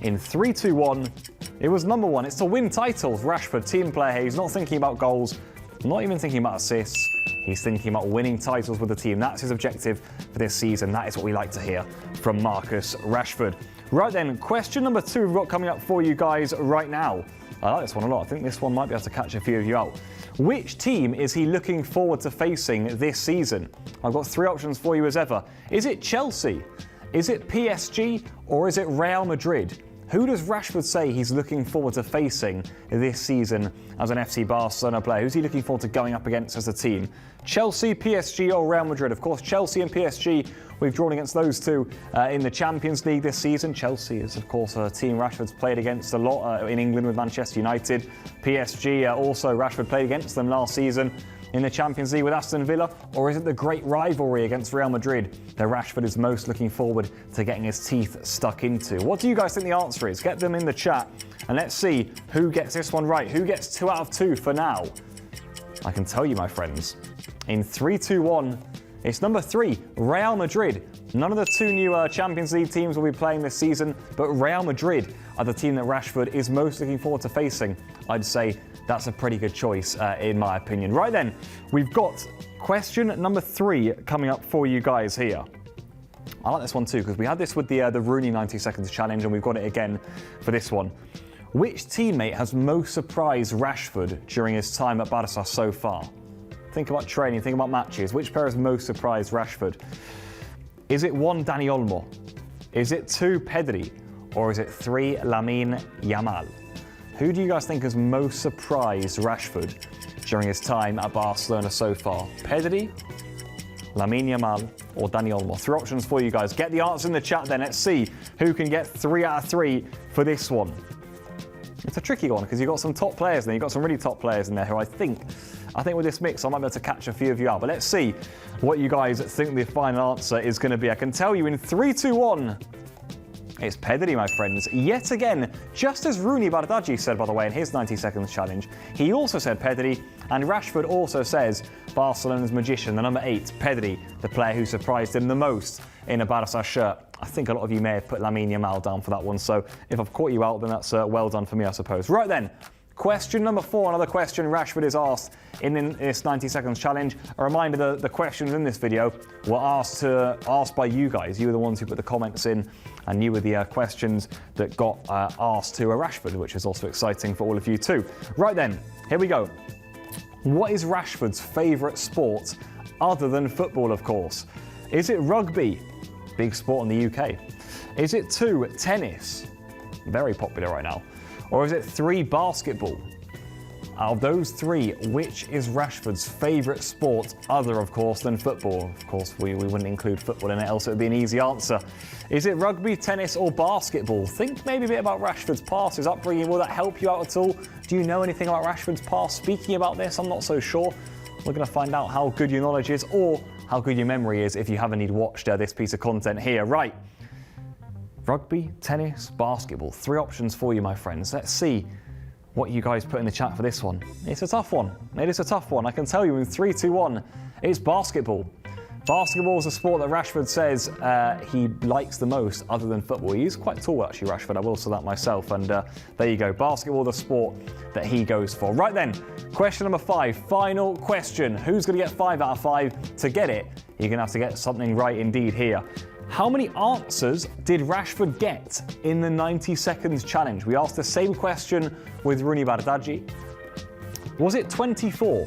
in 3, 2, 1, it was number 1. It's to win titles. Rashford, team player here. He's not thinking about goals, not even thinking about assists. He's thinking about winning titles with the team. That's his objective for this season. That is what we like to hear from Marcus Rashford. Right then, question number 2 we've got coming up for you guys right now. I like this one a lot. I think this one might be able to catch a few of you out. Which team is he looking forward to facing this season? I've got 3 options for you as ever. Is it Chelsea? Is it PSG? Or is it Real Madrid? Who does Rashford say he's looking forward to facing this season as an FC Barcelona player? Who's he looking forward to going up against as a team? Chelsea, PSG or Real Madrid? Of course, Chelsea and PSG, we've drawn against those 2 in the Champions League this season. Chelsea is, of course, a team Rashford's played against a lot in England with Manchester United. PSG, also Rashford played against them last season in the Champions League with Aston Villa? Or is it the great rivalry against Real Madrid that Rashford is most looking forward to getting his teeth stuck into? What do you guys think the answer is? Get them in the chat and let's see who gets this one right. Who gets 2 out of 2 for now? I can tell you, my friends, in 3, 2, 1, it's number 3, Real Madrid. None of the 2 new Champions League teams will be playing this season, but Real Madrid are the team that Rashford is most looking forward to facing. I'd say that's a pretty good choice, in my opinion. Right then, we've got question number 3 coming up for you guys here. I like this one too, because we had this with the Rooney 90 seconds challenge, and we've got it again for this one. Which teammate has most surprised Rashford during his time at Barça so far? Think about training, think about matches. Which player has most surprised Rashford? Is it 1, Dani Olmo? Is it 2, Pedri? Or is it 3, Lamine Yamal? Who do you guys think has most surprised Rashford during his time at Barcelona so far? Pedri, Lamine Yamal, or Dani Olmo? 3 options for you guys. Get the answer in the chat then. Let's see who can get 3 out of 3 for this one. It's a tricky one because you've got some top players there. You've got some really top players in there who I think with this mix I might be able to catch a few of you out. But let's see what you guys think the final answer is going to be. I can tell you in 3, 2, 1, it's Pedri, my friends. Yet again, just as Rooney Bardghji said, by the way, in his 90 seconds challenge, he also said Pedri, and Rashford also says Barcelona's magician, the number 8, Pedri, the player who surprised him the most in a Barça shirt. I think a lot of you may have put Lamine Yamal down for that one, so if I've caught you out, then that's well done for me, I suppose. Right then, question number 4, another question Rashford is asked in this 90 seconds challenge. A reminder, the questions in this video were asked by you guys. You were the ones who put the comments in, and you were the questions that got asked to Rashford, which is also exciting for all of you too. Right then, here we go. What is Rashford's favourite sport other than football, of course? Is it rugby? Big sport in the UK. Is it 2, tennis? Very popular right now. Or is it 3, basketball? Out of those 3, which is Rashford's favourite sport other, of course, than football? Of course, we wouldn't include football in it, else it would be an easy answer. Is it rugby, tennis or basketball? Think maybe a bit about Rashford's past, his upbringing. Will that help you out at all? Do you know anything about Rashford's past? Speaking about this, I'm not so sure. We're going to find out how good your knowledge is or how good your memory is if you haven't indeed watched this piece of content here. Right. Rugby, tennis, basketball. 3 options for you, my friends. Let's see what you guys put in the chat for this one. It's a tough one. It is a tough one. I can tell you in 3, 2, 1, it's basketball. Basketball is a sport that Rashford says he likes the most other than football. He's quite tall actually, Rashford, I will say that myself. And there you go, basketball, the sport that he goes for. Right then, question number 5, final question. Who's going to get 5 out of 5? To get it, you're going to have to get something right indeed here. How many answers did Rashford get in the 90 seconds challenge? We asked the same question with Rooney Bardghji. Was it 24?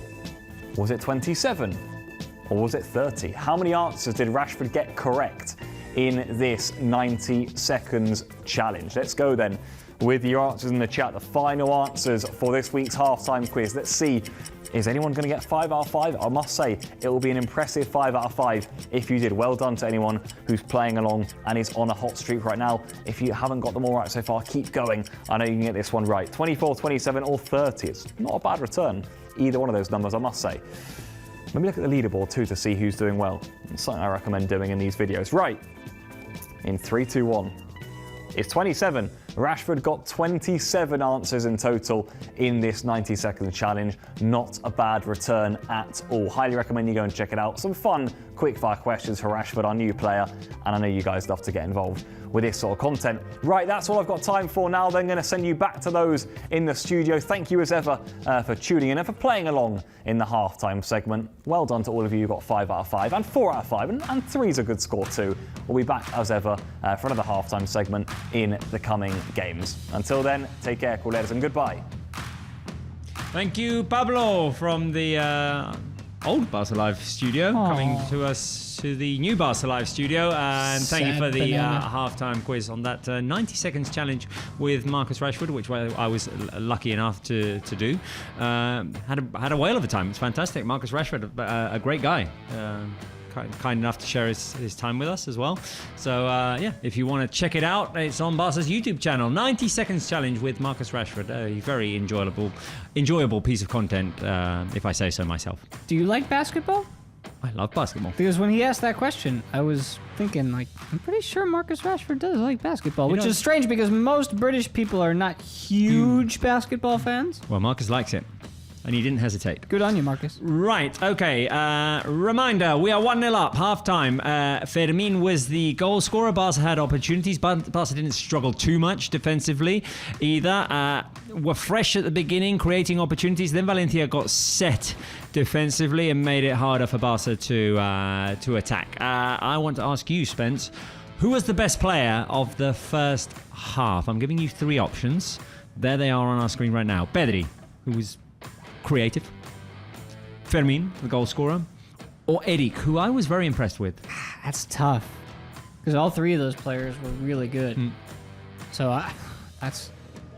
Was it 27? Or was it 30? How many answers did Rashford get correct in this 90 seconds challenge? Let's go then with your answers in the chat. The final answers for this week's halftime quiz. Let's see. Is anyone going to get 5 out of 5? I must say, it will be an impressive 5 out of 5 if you did. Well done to anyone who's playing along and is on a hot streak right now. If you haven't got them all right so far, keep going. I know you can get this one right. 24, 27 or 30. It's not a bad return, either one of those numbers, I must say. Let me look at the leaderboard too to see who's doing well. It's something I recommend doing in these videos. Right, in 3, 2, 1. It's 27. Rashford got 27 answers in total in this 90 second challenge. Not a bad return at all. Highly recommend you go and check it out. Some fun, quick fire questions for Rashford, our new player. And I know you guys love to get involved with this sort of content. Right, that's all I've got time for now. Then going to send you back to those in the studio. Thank you as ever for tuning in and for playing along in the halftime segment. Well done to all of you who got 5 out of 5 and 4 out of 5 and 3 is a good score too. We'll be back as ever for another halftime segment in the coming games. Until then, take care, Coolers, and goodbye. Thank you, Pablo, from the old Barça Live studio, coming to us to the new Barça Live studio. And thank you for the halftime quiz on that 90 seconds challenge with Marcus Rashford, which I was lucky enough to do. Had a whale of a time. It's fantastic. Marcus Rashford, a great guy. Kind enough to share his time with us as well. So yeah, if you want to check it out, it's on Barca's YouTube channel. 90 seconds challenge with Marcus Rashford. A very enjoyable piece of content, if I say so myself. Do you like basketball? I love basketball. Because when he asked that question, I was thinking, like, I'm pretty sure Marcus Rashford does like basketball, which is strange because most British people are not huge basketball fans. Well, Marcus likes it. And he didn't hesitate. Good on you, Marcus. Right, okay. Reminder, we are 1-0 up, half-time. Fermin was the goal scorer. Barca had opportunities, but Barca didn't struggle too much defensively either. Were fresh at the beginning, creating opportunities. Then Valencia got set defensively and made it harder for Barca to attack. I want to ask you, Spence, who was the best player of the first half? I'm giving you 3 options. There they are on our screen right now. Pedri, who was creative, Fermin, the goal scorer, or Eric, who I was very impressed with. That's tough because all 3 of those players were really good. So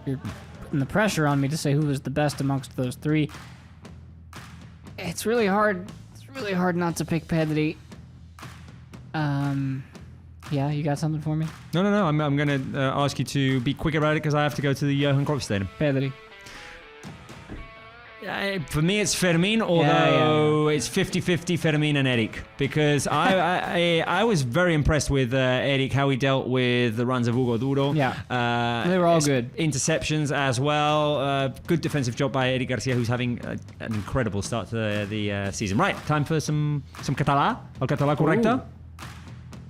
you're putting the pressure on me to say who was the best amongst those 3. It's really hard. It's really hard not to pick Pedri. Yeah, you got something for me? No. I'm going to ask you to be quick about it because I have to go to the Johan Cruyff Stadium. Pedri. For me, it's Fermin, although it's 50-50 Fermin and Eric, because I was very impressed with Eric, how he dealt with the runs of Hugo Duro. Yeah, they were all good. Interceptions as well. Good defensive job by Eric Garcia, who's having an incredible start to the season. Right, time for some català. El català correcte?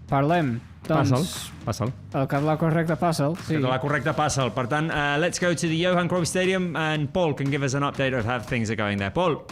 Parlem. Passa'l. El català correcte, passa'l. Sí. El català correcte, passa'l. Per tant, let's go to the Johan Cruyff Stadium and Paul can give us an update of how things are going there. Paul.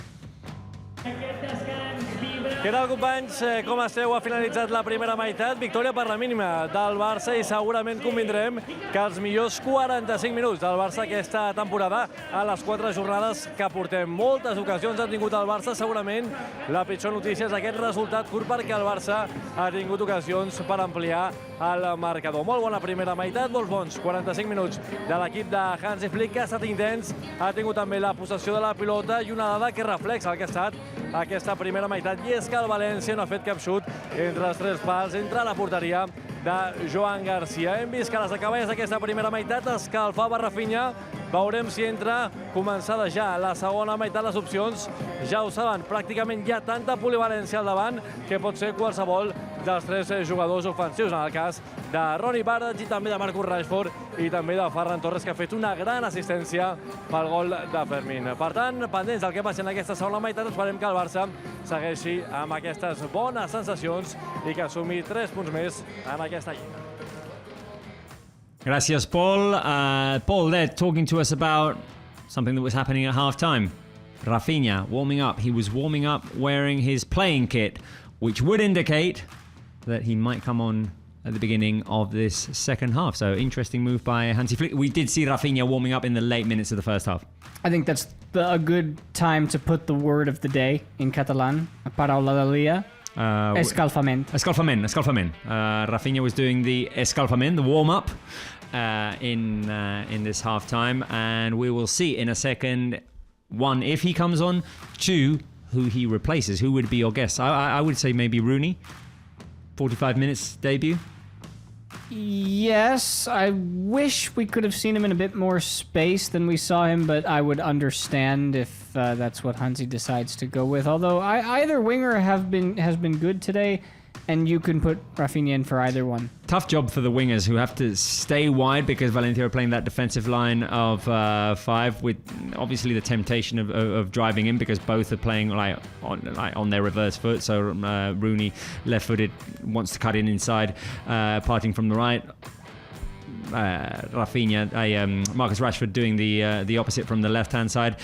Què tal, companys? Com esteu? Ha finalitzat la primera meitat. Victòria per la mínima del Barça i segurament convindrem que els millors 45 minuts del Barça aquesta temporada a les 4 jornades que portem. Moltes ocasions ha tingut el Barça. Segurament la pitjor notícia és aquest resultat curt perquè el Barça ha tingut ocasions per ampliar el marcador. Molt bona primera meitat, molts bons 45 minuts de l'equip de Hansi Flick, que ha estat intens, ha tingut també la possessió de la pilota i una dada que reflexa el que ha estat aquesta primera meitat, i és que el València no ha fet cap xut entre els 3 pals, entre la porteria de Joan Garcia. Hem vist que les acaballes d'aquesta primera meitat escalfava Rafinha. Veurem si entra començada ja la segona meitat. Les opcions ja ho saben, pràcticament hi ha tanta polivalència al davant que pot ser qualsevol dels 3 jugadors ofensius, en el cas de Ronnie Bardach i també de Marcus Rashford i també de Ferran Torres, que ha fet una gran assistència pel gol de Fermin. Per tant, pendents del que passi en aquesta segona meitat, esperem que el Barça segueixi amb aquestes bones sensacions i que assumi 3 punts més en aquesta lliga. Gracias, Paul. Paul, there talking to us about something that was happening at half-time. Rafinha warming up. He was warming up wearing his playing kit, which would indicate that he might come on at the beginning of this second half. So interesting move by Hansi Flick. We did see Rafinha warming up in the late minutes of the first half. I think that's a good time to put the word of the day in Catalan. Paraula del dia. Escalfament. Escalfament. Rafinha was doing the escalfament, the warm-up, in this half-time, and we will see in a second, 1, if he comes on, 2, who he replaces. Who would be your guess? I would say maybe Rooney. 45 minutes debut. Yes, I wish we could have seen him in a bit more space than we saw him, but I would understand if that's what Hansi decides to go with. Although either winger has been good today, and you can put Rafinha in for either one. Tough job for the wingers who have to stay wide because Valencia are playing that defensive line of 5 with obviously the temptation of driving in because both are playing on their reverse foot. So Rooney, left-footed, wants to cut in inside, parting from the right. Rafinha, Marcus Rashford doing the opposite from the left-hand side.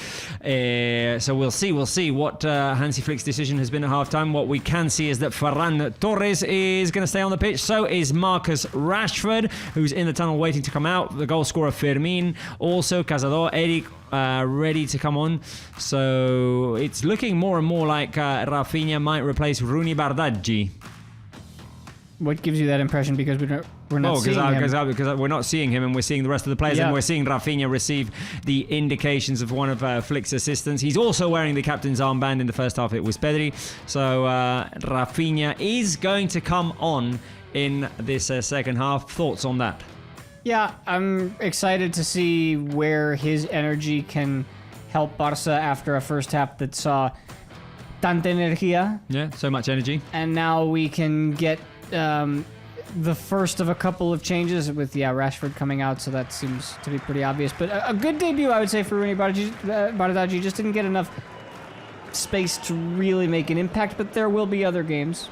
So we'll see what Hansi Flick's decision has been at half-time. What we can see is that Ferran Torres is going to stay on the pitch. So is Marcus Rashford, who's in the tunnel waiting to come out. The goal scorer Fermin, also Casado, Eric ready to come on. So it's looking more and more like Rafinha might replace Rooney Bardaggi. What gives you that impression? Because we're not seeing him. Because we're not seeing him and we're seeing the rest of the players, Yeah. and we're seeing Rafinha receive the indications of one of Flick's assistants. He's also wearing the captain's armband. In the first half it was Pedri. So Rafinha is going to come on in this second half. Thoughts on that? Yeah, I'm excited to see where his energy can help Barça after a first half that saw tanta energía. Yeah, so much energy. And now we can get the first of a couple of changes with Rashford coming out, so that seems to be pretty obvious. But a good debut, I would say, for Rooney Bardaggi. Just didn't get enough space to really make an impact, but there will be other games.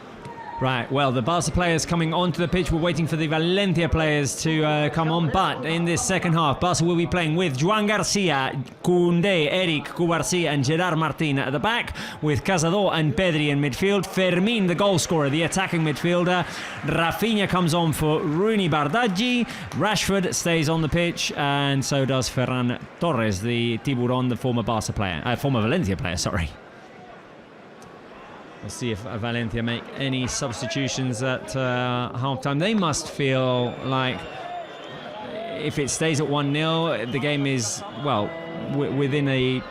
Right, well, the Barca players coming onto the pitch. We're waiting for the Valencia players to come on. But in this second half, Barca will be playing with Joan Garcia, Koundé, Eric, Cubarsí and Gerard Martin at the back, with Casado and Pedri in midfield. Fermin, the goal scorer, the attacking midfielder. Rafinha comes on for Rooney Bardaggi. Rashford stays on the pitch, and so does Ferran Torres, the Tiburon, the former Valencia player, sorry. We'll see if Valencia make any substitutions at half-time. They must feel like if it stays at 1-0, the game is, well, within a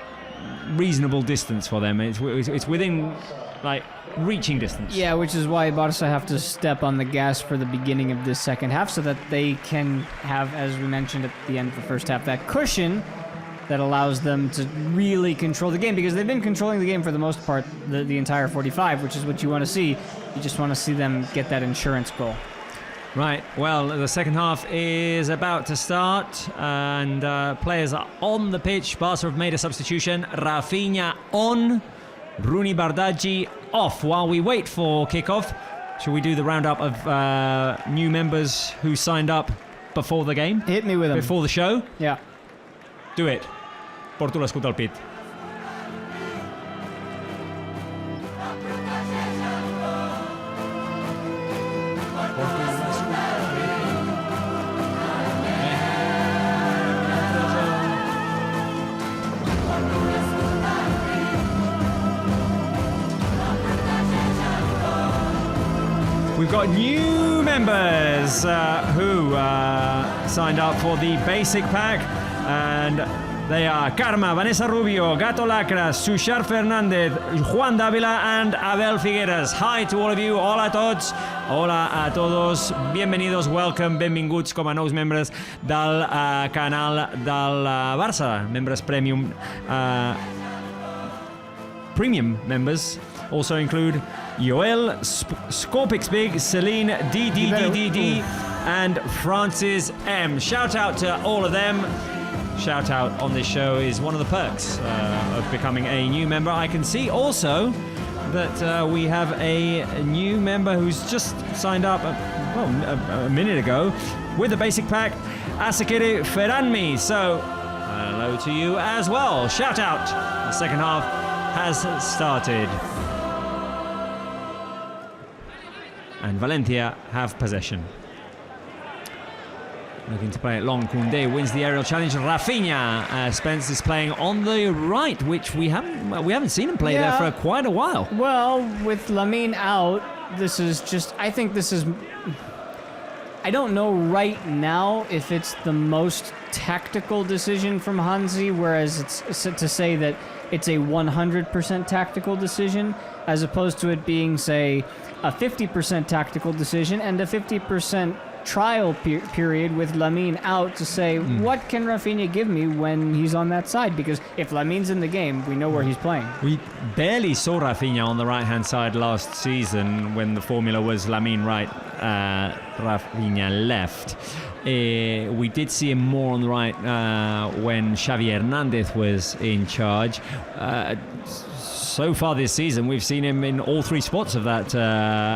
reasonable distance for them. It's within, like, reaching distance. Yeah, which is why Barca have to step on the gas for the beginning of this second half so that they can have, as we mentioned at the end of the first half, that cushion that allows them to really control the game, because they've been controlling the game for the most part the entire 45, which is what you want to see. You just want to see them get that insurance goal. Right, well, the second half is about to start, and players are on the pitch. Barca have made a substitution. Rafinha on, Rooney Bardaggi off. While we wait for kickoff, shall we do the roundup of new members who signed up before the game? Hit me with them. Before the show? Yeah. Do it. Porto l'escut al pit. We've got new members who signed up for the basic pack, and they are Karma, Vanessa Rubio, Gato Lacra, Sushar Fernandez, Juan Dávila and Abel Figueras. Hi to all of you, hola a tots, hola a todos, bienvenidos, welcome, benvinguts com a nous membres del canal del Barça, membres premium members also include Joel Skorpixbig, Celine DDDDD, and Francis M. Shout out to all of them. Shout out on this show is one of the perks of becoming a new member. I can see also that we have a new member who's just signed up a minute ago with the basic pack, Asakiri Ferranmi. So hello to you as well. Shout out. The second half has started. And Valencia have possession. Looking to play it long. Koundé wins the aerial challenge. Rafinha, Spence is playing on the right, which we haven't seen him play there for quite a while. Well, with Lamine out, I don't know right now if it's the most tactical decision from Hansi, whereas it's to say that it's a 100% tactical decision, as opposed to it being, say, a 50% tactical decision and a 50% trial period with Lamine out to say, what can Rafinha give me when he's on that side? Because if Lamine's in the game, we know where he's playing. We barely saw Rafinha on the right-hand side last season when the formula was Lamine right, Rafinha left. We did see him more on the right when Xavi Hernandez was in charge. So far this season, we've seen him in all three spots of that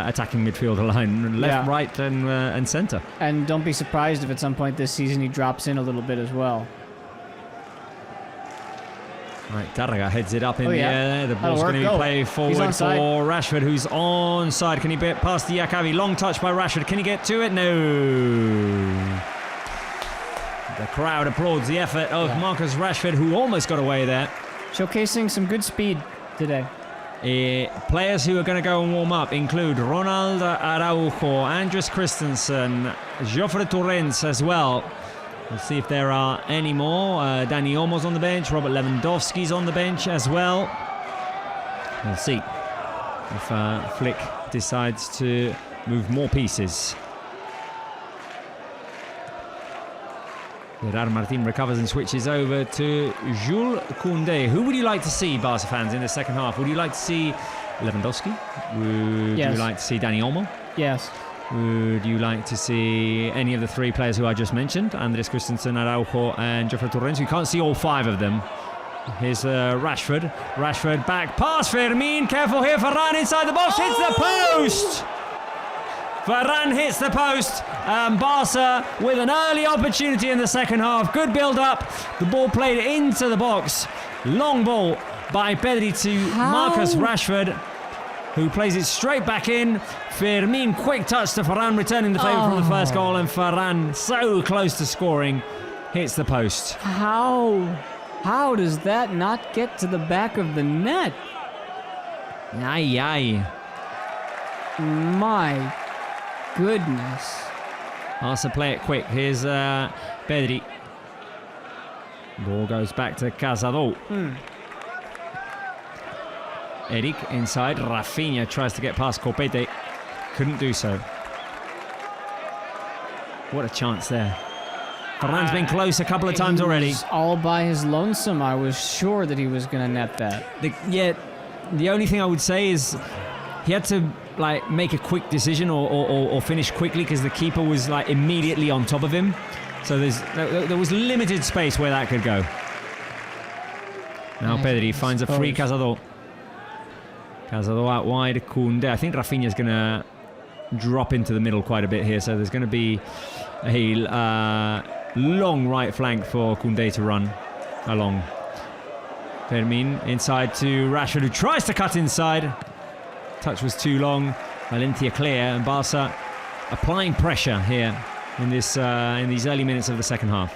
attacking midfielder line, left, right, and centre. And don't be surprised if at some point this season he drops in a little bit as well. Right, Tarraga heads it up in the air. The ball's going to be played forward for Rashford, who's onside. Can he get past the Yakavi? Long touch by Rashford. Can he get to it? No. The crowd applauds the effort of Marcus Rashford, who almost got away there. Showcasing some good speed today. Players who are going to go and warm up include Ronald Araujo, Andres Christensen, Joffre Torrens as well. We'll see if there are any more. Dani Olmo's on the bench. Robert Lewandowski's on the bench as well. We'll see if Flick decides to move more pieces. Gerard Martin recovers and switches over to Jules Koundé. Who would you like to see, Barca fans, in the second half? Would you like to see Lewandowski? Would you like to see Dani Olmo? Yes. Would you like to see any of the three players who I just mentioned? Andres Christensen, Araujo and Joffre Torrens. You can't see all five of them. Here's Rashford. Rashford back past Fermin. Careful here. Ferran inside the box. Hits the post. Ferran hits the post. Barca with an early opportunity in the second half. Good build-up. The ball played into the box. Long ball by Pedri to Marcus Rashford, who plays it straight back in. Fermin, quick touch to Ferran, returning the favour from the first goal, and Ferran, so close to scoring, hits the post. How does that not get to the back of the net? Aye, aye. My goodness. Barca play it quick. Here's Pedri. Ball goes back to Casado. Eric inside. Rafinha tries to get past Copete. Couldn't do so. What a chance there. Ferran's been close a couple of times already. All by his lonesome. I was sure that he was going to net that. The only thing I would say is he had to make a quick decision or finish quickly because the keeper was immediately on top of him. So there was limited space where that could go. Now Pedri finds a free Casado. Casado out wide, Koundé. I think Rafinha's going to drop into the middle quite a bit here, so there's going to be a long right flank for Koundé to run along. Fermin inside to Rashford, who tries to cut inside. Touch was too long. Valencia clear, and Barca applying pressure here in these early minutes of the second half.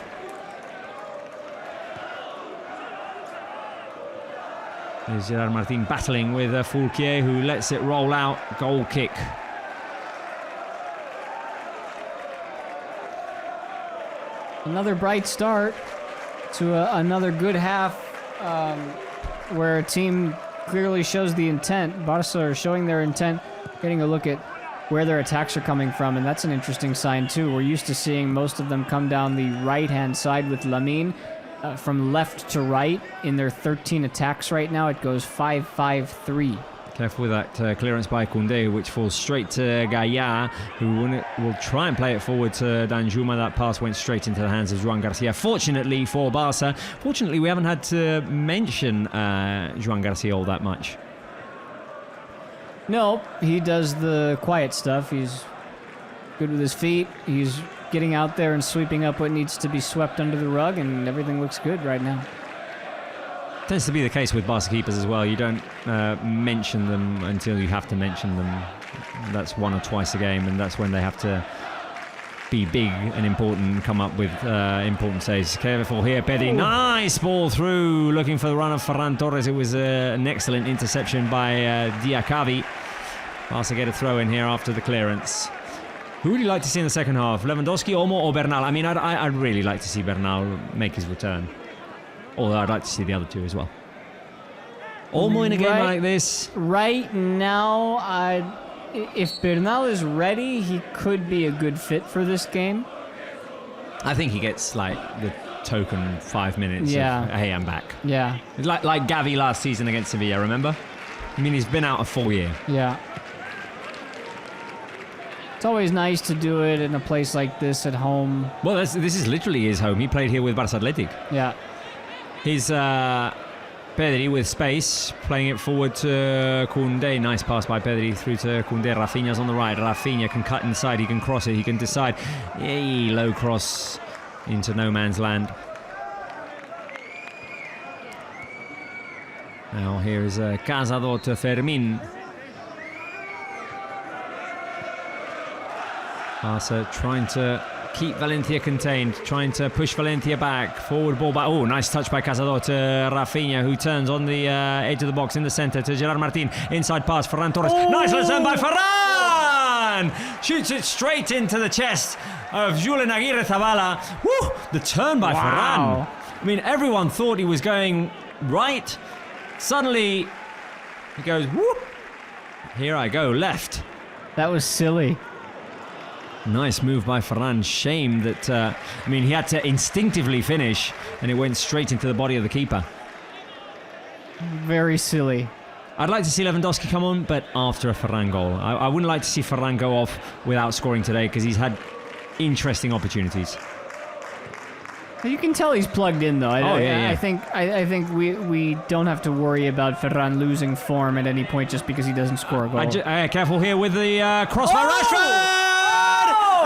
There's Gerard Martin battling with Foulquier, who lets it roll out. Goal kick. Another bright start to another good half where a team clearly shows the intent. Barca are showing their intent, getting a look at where their attacks are coming from, and that's an interesting sign too. We're used to seeing most of them come down the right-hand side with Lamine. From left to right in their 13 attacks right now, it goes 5-5-3. Careful with that clearance by Koundé, which falls straight to Gaia, who will try and play it forward to Danjuma. That pass went straight into the hands of Joan Garcia. Fortunately for Barca, we haven't had to mention Joan Garcia all that much. No, he does the quiet stuff. He's good with his feet. He's getting out there and sweeping up what needs to be swept under the rug, and everything looks good right now. Tends to be the case with Barca keepers as well. You don't mention them until you have to mention them. That's one or twice a game, and that's when they have to be big and important and come up with important saves. Careful here, Pedri. Nice ball through, looking for the run of Ferran Torres. It was an excellent interception by Diakavi. Barca get a throw in here after the clearance. Who would you like to see in the second half? Lewandowski, Olmo, or Bernal? I mean, I'd really like to see Bernal make his return. Although I'd like to see the other two as well. Olmo in a game like this. Right now, if Bernal is ready, he could be a good fit for this game. I think he gets like the token 5 minutes. Yeah. Of, hey, I'm back. Yeah. It's like Gavi last season against Sevilla, remember? I mean, he's been out a full year. Yeah. It's always nice to do it in a place like this at home. Well, this is literally his home. He played here with Barça Athletic. Yeah. He's Pedri with space, playing it forward to Koundé. Nice pass by Pedri through to Koundé. Rafinha's on the right. Rafinha can cut inside. He can cross it. He can decide. Yay, low cross into no man's land. Now here is Casado to Fermin. Barca trying to keep Valencia contained, trying to push Valencia back. Forward ball by... Oh, nice touch by Casado to Rafinha, who turns on the edge of the box in the centre to Gerard Martin. Inside pass, Ferran Torres. Oh! Nice return by Ferran! Shoots it straight into the chest of Julen Aguirre Zabala. Woo! The turn by Ferran. I mean, everyone thought he was going right. Suddenly, he goes, whoop. Here I go, left. That was silly. Nice move by Ferran. Shame that, he had to instinctively finish and it went straight into the body of the keeper. Very silly. I'd like to see Lewandowski come on, but after a Ferran goal. I wouldn't like to see Ferran go off without scoring today because he's had interesting opportunities. You can tell he's plugged in, though. Yeah. I think we don't have to worry about Ferran losing form at any point just because he doesn't score a goal. Careful here with the cross by Rashford!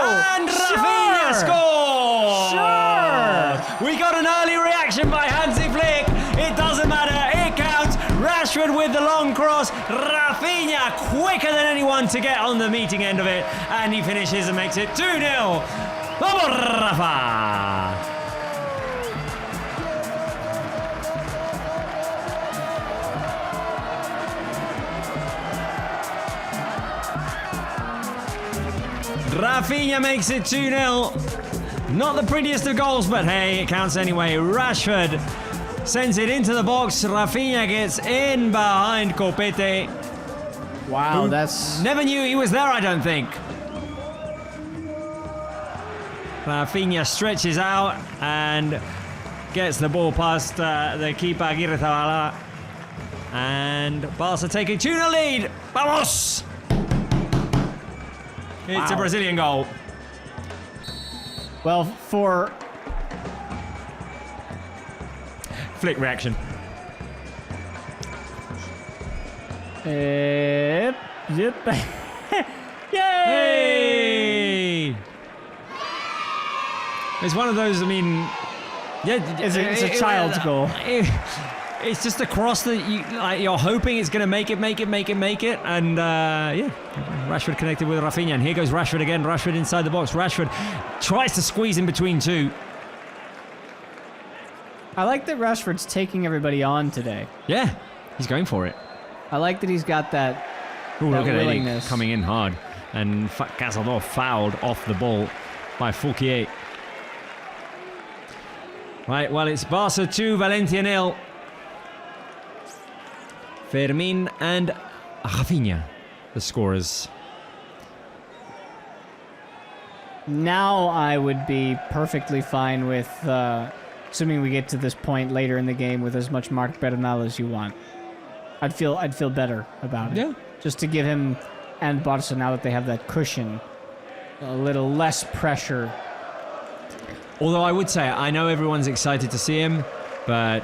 And Rafinha scores! Sure! We got an early reaction by Hansi Flick. It doesn't matter. It counts. Rashford with the long cross. Rafinha quicker than anyone to get on the meeting end of it. And he finishes and makes it 2-0. Vamos, Rafa! Rafinha makes it 2-0. Not the prettiest of goals, but hey, it counts anyway. Rashford sends it into the box. Rafinha gets in behind Copete. Wow, that's... Never knew he was there, I don't think. Rafinha stretches out and gets the ball past the keeper, Aguirre Zabala. And Barca take a 2-0 lead. Vamos! It's a Brazilian goal. Well, for... Flick reaction. Yep. Yay! It's one of those, It's a child's goal. It's just a cross that you're hoping it's going to make it. And Rashford connected with Rafinha. And here goes Rashford again. Rashford inside the box. Rashford tries to squeeze in between two. I like that Rashford's taking everybody on today. Yeah, he's going for it. I like that he's got that, Look at willingness. Eddie coming in hard. And Casado fouled off the ball by Fouquier. Right, well, it's Barca 2, Valencia 0. Fermin and Rafinha, the scorers. Now I would be perfectly fine with, assuming we get to this point later in the game, with as much Marc Bernal as you want. I'd feel better about it. Yeah. Just to give him and Barça, now that they have that cushion, a little less pressure. Although I would say, I know everyone's excited to see him, but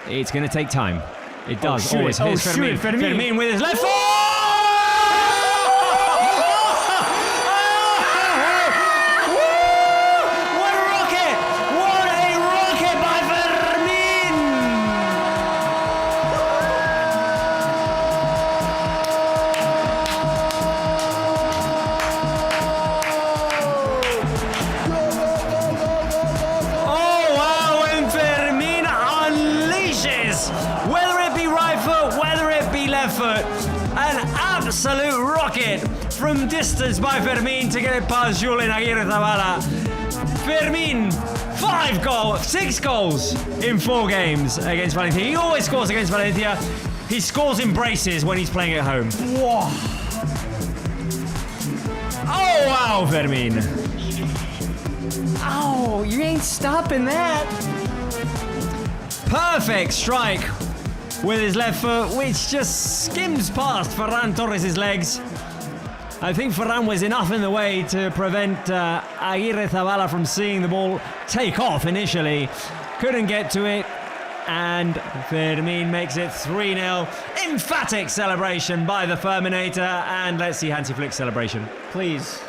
it's going to take time. It does. shoot always. it. Here's Oh, shoot it, Fermin. Fermin with his left foot! What a rocket! What a rocket by Fermin! Oh wow, when Fermin unleashes, whether it be right foot, whether it be left foot, an absolute rocket from distance by Fermin to get it past Julian Aguirre Zabala. Fermin, 6 goals in 4 games against Valencia. He always scores against Valencia. He scores in braces when he's playing at home. Whoa. Oh wow, Fermin. Oh, you ain't stopping that. Perfect strike with his left foot, which just skims past Ferran Torres' legs. I think Ferran was enough in the way to prevent Aguirre Zabala from seeing the ball take off initially. Couldn't get to it, and Fermin makes it 3-0. Emphatic celebration by the Ferminator, and let's see Hansi Flick's celebration. Please.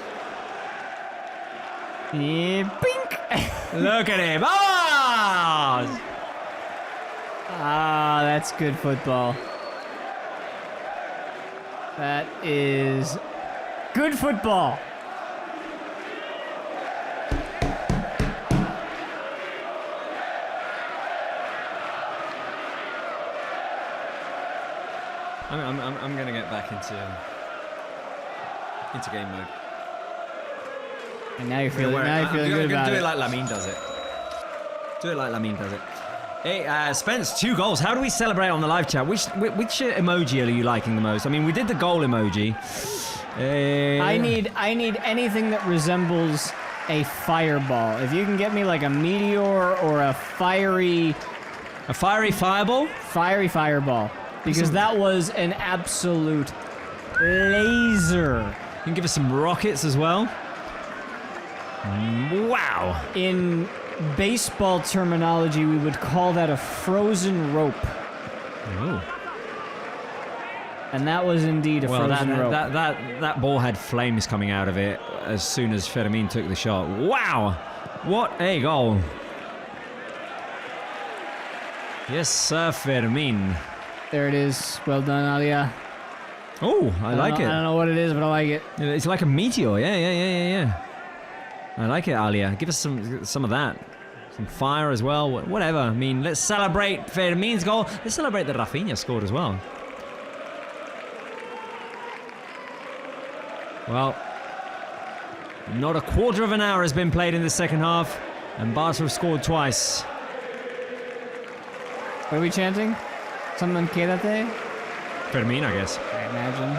Yeah, bink. Look at him. Ah! Ah, that's good football. That is good football. I'm going to get back into game mode. And now you're feeling, good about do it. it like Lamine does it. Do it like Lamine does it. Hey, Spence, 2 goals. How do we celebrate on the live chat? Which emoji are you liking the most? I mean, we did the goal emoji. I need anything that resembles a fireball. If you can get me like a meteor or a fiery fireball? Fiery fireball. Because that was an absolute laser. You can give us some rockets as well. Wow. In baseball terminology, we would call that a frozen rope. Oh. And that was indeed a frozen rope. That ball had flames coming out of it as soon as Fermin took the shot. Wow. What a goal. Yes, sir, Fermin. There it is. Well done, Alia. Oh, I like it. I don't know what it is, but I like it. It's like a meteor. Yeah. I like it, Alia. Give us some of that. Some fire as well. Whatever. I mean, let's celebrate Fermin's goal. Let's celebrate that Rafinha scored as well. Well, not a quarter of an hour has been played in the second half, and Barça have scored twice. What are we chanting? Someone quédate? Fermin, I guess. I imagine.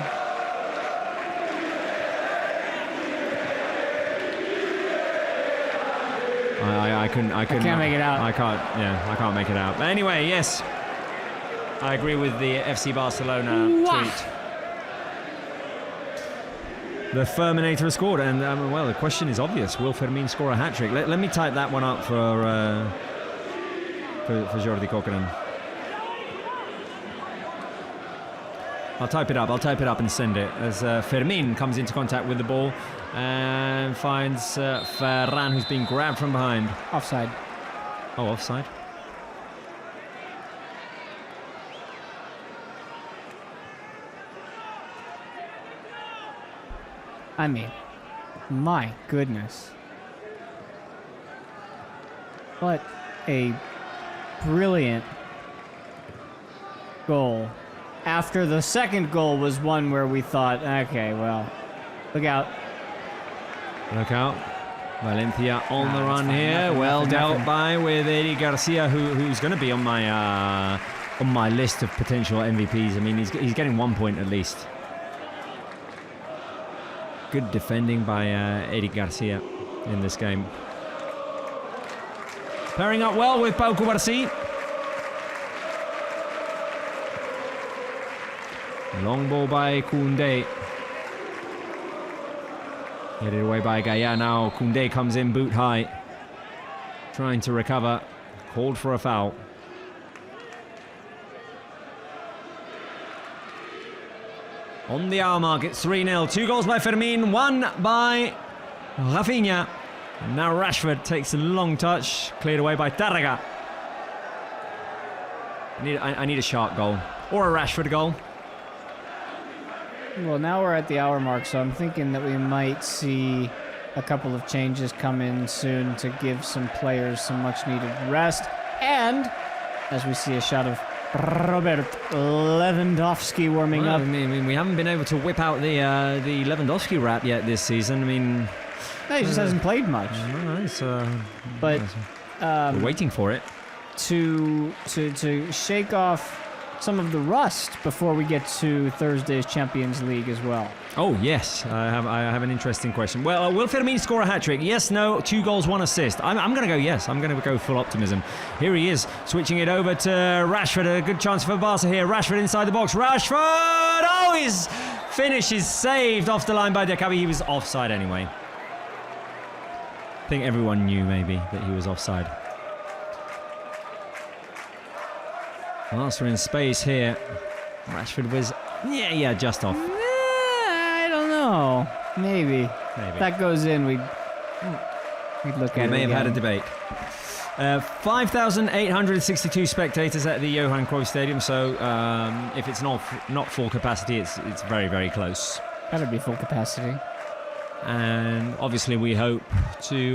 I can't make it out. I can't make it out. But anyway, yes. I agree with the FC Barcelona tweet. The Ferminator has scored, and well, the question is obvious: will Fermin score a hat trick? Let me type that one up for Jordi Coquelin. I'll type it up and send it as Fermin comes into contact with the ball and finds Ferran, who's been grabbed from behind. Offside. Oh, offside. I mean, my goodness. What a brilliant goal. After the second goal was one where we thought, okay, well, look out. Look out. Valencia on the run here. Well dealt by with Eddie Garcia, who's going to be on my list of potential MVPs. I mean, he's getting 1 point at least. Good defending by Eddie Garcia in this game. Pairing up well with Pau Cubarsí. Long ball by Koundé. Headed away by Gaia now. Koundé comes in boot high. Trying to recover. Called for a foul. On the hour mark, it's 3-0. 2 goals by Fermin, 1 by Rafinha. And now Rashford takes a long touch. Cleared away by Tárrega. I need a sharp goal. Or a Rashford goal. Well, now we're at the hour mark, so I'm thinking that we might see a couple of changes come in soon to give some players some much-needed rest. And as we see a shot of Robert Lewandowski warming up. I mean, we haven't been able to whip out the Lewandowski rap yet this season. I mean, No, he just hasn't played much. But we're waiting for it. To shake off some of the rust before we get to Thursday's Champions League as well. Oh, yes. I have an interesting question. Well, will Fermin score a hat-trick? Yes, no, 2 goals, 1 assist. I'm going to go yes. I'm going to go full optimism. Here he is, switching it over to Rashford. A good chance for Barca here. Rashford inside the box. Rashford! Oh, his finish is saved off the line by Deco. He was offside anyway. I think everyone knew, maybe, that he was offside. Barca in space here. Rashford was, just off. I don't know. Maybe. If that goes in, we'd look at it. We may have again. had a debate. 5,862 spectators at the Johan Cruyff Stadium. So if it's not full capacity, it's very, very close. Gotta be full capacity. And obviously we hope to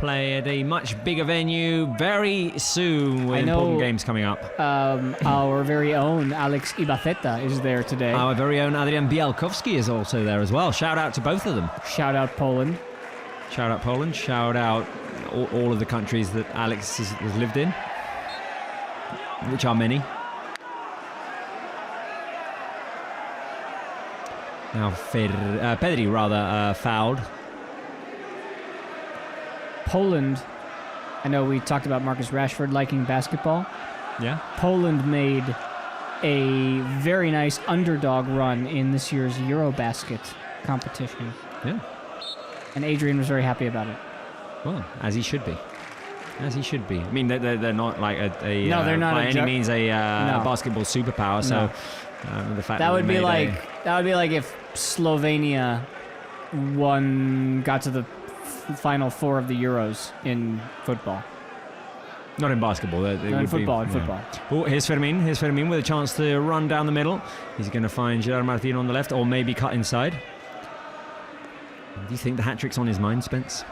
play at a much bigger venue very soon with important games coming up. Our very own Alex Ibaceta is there today. Our very own Adrian Bialkowski is also there as well. Shout out to both of them. Shout out Poland. Shout out Poland. Shout out all of the countries that Alex has lived in, which are many. Now Pedri fouled. Poland, I know we talked about Marcus Rashford liking basketball. Yeah. Poland made a very nice underdog run in this year's Eurobasket competition. Yeah. And Adrian was very happy about it. Well, as he should be. As he should be. I mean, they're not like no, they're not by any means a basketball superpower. So the fact that would be like if Slovenia got to the final 4 of the Euros in football. Not in basketball. In football. Oh, here's Fermin. Here's Fermin with a chance to run down the middle. He's going to find Gerard Martin on the left, or maybe cut inside. Do you think the hat-trick's on his mind, Spence?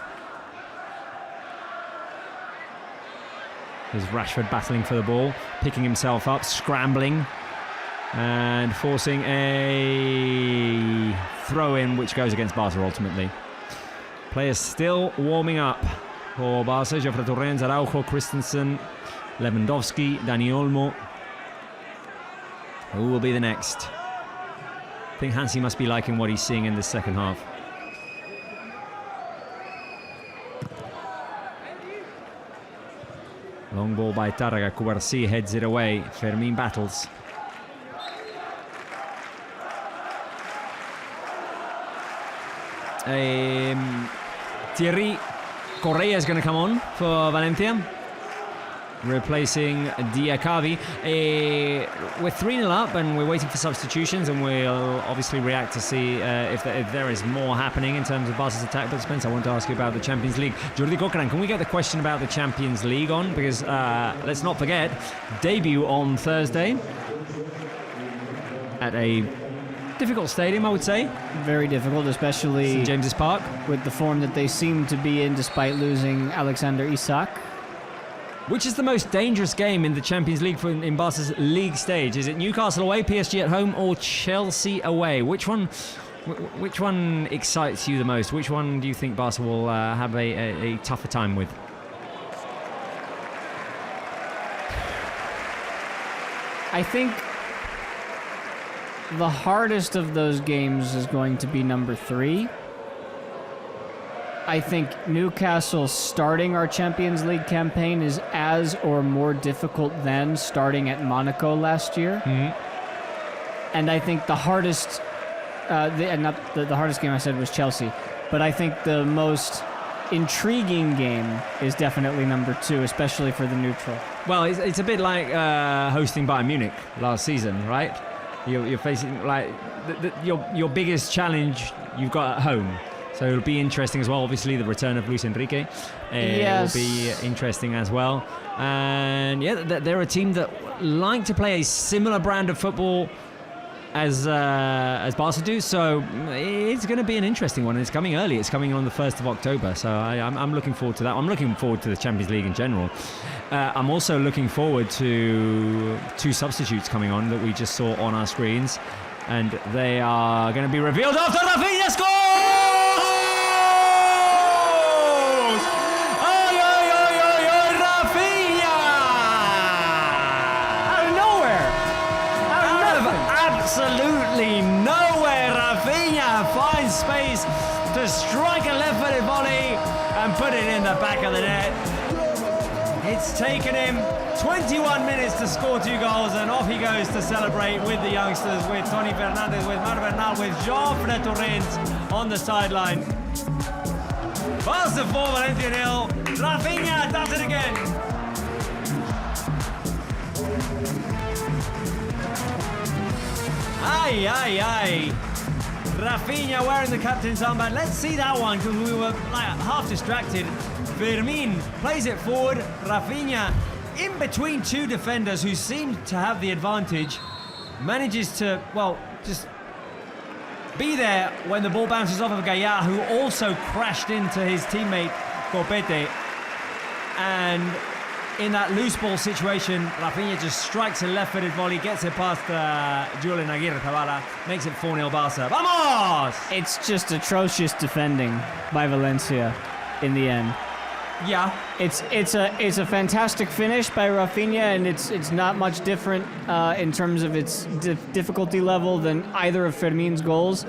There's Rashford battling for the ball, picking himself up, scrambling, and forcing a throw-in, which goes against Barca ultimately. Players still warming up for Barca. Jofre Torrens, Araujo, Christensen, Lewandowski, Dani Olmo. Who will be the next? I think Hansi must be liking what he's seeing in the second half. Long ball by Tárrega. Kouarsi heads it away. Fermin battles. Thierry Correa is going to come on for Valencia, replacing Diakavi. We're 3-0 up and we're waiting for substitutions, and we'll obviously react to see if there is more happening in terms of Barca's attack. But Spence, I want to ask you about the Champions League. Jordi Cochran, can we get the question about the Champions League on? Because let's not forget, debut on Thursday at a difficult stadium, I would say. Very difficult, especially St. James's Park, with the form that they seem to be in despite losing Alexander Isak. Which is the most dangerous game in the Champions League in Barca's league stage? Is it Newcastle away, PSG at home, or Chelsea away? Which one excites you the most? Which one do you think Barca will have a tougher time with? I think the hardest of those games is going to be number 3. I think Newcastle starting our Champions League campaign is as or more difficult than starting at Monaco last year. And I think the hardest, not the hardest game I said was Chelsea, but I think the most intriguing game is definitely number 2, especially for the neutral. Well, it's a bit like hosting Bayern Munich last season, right? You're facing like your biggest challenge you've got at home. So it'll be interesting as well. Obviously, the return of Luis Enrique will be interesting as well. And yeah, they're a team that like to play a similar brand of football as Barca do. So it's going to be an interesting one. It's coming early. It's coming on the 1st of October. So I'm looking forward to that. I'm looking forward to the Champions League in general. I'm also looking forward to 2 substitutes coming on that we just saw on our screens. And they are going to be revealed after Rafinha scores! Rafinha! Out of nowhere! Out of absolutely nowhere, Rafinha finds space to strike a left-footed volley and put it in the back of the net. It's taken him 21 minutes to score 2 goals, and off he goes to celebrate with the youngsters, with Tony Fernandez, with Mar Bernal, with Joffre Torrent on the sideline. Barca 4, Valencia 0. Rafinha does it again. Aye, aye, aye. Rafinha wearing the captain's armband. Let's see that one, because we were like half distracted. Fermin plays it forward. Rafinha, in between 2 defenders who seem to have the advantage, manages to, well, just be there when the ball bounces off of Gaia, who also crashed into his teammate Copete. And in that loose ball situation, Rafinha just strikes a left-footed volley, gets it past Julian Aguirre Zabala, makes it 4-0 Barca. Vamos! It's just atrocious defending by Valencia in the end. Yeah. It's a fantastic finish by Rafinha, and it's not much different in terms of its difficulty level than either of Fermin's goals.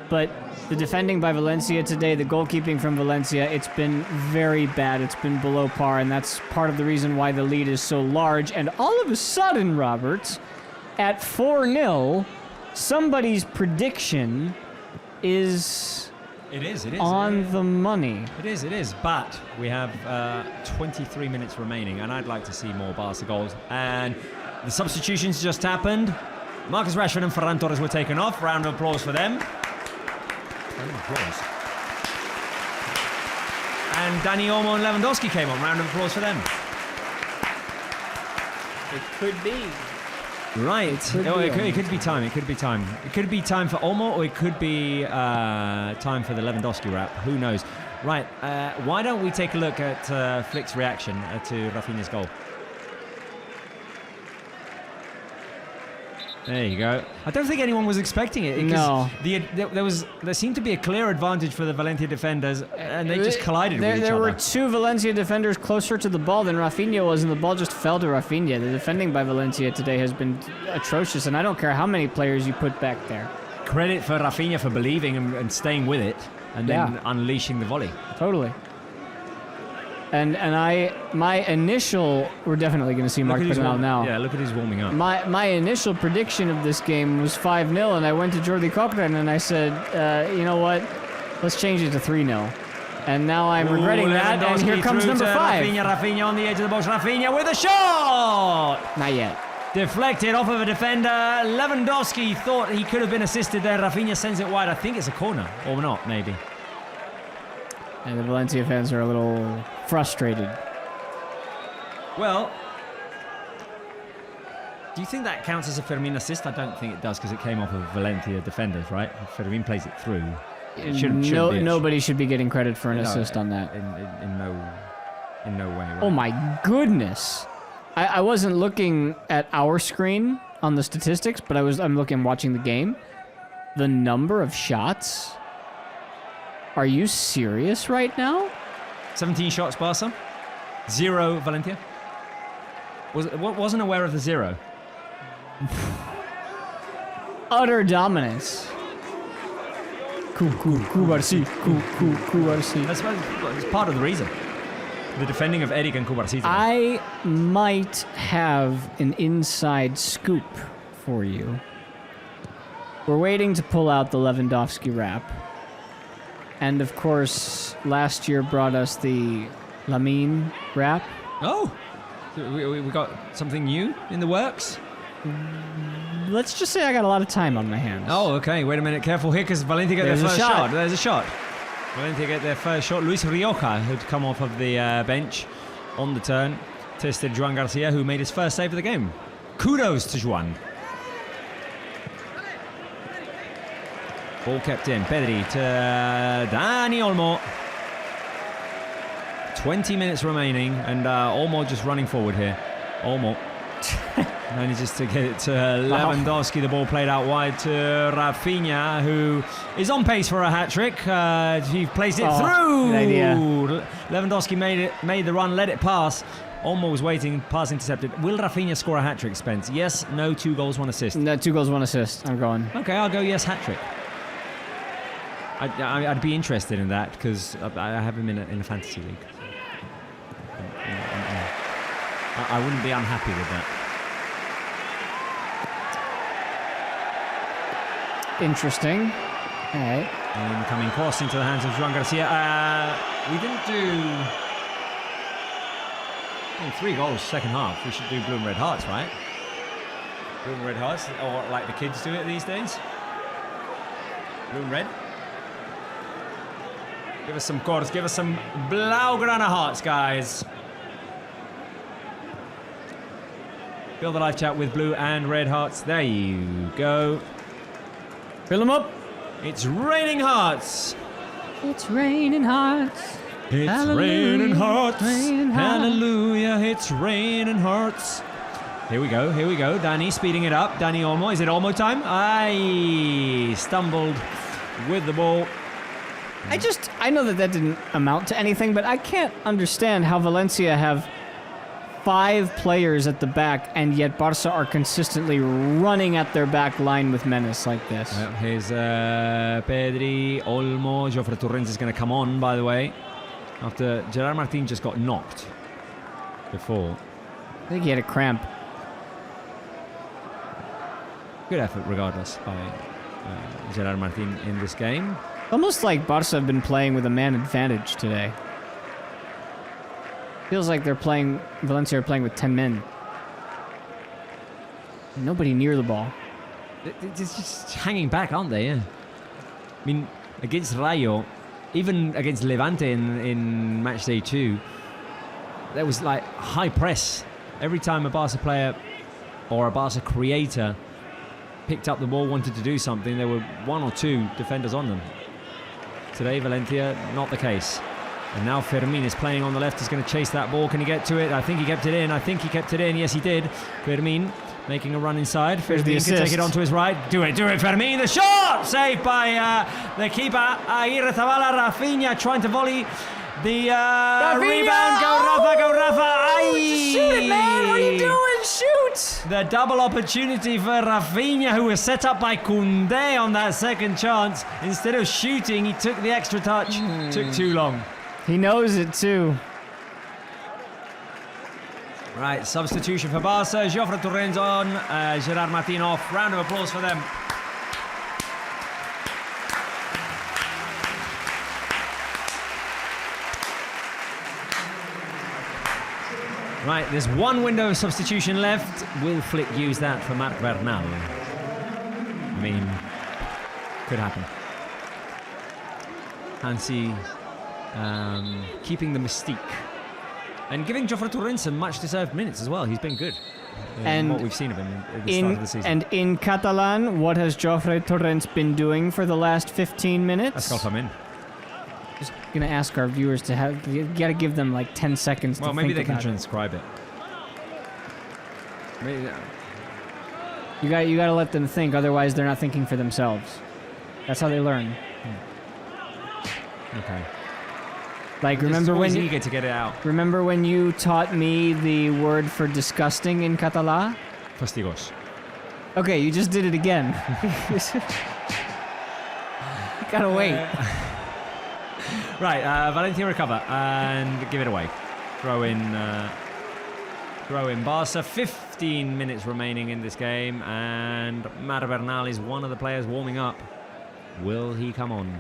But the defending by Valencia today, the goalkeeping from Valencia, it's been very bad. It's been below par, and that's part of the reason why the lead is so large. And all of a sudden, Robert, at 4-0, somebody's prediction is... It is. On the money. It is. But we have 23 minutes remaining, and I'd like to see more Barca goals. And the substitutions just happened. Marcus Rashford and Ferran Torres were taken off. Round of applause for them. Round of applause. And Dani Olmo and Lewandowski came on. Round of applause for them. It could be. Right. It could be time. It could be time. It could be time for Olmo, or it could be time for the Lewandowski wrap. Who knows? Right. Why don't we take a look at Flick's reaction to Rafinha's goal? There you go. I don't think anyone was expecting it. No. There seemed to be a clear advantage for the Valencia defenders, and they just collided with each other. There were 2 Valencia defenders closer to the ball than Rafinha was, and the ball just fell to Rafinha. The defending by Valencia today has been atrocious, and I don't care how many players you put back there. Credit for Rafinha for believing and staying with it, and then unleashing the volley. Totally. And my initial, we're definitely going to see Marc Bernal now. Yeah, look at his warming up. My initial prediction of this game was 5-0, and I went to Jordi Cochran and I said, you know what, let's change it to 3-0. And now I'm regretting that, and here comes number 5. Rafinha on the edge of the box. Rafinha with a shot! Not yet. Deflected off of a defender. Lewandowski thought he could have been assisted there. Rafinha sends it wide. I think it's a corner, or not, maybe. And the Valencia fans are a little frustrated. Well, do you think that counts as a Fermin assist? I don't think it does, because it came off of Valencia defenders, right? Fermin plays it through. Nobody should be getting credit for an assist on that. In no way. Right? Oh my goodness! I wasn't looking at our screen on the statistics, but I'm watching the game. The number of shots. Are you serious right now? 17 shots, Barca. 0, Valencia. Wasn't aware of the 0. Utter dominance. Cubarsí. That's part of the reason. The defending of Eric and Cubarsí. I might have an inside scoop for you. We're waiting to pull out the Lewandowski wrap. And of course, last year brought us the Lamine wrap. Oh, we got something new in the works? Let's just say I got a lot of time on my hands. Oh, okay. Wait a minute. Careful here, because Valencia get their There's a first shot. shot. There's a shot. Valencia get their first shot. Luis Rioja, who'd come off of the bench on the turn, tested Joan Garcia, who made his first save of the game. Kudos to Joan. Ball kept in. Pedri to Dani Olmo. 20 minutes remaining, and Olmo just running forward here. Olmo manages to get it to Lewandowski. The ball played out wide to Rafinha, who is on pace for a hat-trick. He plays it through. Good idea. Lewandowski made the run, let it pass. Olmo was waiting, pass intercepted. Will Rafinha score a hat-trick, Spence? Yes, no, 2 goals, 1 assist. No, 2 goals, 1 assist. I'm going. Okay, I'll go yes, hat-trick. I'd be interested in that, because I have him in a fantasy league. I wouldn't be unhappy with that. Interesting. All right. Incoming cross into the hands of Joan Garcia. We didn't do 3 goals second half. We should do blue and red hearts, right? Blue and red hearts, or like the kids do it these days. Blue and red. Give us some chords. Give us some Blaugrana hearts, guys. Fill the live chat with blue and red hearts. There you go. Fill them up. It's raining hearts. It's raining hearts. It's Hallelujah. raining hearts. Raining hearts. Hallelujah. It's raining hearts. Here we go. Here we go. Dani speeding it up. Dani Olmo. Is it Olmo time? I stumbled with the ball. I know that didn't amount to anything, but I can't understand how Valencia have 5 players at the back, and yet Barça are consistently running at their back line with menace like this. Here's Pedri, Olmo. Jofre Torrens is going to come on, by the way, after Gerard Martin just got knocked before. I think he had a cramp. Good effort, regardless, by Gerard Martin in this game. Almost like Barça have been playing with a man advantage today. Feels like Valencia are playing with 10 men. Nobody near the ball. They're just hanging back, aren't they? Yeah. I mean, against Rayo, even against Levante in match day 2, there was like high press. Every time a Barca player or a Barca creator picked up the ball, wanted to do something, there were 1 or 2 defenders on them. Today, Valencia, not the case. And now Fermin is playing on the left. He's going to chase that ball. Can he get to it? I think he kept it in. Yes, he did. Fermin making a run inside. Fermin can take it onto his right. Do it, Fermin. The shot! Saved by the keeper, Aguirre Zabala. Rafinha trying to volley. The rebound. Go Rafa. Aye. Shoot it, man. What are you doing? Shoot! The double opportunity for Rafinha, who was set up by Koundé on that second chance. Instead of shooting, he took the extra touch. Took too long. He knows it too. Right, substitution for Barca. Jofre Torrens on, Gerard Martin off. Round of applause for them. Right, there's 1 window of substitution left. Will Flick use that for Marc Bernal? I mean, could happen. Hansi keeping the mystique. And giving Jofre Torrens some much-deserved minutes as well. He's been good in what we've seen of him at the start of the season. And in Catalan, what has Jofre Torrens been doing for the last 15 minutes? Escolta'm. Just gonna ask our viewers to have. You gotta give them like 10 seconds. Well, to maybe think they can about transcribe it. Maybe, You gotta let them think. Otherwise, they're not thinking for themselves. That's how they learn. okay. Like remember when eager to get it out. Remember when you taught me the word for disgusting in Catalan? Fastigos. Okay, you just did it again. You gotta wait. Right, Valencia recover and give it away. Throw in throw in. Barça, 15 minutes remaining in this game, and Bernal is one of the players warming up. Will he come on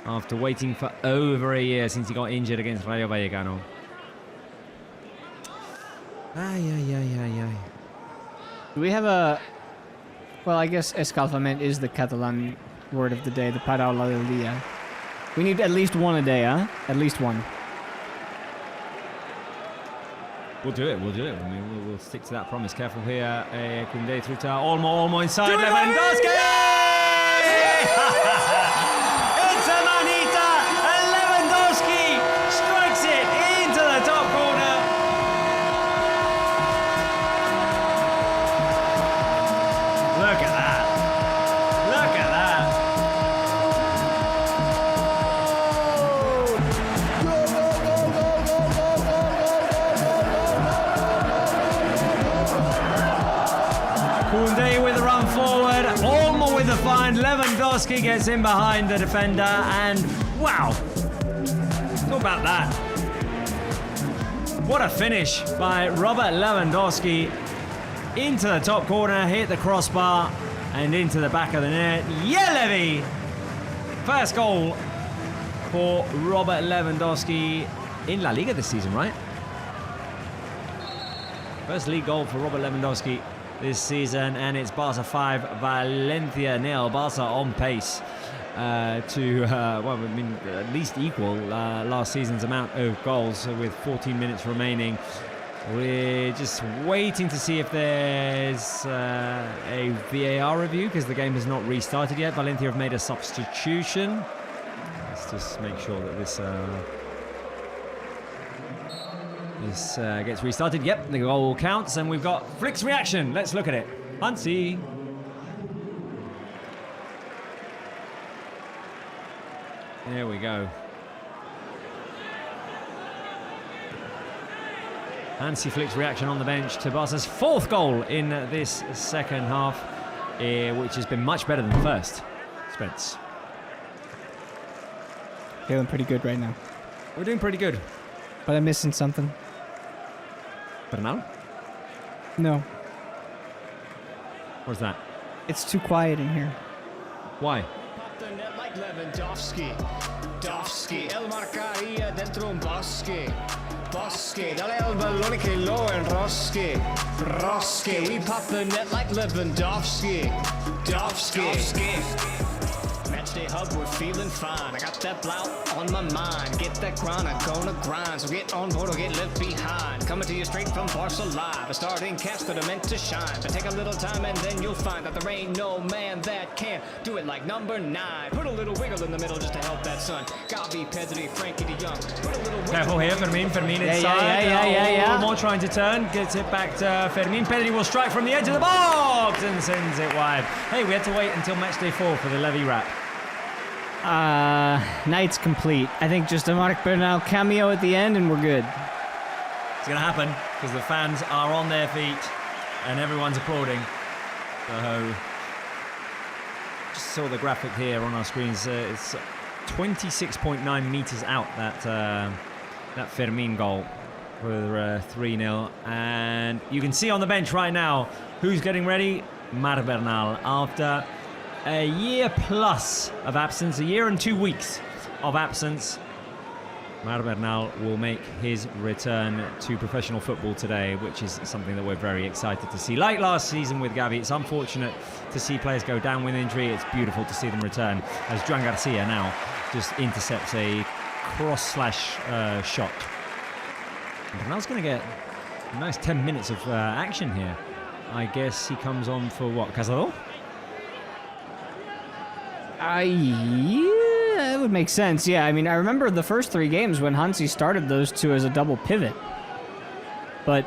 after waiting for over a year since he got injured against Rayo Vallecano? Do we have a... Well, I guess escalfament is the Catalan word of the day, the paraula del día. We need at least one a day, huh? At least one. We'll do it. I mean, we'll stick to that promise. Careful here. Koundé through to Olmo inside. Lewandowski! It's a manita! And Lewandowski strikes it into the top corner. Look at that. Look at that. Koundé with a run forward, Olmo with a find, Lewandowski gets in behind the defender, and wow, talk about that. What a finish by Robert Lewandowski into the top corner, hit the crossbar, and into the back of the net. Yeah, Levy! First goal for Robert Lewandowski in La Liga this season, right? First league goal for Robert Lewandowski this season, and it's Barca 5, Valencia 0. Barca on pace to at least equal last season's amount of goals with 14 minutes remaining. We're just waiting to see if there's a VAR review because the game has not restarted yet. Valencia have made a substitution. Let's just make sure that this gets restarted. Yep, the goal counts, and we've got Flick's reaction. Let's look at it. Hansi. There we go. Hansi Flick's reaction on the bench to Barca's fourth goal in this second half, which has been much better than the first. Spence. Feeling pretty good right now. We're doing pretty good. But I'm missing something. Bernal? No. What's that? It's too quiet in here. Why? Pop the net like Lewandowski. Dovski, el marcaría dentro un bosque. Bosque, dale al balón que lo enrosque. Rosque, we pop the net like Lewandowski. Dovski. Matchday hub, we're feeling fine. I got that blout on my mind. Get that grind, I'm gonna grind. So get on board or get left behind. Coming to you straight from Barca Live. A starting cast that are meant to shine. But take a little time and then you'll find that there ain't no man that can do it like number 9. Put a little wiggle in the middle just to help that son. Gavi, Pedri, Frankie de Jong. Put a little wiggle. Careful here, Fermin inside. Yeah. More trying to turn, gets it back to Fermin. Pedri will strike from the edge of the box and sends it wide. Hey, we had to wait until match day 4 for the Levy wrap. Night's complete. I think just a Marc Bernal cameo at the end and we're good. It's going to happen because the fans are on their feet and everyone's applauding. So, just saw the graphic here on our screens. It's 26.9 meters out, that Fermin goal for 3-0. And you can see on the bench right now who's getting ready. Marc Bernal, after a year plus of absence, a year and 2 weeks of absence. Marc Bernal will make his return to professional football today, which is something that we're very excited to see. Like last season with Gavi, it's unfortunate to see players go down with injury. It's beautiful to see them return, as Joan Garcia now just intercepts a cross/shot. Bernal's going to get a nice 10 minutes of action here. I guess he comes on for what, Casado? Yeah, it would make sense. Yeah, I mean, I remember the first 3 games when Hansi started those two as a double pivot. But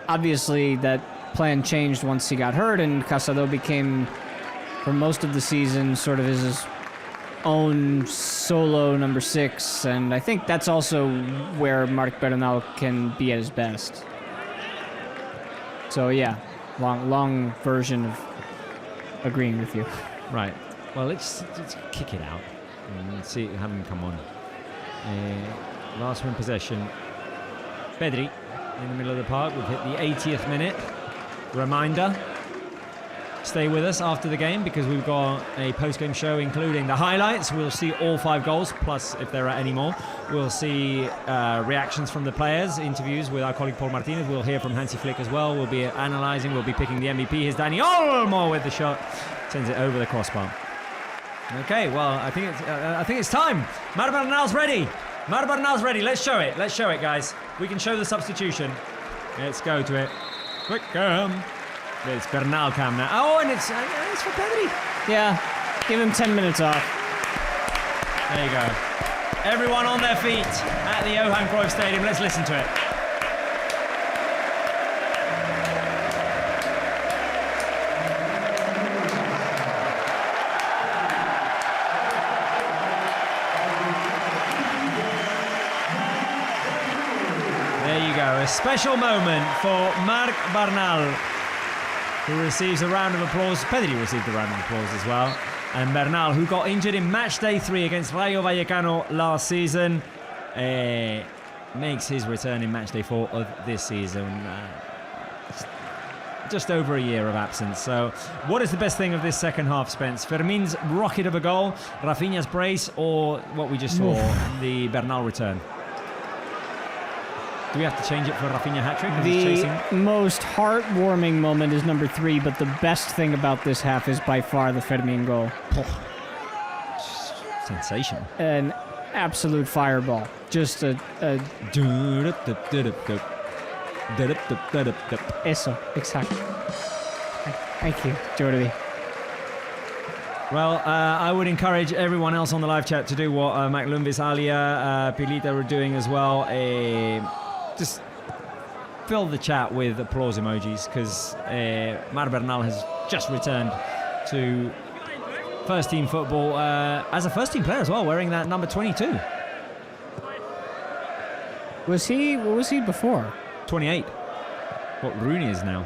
obviously that plan changed once he got hurt, and Casado became, for most of the season, sort of his own solo number 6. And I think that's also where Marc Bernal can be at his best. So yeah, long version of agreeing with you. Right. Well, let's kick it out and see, have him come on. Last win possession. Pedri in the middle of the park. We've hit the 80th minute. Reminder, stay with us after the game because we've got a post-game show including the highlights. We'll see all 5 goals, plus if there are any more. We'll see reactions from the players, interviews with our colleague Paul Martinez. We'll hear from Hansi Flick as well. We'll be analysing, we'll be picking the MVP. Here's Dani Olmo with the shot. Sends it over the crossbar. Okay, well, I think it's time. Mar Bernal's ready. Mar Bernal's ready. Let's show it, guys. We can show the substitution. Let's go to it. Quick cam. It's Bernal cam now. Oh, and it's for Pedri. Yeah, give him 10 minutes off. There you go. Everyone on their feet at the Johan Cruyff Stadium. Let's listen to it. There you go. A special moment for Marc Bernal, who receives a round of applause. Pedri received a round of applause as well. And Bernal, who got injured in match day 3 against Rayo Vallecano last season, makes his return in match day 4 of this season. Just over a year of absence. So what is the best thing of this second half, Spence? Fermin's rocket of a goal, Rafinha's brace, or what we just saw, the Bernal return? Do we have to change it for Rafinha hat-trick? The most heartwarming moment is number 3, but the best thing about this half is by far the Fermin goal. Sensational. An absolute fireball. Just a... Eso, exactly. Thank you, Jordi. Well, I would encourage everyone else on the live chat to do what McLumbis, Alia, Pilita are doing as well. Just fill the chat with applause emojis because Mar Bernal has just returned to first team football as a first team player as well, wearing that number 22. What was he before? 28. What Rooney is now.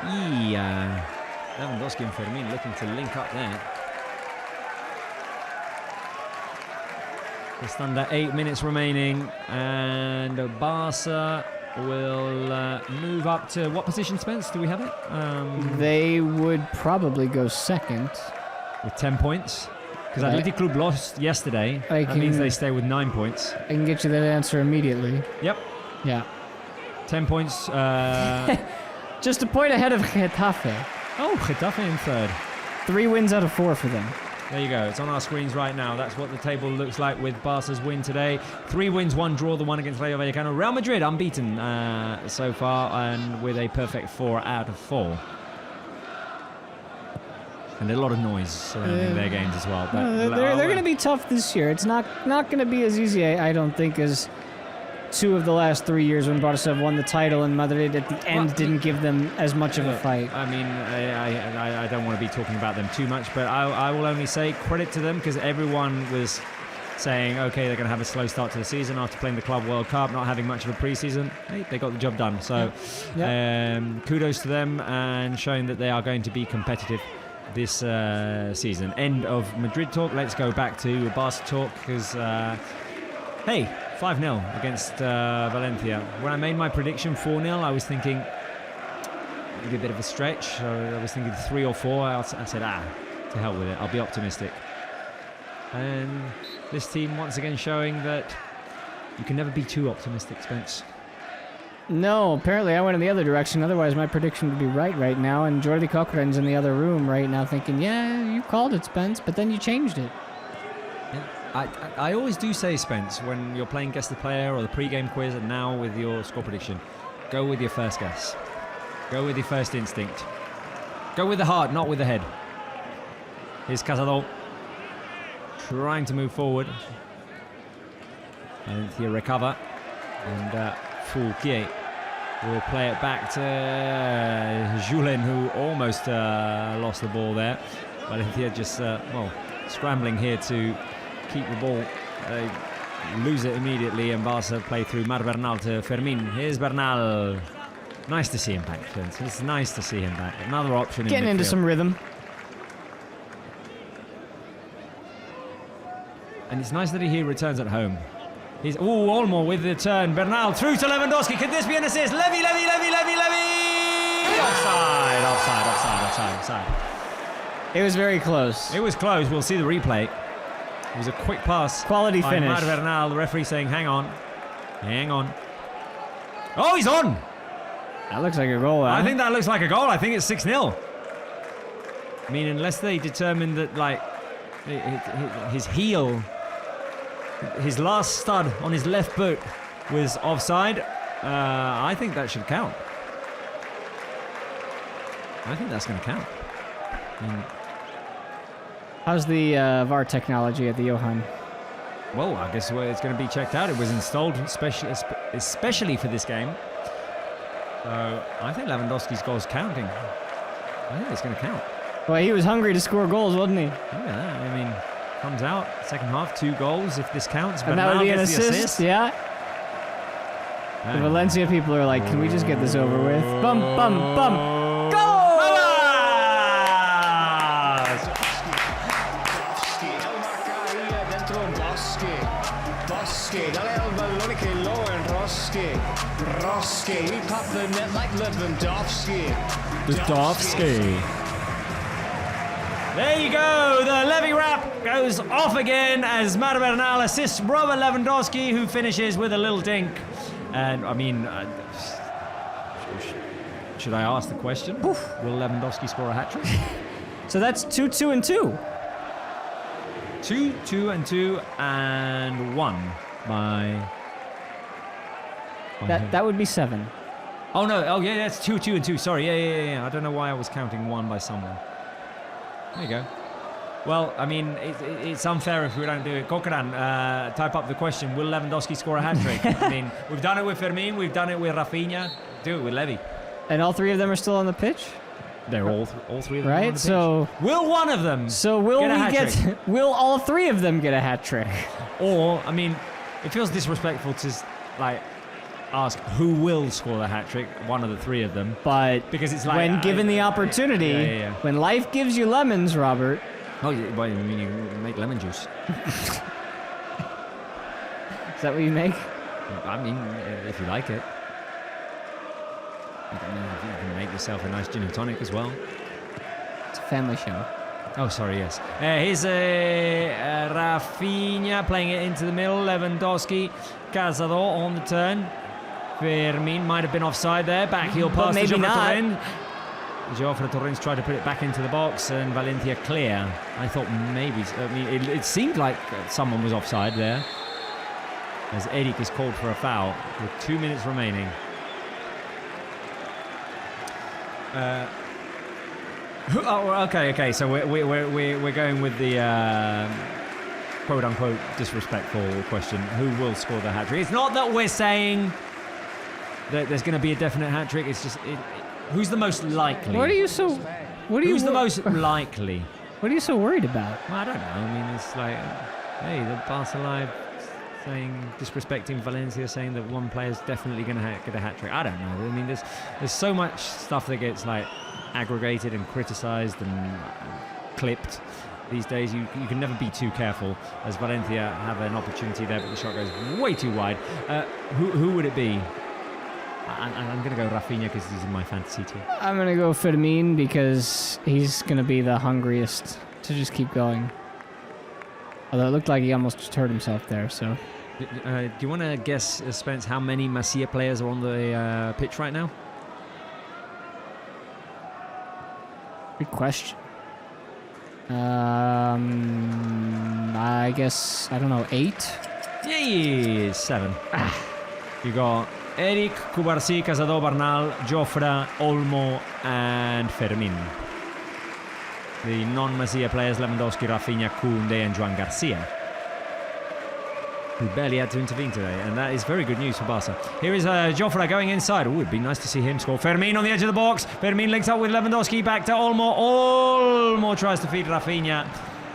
Yeah. Lewandowski and Fermin looking to link up there. Just under 8 minutes remaining, and Barca will move up to what position, Spence? Do we have it? They would probably go second. With 10 points. Because Athletic Club lost yesterday. That means they stay with 9 points. I can get you that answer immediately. Yep. Yeah. 10 points. Just a point ahead of Getafe. Oh, Getafe in third. 3 wins out of 4 for them. There you go. It's on our screens right now. That's what the table looks like with Barca's win today. 3 wins, 1 draw, the one against Rayo Vallecano. Real Madrid unbeaten so far and with a perfect 4 out of 4. And a lot of noise surrounding their games as well. But they're going to be tough this year. It's not going to be as easy, I don't think, as 2 of the last 3 years when Barca won the title and Madrid at the end didn't give them as much of a fight. I mean, I don't want to be talking about them too much, but I will only say credit to them because everyone was saying, okay, they're going to have a slow start to the season after playing the Club World Cup, not having much of a pre-season. Hey, they got the job done. So kudos to them and showing that they are going to be competitive this season. End of Madrid talk. Let's go back to Barca talk because, hey, 5-0 against Valencia. When I made my prediction 4-0, I was thinking maybe a bit of a stretch. So I was thinking 3 or 4. I said, to hell with it. I'll be optimistic. And this team once again showing that you can never be too optimistic, Spence. No, apparently I went in the other direction. Otherwise, my prediction would be right now. And Jordi Cochrane's in the other room right now thinking, yeah, you called it, Spence, but then you changed it. I always do say, Spence, when you're playing Guess the Player or the pre-game quiz and now with your score prediction, go with your first guess. Go with your first instinct. Go with the heart, not with the head. Here's Casado trying to move forward. And he'll recover. And Fouquier will play it back to Julien, who almost lost the ball there. Valencia just, scrambling here to keep the ball. They lose it immediately, and Barca play through Mar Bernal to Fermin. Here's Bernal. Nice to see him back, friends. It's nice to see him back. Another option in midfield. Getting into some rhythm. And it's nice that he returns at home. Olmo with the turn. Bernal through to Lewandowski. Could this be an assist? Levy. Offside. It was very close. It was close. We'll see the replay. It was a quick pass. Quality by finish. Mar Bernal. The referee saying, hang on. Oh, he's on. That looks like a goal. I think that looks like a goal. I think it's 6-0. I mean, unless they determine that, like, his heel, his last stud on his left boot was offside, I think that should count. I think that's going to count. How's the VAR technology at the Johan? Well, I guess it's going to be checked out. It was installed especially for this game. So I think Lewandowski's goal's counting. I think it's going to count. Well, he was hungry to score goals, wasn't he? Look at that. I mean, comes out, second half, 2 goals if this counts. And that would be an assist, yeah. The Valencia people are like, can we just get this over with? Bum, bum, bum. Goal! Roski, we pop the net like Lewandowski. There you go. The Levy wrap goes off again as Mar Bernal assists Robert Lewandowski, who finishes with a little dink. And I mean, should I ask the question? Will Lewandowski score a hat-trick? So that's 2-2-2. 2-2-2 and 1 by... That would be 7. Oh no! Oh yeah, that's 2-2-2. Sorry, yeah. I don't know why I was counting 1 by someone. There you go. Well, I mean, it's unfair if we don't do it. Kokoran, type up the question: will Lewandowski score a hat trick? I mean, we've done it with Fermin, we've done it with Rafinha. Do it with Levy. And all 3 of them are still on the pitch. They're all 3 of them. Right. On the pitch. So will one of them? So will get a we hat get? trick? Will all 3 of them get a hat trick? Or I mean, it feels disrespectful to like ask who will score the hat trick. One of the 3 of them. But because it's like when given the opportunity, when life gives you lemons, Robert. Oh, well, I mean, you make lemon juice. Is that what you make? I mean, if you like it. You can make yourself a nice gin and tonic as well. It's a family show. Oh, sorry, yes. Here's Rafinha playing it into the middle. Lewandowski, Casado on the turn. Fermin might have been offside there. Back heel pass to Joffre Torrent. Joffre Torrent tried to put it back into the box and Valencia clear. I thought maybe, I mean, it seemed like someone was offside there. As Eric is called for a foul with 2 minutes remaining. Okay. So we're going with the quote unquote disrespectful question: who will score the hat trick? It's not that we're saying that there's going to be a definite hat trick. It's just who's the most likely. Who's the most likely? What are you so worried about? Well, I don't know. I mean, it's like, hey, the Barça Live saying, disrespecting Valencia, saying that one player's definitely going to get a hat trick. I don't know. I mean, there's so much stuff that gets like aggregated and criticized and clipped these days. You can never be too careful, as Valencia have an opportunity there, but the shot goes way too wide. Who would it be? I'm going to go Rafinha because he's in my fantasy team. I'm going to go Fermin because he's going to be the hungriest to just keep going. Although it looked like he almost just hurt himself there, so... Do you want to guess, Spence, how many Masia players are on the pitch right now? Good question. I guess, I don't know, 8? Yeah, 7. You got Eric, Cubarsí, Casado, Bernal, Joffre, Olmo, and Fermin. The non-Masia players, Lewandowski, Rafinha, Koundé, and Joan Garcia, who barely had to intervene today, and that is very good news for Barca. Here is Joffre going inside. Oh, it'd be nice to see him score. Fermin on the edge of the box. Fermin links up with Lewandowski, back to Olmo. Olmo tries to feed Rafinha.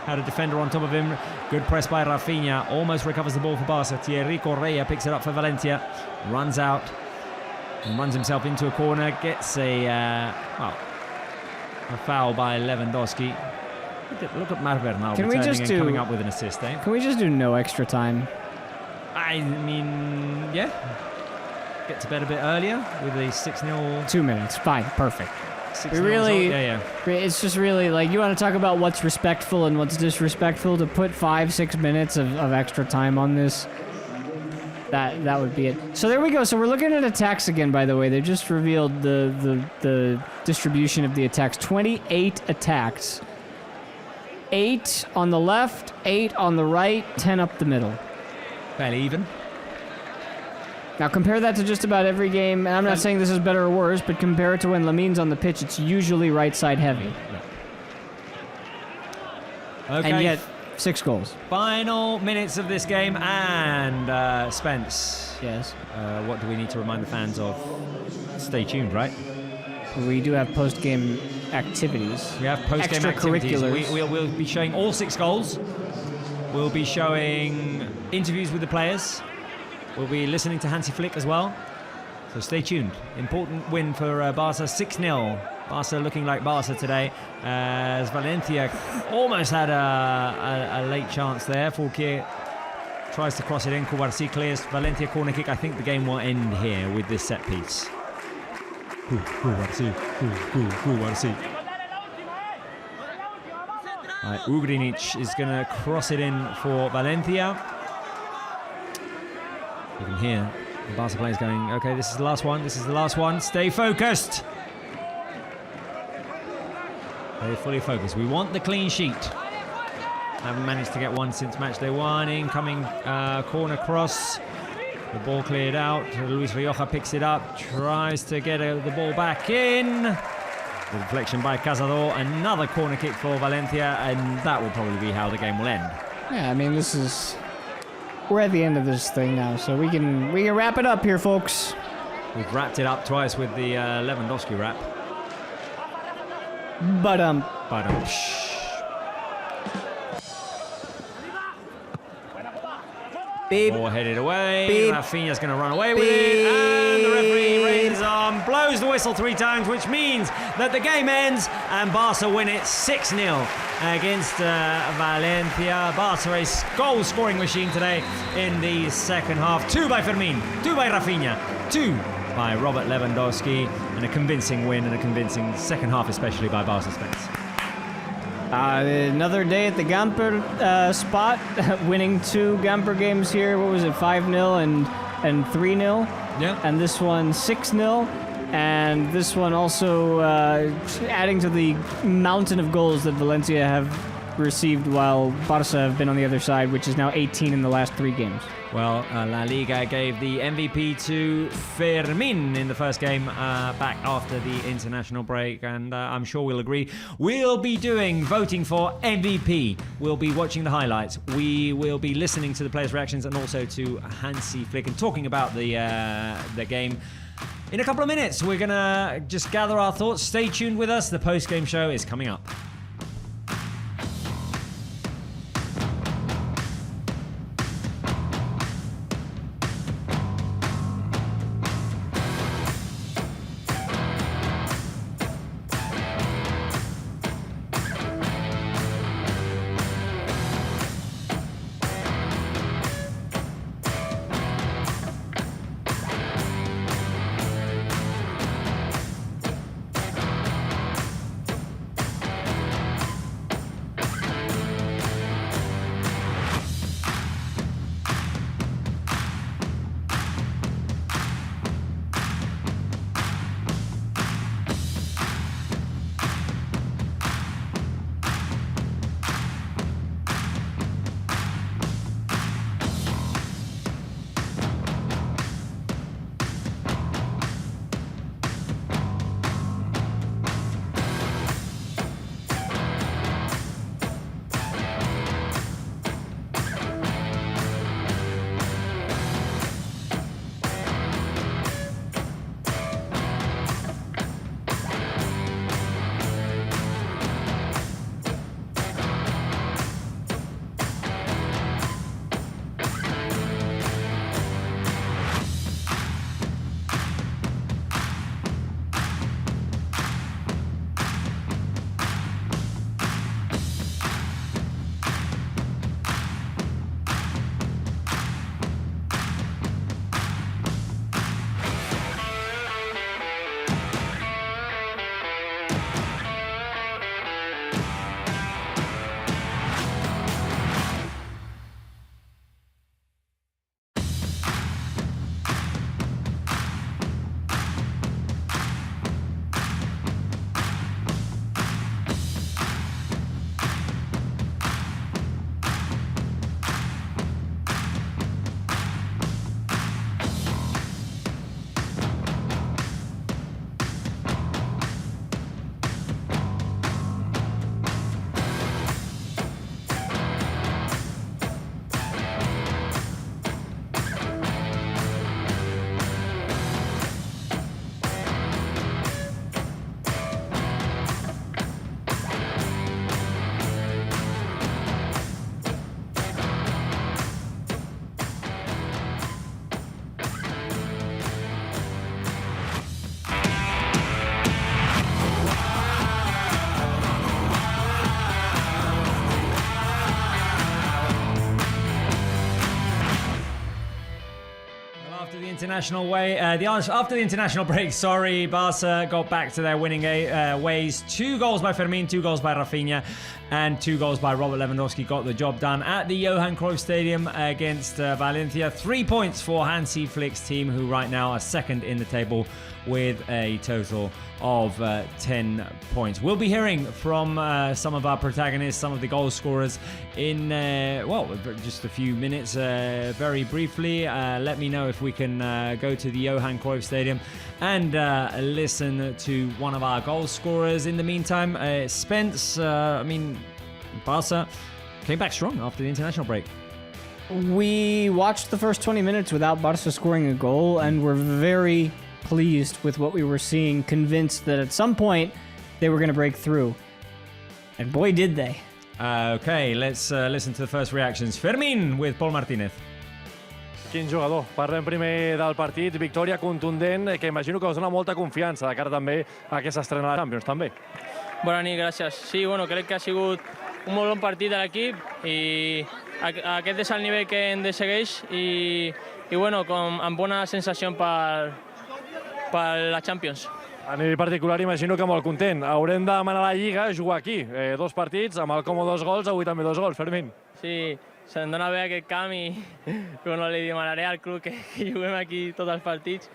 Had a defender on top of him. Good press by Rafinha. Almost recovers the ball for Barca. Thierry Correa picks it up for Valencia. Runs out and runs himself into a corner. Gets a foul by Lewandowski. Look at Mar Bernal coming up with an assist, eh? Can we just do no extra time? I mean, yeah. Get to bed a bit earlier with a 6-0. 2 minutes. Fine. Perfect. 6-0 We really, result. Yeah. it's just really like, you want to talk about what's respectful and what's disrespectful, to put 5-6 minutes of extra time on this. That would be it. So there we go. So we're looking at attacks again, by the way. They just revealed the distribution of the attacks. 28 attacks. 8 on the left, 8 on the right, 10 up the middle. Fairly even. Now compare that to just about every game, and I'm not saying this is better or worse, but compare it to when Lamine's on the pitch, it's usually right side heavy. Okay. And yet, 6 goals. Final minutes of this game, and Spence. Yes. What do we need to remind the fans of? Stay tuned, right? We do have post-game activities. We have post-game activities. Extracurriculars. We'll be showing all 6 goals. We'll be showing interviews with the players. We'll be listening to Hansi Flick as well. So stay tuned. Important win for Barça, 6-0. Barça looking like Barça today, as Valencia almost had a late chance there. Fourquier tries to cross it in. Cubarsí clears. Valencia corner kick. I think the game will end here with this set piece. Cubarsí. Right, Ugrinic is going to cross it in for Valencia. You can hear the Barca players going, okay, this is the last one, this is the last one. Stay focused. Stay fully focused. We want the clean sheet. Haven't managed to get one since match day 1. Incoming corner cross. The ball cleared out. Luis Rioja picks it up, tries to get the ball back in. The deflection by Casado. Another corner kick for Valencia, and that will probably be how the game will end. Yeah, I mean, we're at the end of this thing now, so we can wrap it up here, folks. We've wrapped it up twice with the Lewandowski wrap. But beep. Ball headed away. Beep. Rafinha's going to run away with it, and the referee raises his arm, blows the whistle 3 times, which means that the game ends and Barca win it 6-0 against Valencia. Barca a goal-scoring machine today in the second half. 2 by Fermin, 2 by Rafinha, 2 by Robert Lewandowski, and a convincing win and a convincing second half, especially by Barca Spence. Another day at the Gamper spot, winning 2 Gamper games here. What was it, 5-0 and 3-0? Yeah. And this one 6-0. And this one also adding to the mountain of goals that Valencia have received while Barça have been on the other side, which is now 18 in the last 3 games. Well, La Liga gave the MVP to Fermin in the first game back after the international break, and I'm sure we'll agree. We'll be voting for MVP. We'll be watching the highlights. We will be listening to the players' reactions and also to Hansi Flick and talking about the game. In a couple of minutes, we're going to just gather our thoughts. Stay tuned with us. The post-game show is coming up. international after the international break, sorry, Barca got back to their winning ways. 2 goals by Fermin, 2 goals by Rafinha, and 2 goals by Robert Lewandowski got the job done at the Johan Cruyff Stadium against Valencia. 3 points for Hansi Flick's team, who right now are second in the table with a total of 10 points. We'll be hearing from some of our protagonists, some of the goal scorers in, just a few minutes. Very briefly, let me know if we can go to the Johan Cruyff Stadium and listen to one of our goal scorers. In the meantime, Spence, Barca came back strong after the international break. We watched the first 20 minutes without Barca scoring a goal, and we're very pleased with what we were seeing, convinced that at some point they were going to break through. And boy, did they. Okay, let's listen to the first reactions. Fermin with Paul Martínez. Quin jugador? Parlem primer del partit, victòria contundent, que imagino que us dona molta confiança de cara també a aquesta estrena de la Champions, també. Bona nit, gràcies. Sí, crec que ha sigut un molt bon partit de l'equip i aquest és el nivell que hem de seguir i amb bona sensació per la Champions. A nivell particular imagino que molt content. Haurem de demanar a la Lliga jugar aquí. 2 partits, amb el Como 2 gols, avui també 2 gols, Fermin. Sí, se'm dona bé aquest camp i li demanaré al club que juguem aquí tots els partits.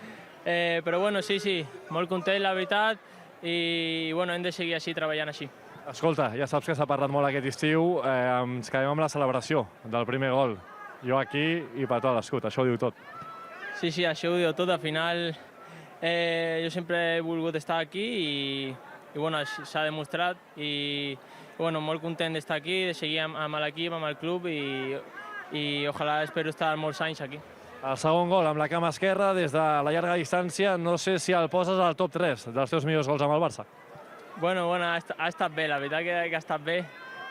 Però sí, molt content, la veritat, i hem de seguir així, treballant així. Escolta, ja saps que s'ha parlat molt aquest estiu, ens quedem amb la celebració del primer gol. Jo aquí i petar l'escut, això ho diu tot. Sí, això ho diu tot, al final jo sempre he volgut estar aquí i s'ha demostrat i molt content d'estar aquí, de seguir amb l'equip, amb el club i ojalà espero estar molts anys aquí. El segon gol amb la cama esquerra des de la llarga distància, no sé si el poses al top 3 dels teus millors gols amb el Barça. Ha estat bé, la veritat que ha estat bé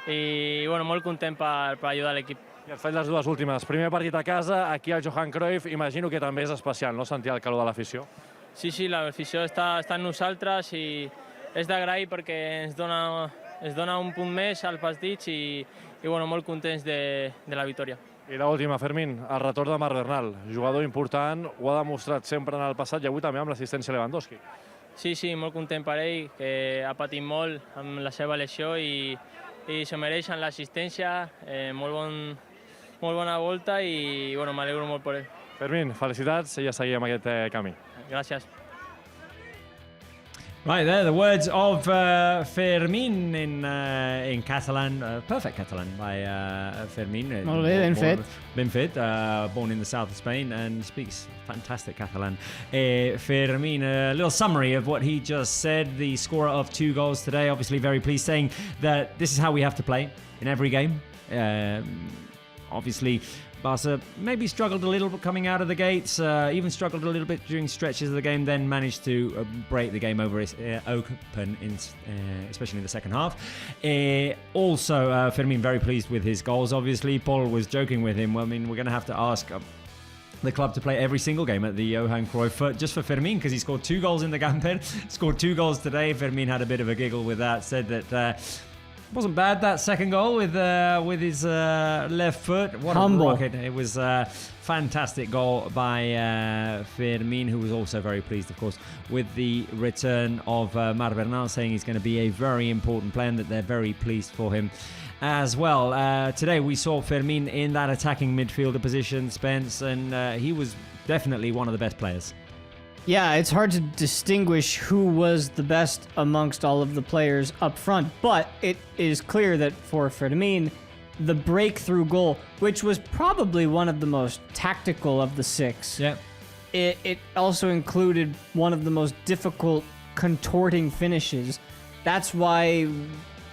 i molt content per ajudar l'equip. I has fet les 2 últimes. Primer partit a casa, aquí al Johan Cruyff, imagino que també és especial, no?, sentir el calor de l'afició. Sí, l'afició està amb nosaltres i és d'agrair perquè ens dona un punt més al partit i molt contents de la victòria. I l'última, Fermin, el retorn de Bernal, jugador important, ho ha demostrat sempre en el passat i avui també amb l'assistència Lewandowski. Sí, molt content per ell, que ha patit molt amb la seva lesió i se mereixen l'assistència, molt bona volta i m'alegro molt per ell. Fermin, felicitats i ja seguim aquest camí. Gràcies. Right there, the words of Fermin in Catalan, perfect Catalan by Fermin. Ben fit, born in the south of Spain and speaks fantastic Catalan. Fermin, a little summary of what he just said, the scorer of 2 goals today, obviously very pleased, saying that this is how we have to play in every game. Obviously, Barca maybe struggled a little bit coming out of the gates, even struggled a little bit during stretches of the game, then managed to break the game over open, especially in the second half. Also, Fermin very pleased with his goals, obviously. Paul was joking with him. Well, we're going to have to ask the club to play every single game at the Johan Cruyff just for Fermin, because he scored 2 goals in the Gamper, scored 2 goals today. Fermin had a bit of a giggle with that, said that wasn't bad, that second goal with his left foot. What Humble. a rocket. It was a fantastic goal by Fermin, who was also very pleased, of course, with the return of Bernal, saying he's going to be a very important player and that they're very pleased for him as well. Today we saw Fermin in that attacking midfielder position, Spence, and he was definitely one of the best players. Yeah, it's hard to distinguish who was the best amongst all of the players up front, but it is clear that for Fermin, the breakthrough goal, which was probably one of the most tactical of the 6, it also included one of the most difficult contorting finishes. That's why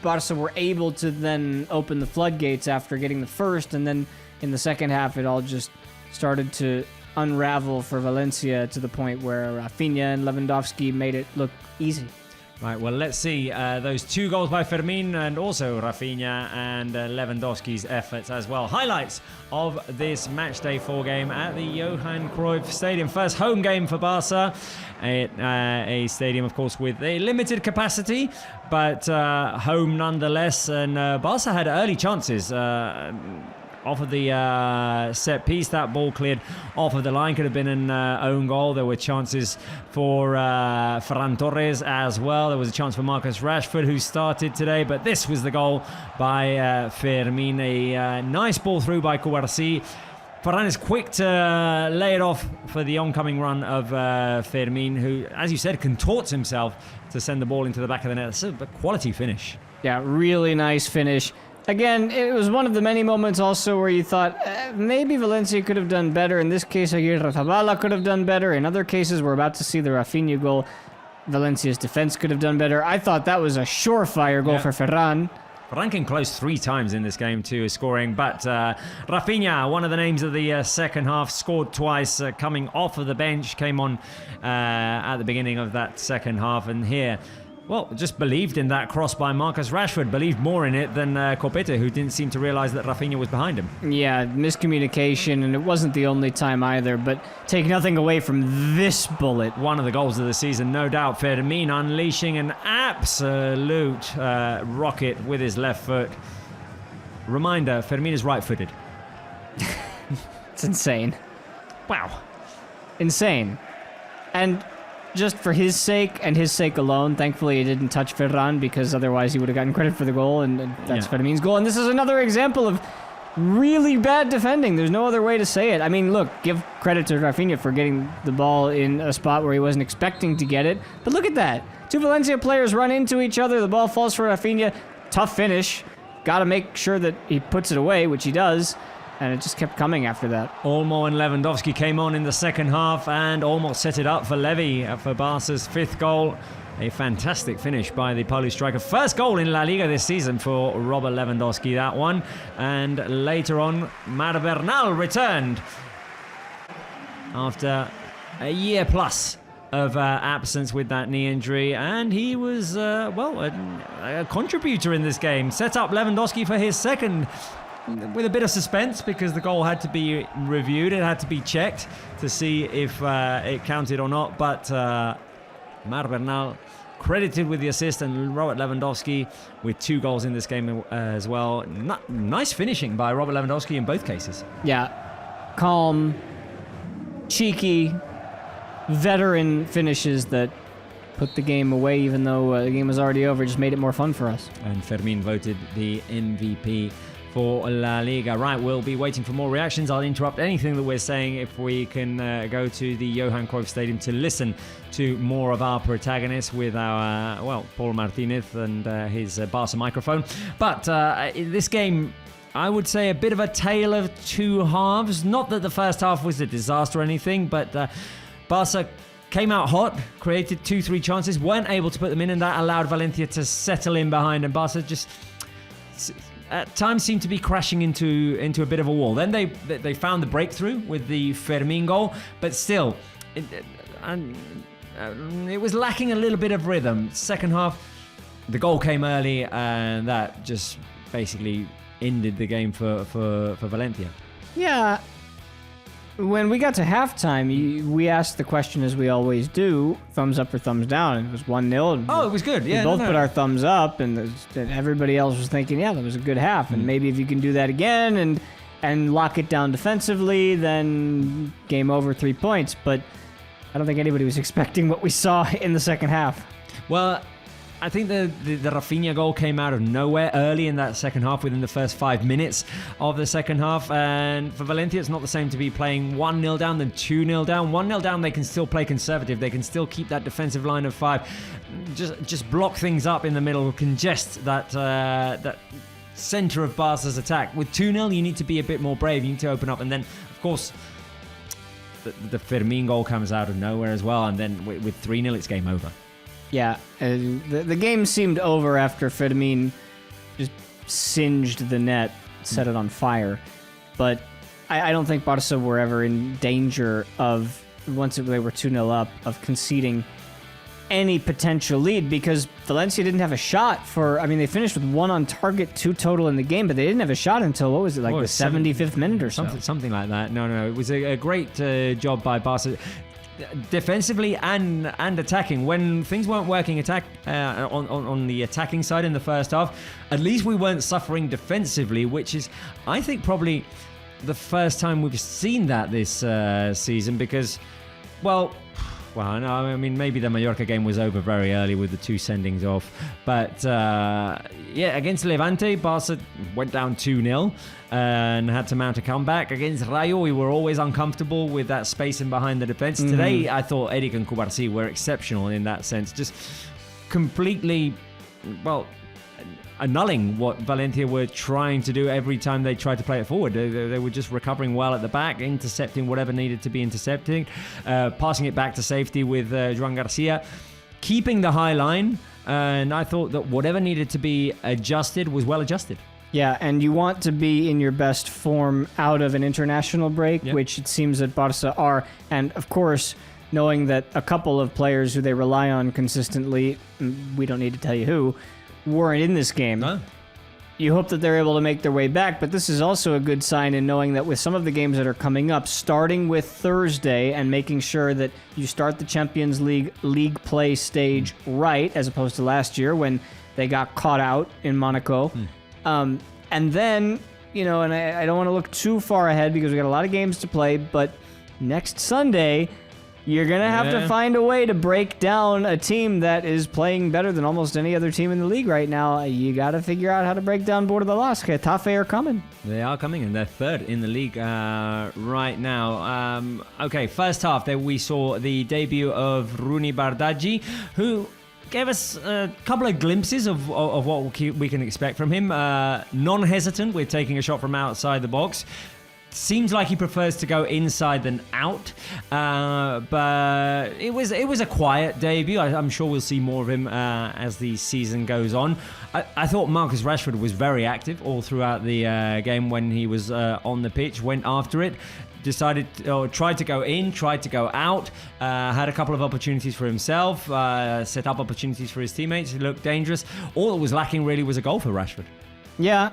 Barca were able to then open the floodgates after getting the first, and then in the second half, it all just started to unravel for Valencia to the point where Rafinha and Lewandowski made it look easy. Right, well, let's see those 2 goals by Fermin and also Rafinha and Lewandowski's efforts as well. Highlights of this matchday 4 game at the Johan Cruyff Stadium. First home game for Barca. A stadium, of course, with a limited capacity, but home nonetheless. And Barca had early chances. off of the set piece. That ball cleared off of the line. Could have been an own goal. There were chances for Ferran Torres as well. There was a chance for Marcus Rashford, who started today, but this was the goal by Fermin. A nice ball through by Kouarsi. Ferran is quick to lay it off for the oncoming run of Fermin, who, as you said, contorts himself to send the ball into the back of the net. It's a quality finish. Yeah, really nice finish. Again, it was one of the many moments also where you thought maybe Valencia could have done better. In this case, Aguirre Zabala could have done better. In other cases, we're about to see the Rafinha goal. Valencia's defense could have done better. I thought that was a surefire goal for Ferran. Ferran came close 3 times in this game to scoring, but Rafinha, one of the names of the second half, scored twice, coming off of the bench, came on at the beginning of that second half, and here, well, just believed in that cross by Marcus Rashford, believed more in it than Copete, who didn't seem to realise that Rafinha was behind him. Yeah, miscommunication, and it wasn't the only time either, but take nothing away from this bullet. One of the goals of the season, no doubt. Fermin unleashing an absolute rocket with his left foot. Reminder, Fermin is right-footed. It's insane. Wow. Insane. And just for his sake and his sake alone, thankfully he didn't touch Ferran, because otherwise he would have gotten credit for the goal, and that's Fermin's goal. And this is another example of really bad defending. There's no other way to say it. I mean, look, give credit to Rafinha for getting the ball in a spot where he wasn't expecting to get it. But look at that. 2 Valencia players run into each other. The ball falls for Rafinha. Tough finish. Got to make sure that he puts it away, which he does. And it just kept coming after that. Olmo and Lewandowski came on in the second half and almost set it up for Levy for Barca's 5th goal. A fantastic finish by the Polish striker. First goal in La Liga this season for Robert Lewandowski, that one. And later on, Bernal returned after a year plus of absence with that knee injury, and he was, a contributor in this game. Set up Lewandowski for his second, with a bit of suspense, because the goal had to be reviewed. It had to be checked to see if it counted or not. But Bernal credited with the assist, and Robert Lewandowski with 2 goals in this game as well. Nice finishing by Robert Lewandowski in both cases. Yeah. Calm, cheeky, veteran finishes that put the game away, even though the game was already over. Just made it more fun for us. And Fermin voted the MVP for La Liga. Right, we'll be waiting for more reactions. I'll interrupt anything that we're saying if we can go to the Johan Cruyff Stadium to listen to more of our protagonists with our, Paul Martinez and his Barca microphone. But this game, I would say a bit of a tale of 2 halves. Not that the first half was a disaster or anything, but Barca came out hot, created 2-3 chances, weren't able to put them in, and that allowed Valencia to settle in behind, and Barca just at times seemed to be crashing into a bit of a wall. Then they found the breakthrough with the Fermin goal, but still, it was lacking a little bit of rhythm. Second half, the goal came early, and that just basically ended the game for Valencia. Yeah. When we got to halftime, we asked the question, as we always do, thumbs up or thumbs down. It was 1-0. Oh, it was good. Yeah, we both put our thumbs up, and everybody else was thinking, yeah, that was a good half. And maybe if you can do that again and lock it down defensively, then game over, 3 points. But I don't think anybody was expecting what we saw in the second half. Well, I think the Rafinha goal came out of nowhere early in that second half, within the first 5 minutes of the second half. And for Valencia, it's not the same to be playing 1-0 down than 2-0 down. 1-0 down, they can still play conservative. They can still keep that defensive line of 5. Just block things up in the middle, congest that center of Barca's attack. With 2-0, you need to be a bit more brave. You need to open up. And then, of course, the Fermin goal comes out of nowhere as well. And then with 3-0, it's game over. Yeah, the game seemed over after Fermin just singed the net, set it on fire. But I don't think Barca were ever in danger of, once they were 2-0 up, of conceding any potential lead, because Valencia didn't have a shot they finished with 1 on target, 2 total in the game, but they didn't have a shot until, what was it, the 75th minute or something like that. No, it was a great job by Barca. defensively and attacking. When things weren't working on the attacking side in the first half, at least we weren't suffering defensively, which is, I think, probably the first time we've seen that this season because, well, no, I mean, maybe the Mallorca game was over very early with the 2 sendings off. But, against Levante, Barça went down 2-0 and had to mount a comeback. Against Rayo, we were always uncomfortable with that spacing behind the defense. Today, I thought Eric and Cubarsí were exceptional in that sense. Just completely, annulling what Valencia were trying to do every time they tried to play it forward. They were just recovering well at the back, intercepting whatever needed to be intercepting, passing it back to safety with Joan Garcia, keeping the high line, and I thought that whatever needed to be adjusted was well adjusted. Yeah, and you want to be in your best form out of an international break, which it seems that Barça are, and of course, knowing that a couple of players who they rely on consistently, we don't need to tell you who, weren't in this game. No. You hope that they're able to make their way back, but this is also a good sign in knowing that with some of the games that are coming up, starting with Thursday and making sure that you start the Champions League play stage right, as opposed to last year when they got caught out in Monaco. And then, and I don't want to look too far ahead because we got a lot of games to play, but next Sunday, you're going to have to find a way to break down a team that is playing better than almost any other team in the league right now. You got to figure out how to break down Borja de las. Getafe are coming. They are coming, and they're third in the league right now. Okay, first half, there we saw the debut of Rooney Bardghji, who gave us a couple of glimpses of what we can expect from him. Non-hesitant with taking a shot from outside the box. Seems like he prefers to go inside than out, but it was a quiet debut. I'm sure we'll see more of him as the season goes on. I thought Marcus Rashford was very active all throughout the game when he was on the pitch, went after it, tried to go in, tried to go out, had a couple of opportunities for himself, set up opportunities for his teammates. He looked dangerous. All that was lacking really was a goal for Rashford. Yeah,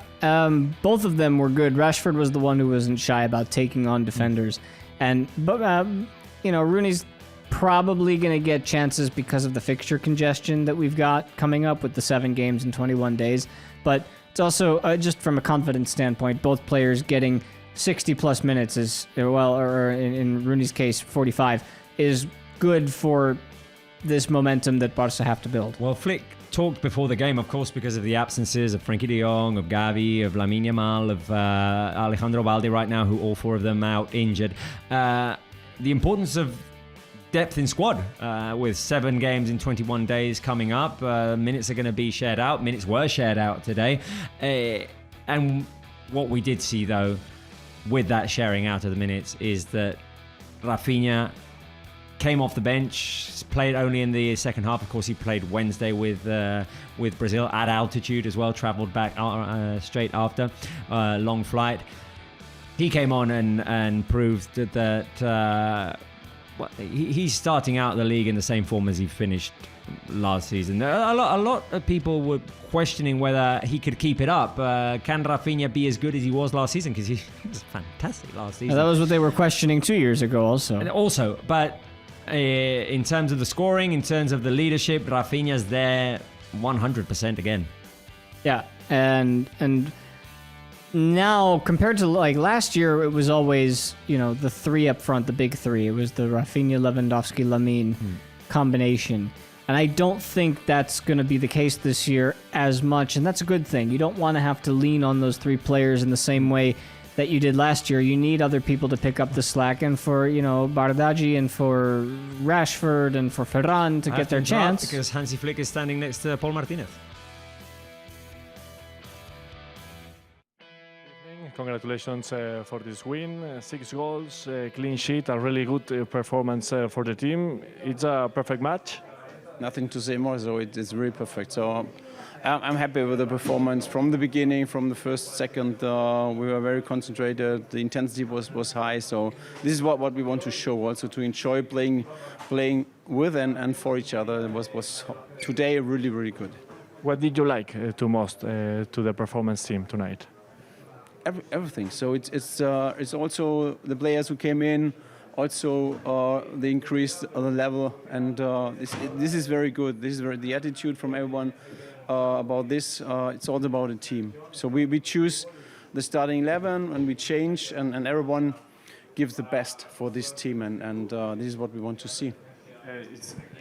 both of them were good. Rashford was the one who wasn't shy about taking on defenders. But Rooney's probably going to get chances because of the fixture congestion that we've got coming up with the 7 games in 21 days. But it's also, just from a confidence standpoint, both players getting 60-plus minutes is, or in Rooney's case, 45, is good for this momentum that Barca have to build. Well, Flick talked before the game, of course, because of the absences of Frenkie de Jong, of Gavi, of Lamine Yamal, of Alejandro Balde right now, who all 4 of them out injured. The importance of depth in squad with 7 games in 21 days coming up. Minutes are going to be shared out. Minutes were shared out today. And what we did see, though, with that sharing out of the minutes is that Rafinha came off the bench, played only in the second half. Of course, he played Wednesday with Brazil at altitude as well, travelled back straight after long flight. He came on and proved that he's starting out the league in the same form as he finished last season. A lot of people were questioning whether he could keep it up. Can Rafinha be as good as he was last season? Because he was fantastic last season. That was what they were questioning 2 years ago also. But in terms of the scoring, in terms of the leadership, Rafinha's there 100% again. Yeah, and now compared to like last year, it was always, the 3 up front, the big 3. It was the Rafinha, Lewandowski, Lamine combination. And I don't think that's going to be the case this year as much, and that's a good thing. You don't want to have to lean on those 3 players in the same way that you did last year. You need other people to pick up the slack, and for Bardghji and for Rashford and for Ferran to get their chance. Because Hansi Flick is standing next to Paul Martinez. Congratulations for this win. 6 goals, clean sheet, a really good performance for the team. It's a perfect match. Nothing to say more, so it is really perfect. So I'm happy with the performance from the beginning, from the first second. We were very concentrated. The intensity was high. So this is what we want to show, also to enjoy playing with and for each other. It was today really, really good. What did you like to most to the performance team tonight? Everything. So it's also the players who came in. also they increased the level, and this is very good. This is the attitude from everyone about this. It's all about a team. So we choose the starting 11 and we change, and everyone gives the best for this team, and this is what we want to see.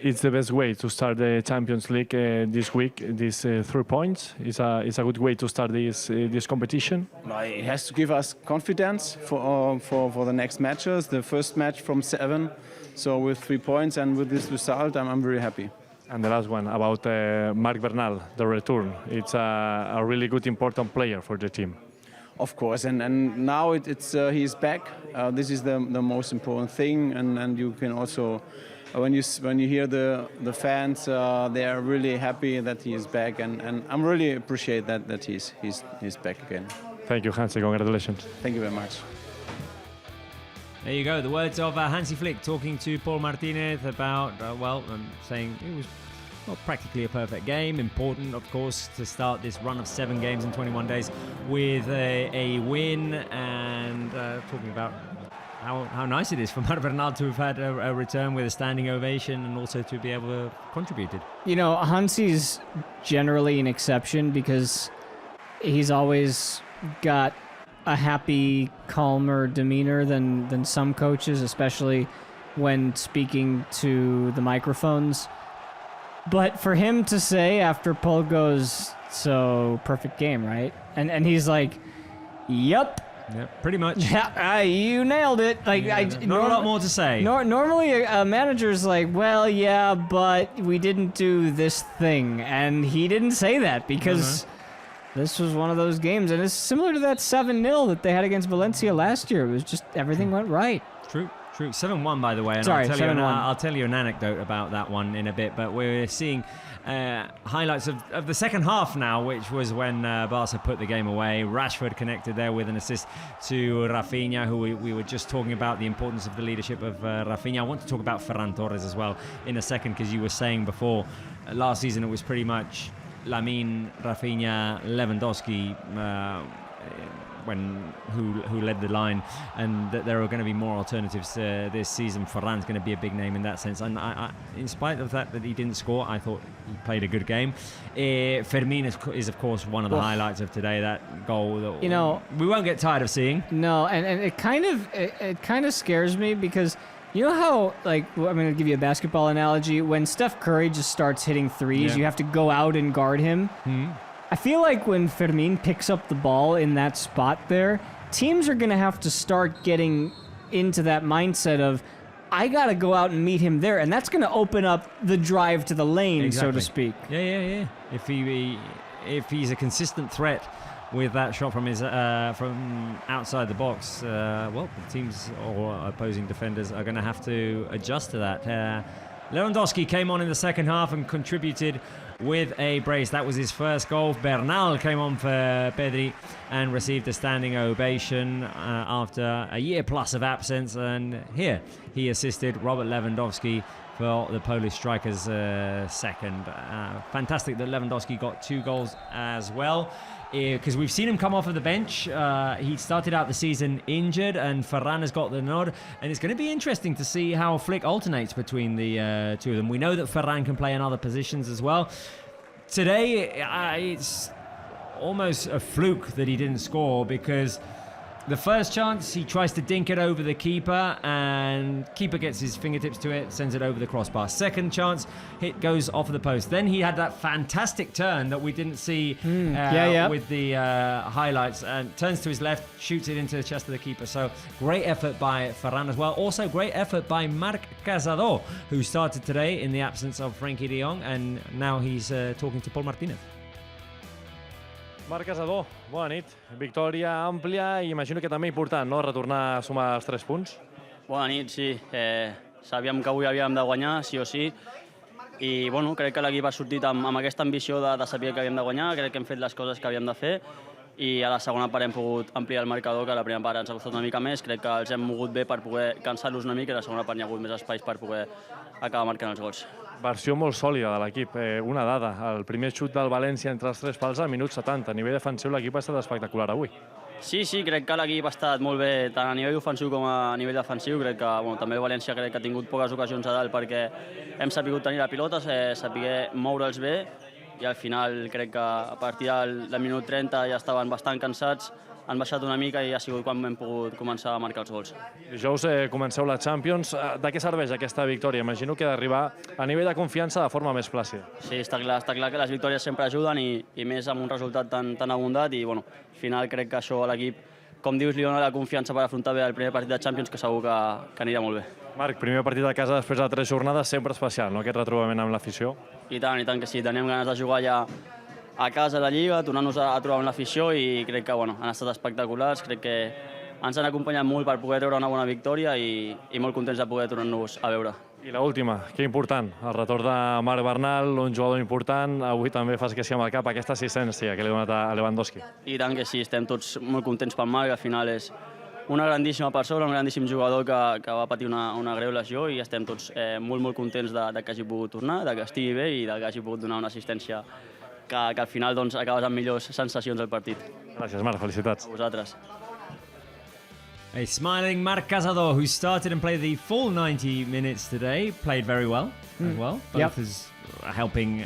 It's the best way to start the Champions League this week. These 3 points is a good way to start this competition. It has to give us confidence for the next matches. The first match from 7, so with 3 points and with this result, I'm very happy. And the last one about Marc Bernal, the return. It's a really good, important player for the team. Of course, and now he's back. This is the most important thing, and you can also. When you hear the fans, they are really happy that he is back, and I'm really appreciate that he's back again. Thank you, Hansi. Congratulations. Thank you very much. There you go, the words of Hansi Flick talking to Paul Martinez about, saying it was practically a perfect game. Important, of course, to start this run of 7 games in 21 days with a win, and talking about how nice it is for Marc Bernal to have had a return with a standing ovation and also to be able to contribute it. You know, Hansi's generally an exception because he's always got a happy, calmer demeanor than some coaches, especially when speaking to the microphones. But for him to say after Paul goes, so perfect game, right? And he's like, yep. Yeah, pretty much. Yeah, you nailed it. Like, not a lot more to say. Normally, a manager's like, well, yeah, but we didn't do this thing, and he didn't say that because this was one of those games, and it's similar to that 7-0 that they had against Valencia last year. It was just everything went right. True. 7-1, by the way. And Sorry, I'll tell you an anecdote about that one in a bit, but we're seeing highlights of the second half now, which was when Barca put the game away. Rashford connected there with an assist to Rafinha, who we were just talking about the importance of the leadership of Rafinha. I want to talk about Ferran Torres as well in a second, because you were saying before, last season it was pretty much Lamine, Rafinha, Lewandowski, who led the line, and that there are going to be more alternatives this season. Ferran's going to be a big name in that sense, and I, in spite of the fact that he didn't score, I thought he played a good game. Fermin is of course one of the highlights of today. That goal that we won't get tired of seeing. No, and it kind of scares me because you know how, like, I'm going to give you a basketball analogy. When Steph Curry just starts hitting threes, you have to go out and guard him. I feel like when Fermin picks up the ball in that spot there, teams are going to have to start getting into that mindset of, I got to go out and meet him there. And that's going to open up the drive to the lane, so to speak. Yeah. If he's a consistent threat with that shot from from outside the box, the teams or opposing defenders are going to have to adjust to that. Lewandowski came on in the second half and contributed with a brace. That was his first goal. Bernal came on for Pedri and received a standing ovation after a year plus of absence. And here he assisted Robert Lewandowski for the Polish striker's second. Fantastic that Lewandowski got 2 goals as well, because we've seen him come off of the bench. He started out the season injured, and Ferran has got the nod, and it's going to be interesting to see how Flick alternates between the two of them. We know that Ferran can play in other positions as well. Today, it's almost a fluke that he didn't score, because the first chance, he tries to dink it over the keeper, and keeper gets his fingertips to it, sends it over the crossbar. Second chance, hit goes off of the post. Then he had that fantastic turn that we didn't see with the highlights, and turns to his left, shoots it into the chest of the keeper. So great effort by Ferran as well. Also great effort by Marc Casado, who started today in the absence of Frenkie de Jong, and now he's talking to Paul Martinez. Marc Casado, bona nit. Victòria àmplia i imagino que també important, no?, retornar a sumar els 3 punts. Bona nit, sí. Sabíem que avui havíem de guanyar, sí o sí. I bueno, crec que l'equip ha sortit amb aquesta ambició de saber que havíem de guanyar. Crec que hem fet les coses que havíem de fer. I a la segona part hem pogut ampliar el marcador, que a la primera part ens ha costat una mica més. Crec que els hem mogut bé per poder cansar-los una mica, i a la segona part hi ha hagut més espais per poder acabar marcant els gols. Versió molt sòlida de l'equip. Una dada, el primer xut del València entre els 3 pals al minut 70. A nivell defensiu l'equip ha estat espectacular avui. Sí, crec que l'equip ha estat molt bé, tant a nivell ofensiu com a nivell defensiu. Crec que també el València crec que ha tingut poques ocasions a dalt perquè hem sabut tenir la pilota, saber moure'ls bé, i al final crec que a partir del minut 30 ja estaven bastant cansats, han baixat una mica i ha sigut quan hem pogut començar a marcar els gols. Dijous comenceu la Champions. De què serveix aquesta victòria? Imagino que d'arribar a nivell de confiança de forma més plàcida. Sí, està clar que les victòries sempre ajuden i més amb un resultat tan abundat i al final crec que això a l'equip, com dius, li dona la confiança per afrontar bé el primer partit de Champions, que segur que anirà molt bé. Marc, primer partit de casa després de 3 jornades, sempre especial, no?, aquest retrobament amb l'afició. I tant que sí, teníem ganes de jugar ja a casa a la Lliga, tornar-nos a trobar amb l'afició i crec que han estat espectaculars, crec que ens han acompanyat molt per poder treure una bona victòria i molt contents de poder tornar-nos a veure. I l'última, que important, el retorn de Marc Bernal, un jugador important, avui també fas que sí amb el cap aquesta assistència que li ha donat a Lewandowski. I tant que sí, estem tots molt contents pel Marc, al final és una grandíssima persona, un grandíssim jugador que va patir una greu lesió i estem tots molt contents de que hagi pogut tornar, de que estigui bé i de que hagi pogut donar una assistència que al final acabes amb millors sensacions del partit. Gràcies, Marc, felicitats. A vosaltres. A smiling Marc Casado, who started and played the full 90 minutes today, played very well as well. Both as helping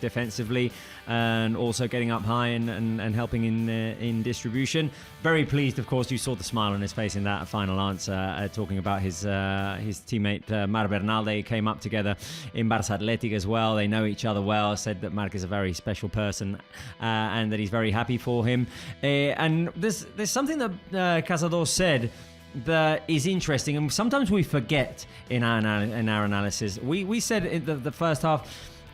defensively and also getting up high and helping in distribution. Very pleased, of course. You saw the smile on his face in that final answer, talking about his teammate Marc Bernal. They came up together in Barça Athletic as well. They know each other well. Said that Marc is a very special person and that he's very happy for him. And there's something that Casado said that is interesting, and sometimes we forget in our analysis. We said in the first half,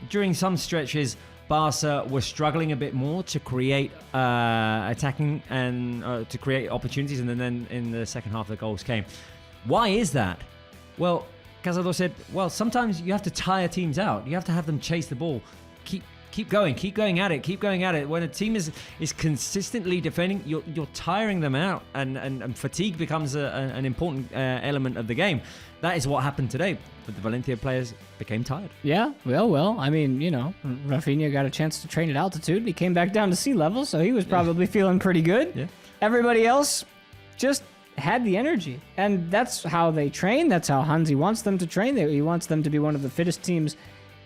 during some stretches, Barca were struggling a bit more to create attacking and to create opportunities, and then in the second half the goals came. Why is that? Well, Casado said, well, sometimes you have to tire teams out. You have to have them chase the ball. Keep going at it. When a team is consistently defending, you're tiring them out, and fatigue becomes an important element of the game. That is what happened today. But the Valencia players became tired. Yeah, well, I mean, Rafinha got a chance to train at altitude. He came back down to sea level, so he was probably feeling pretty good. Yeah. Everybody else just had the energy, and that's how they train. That's how Hansi wants them to train. He wants them to be one of the fittest teams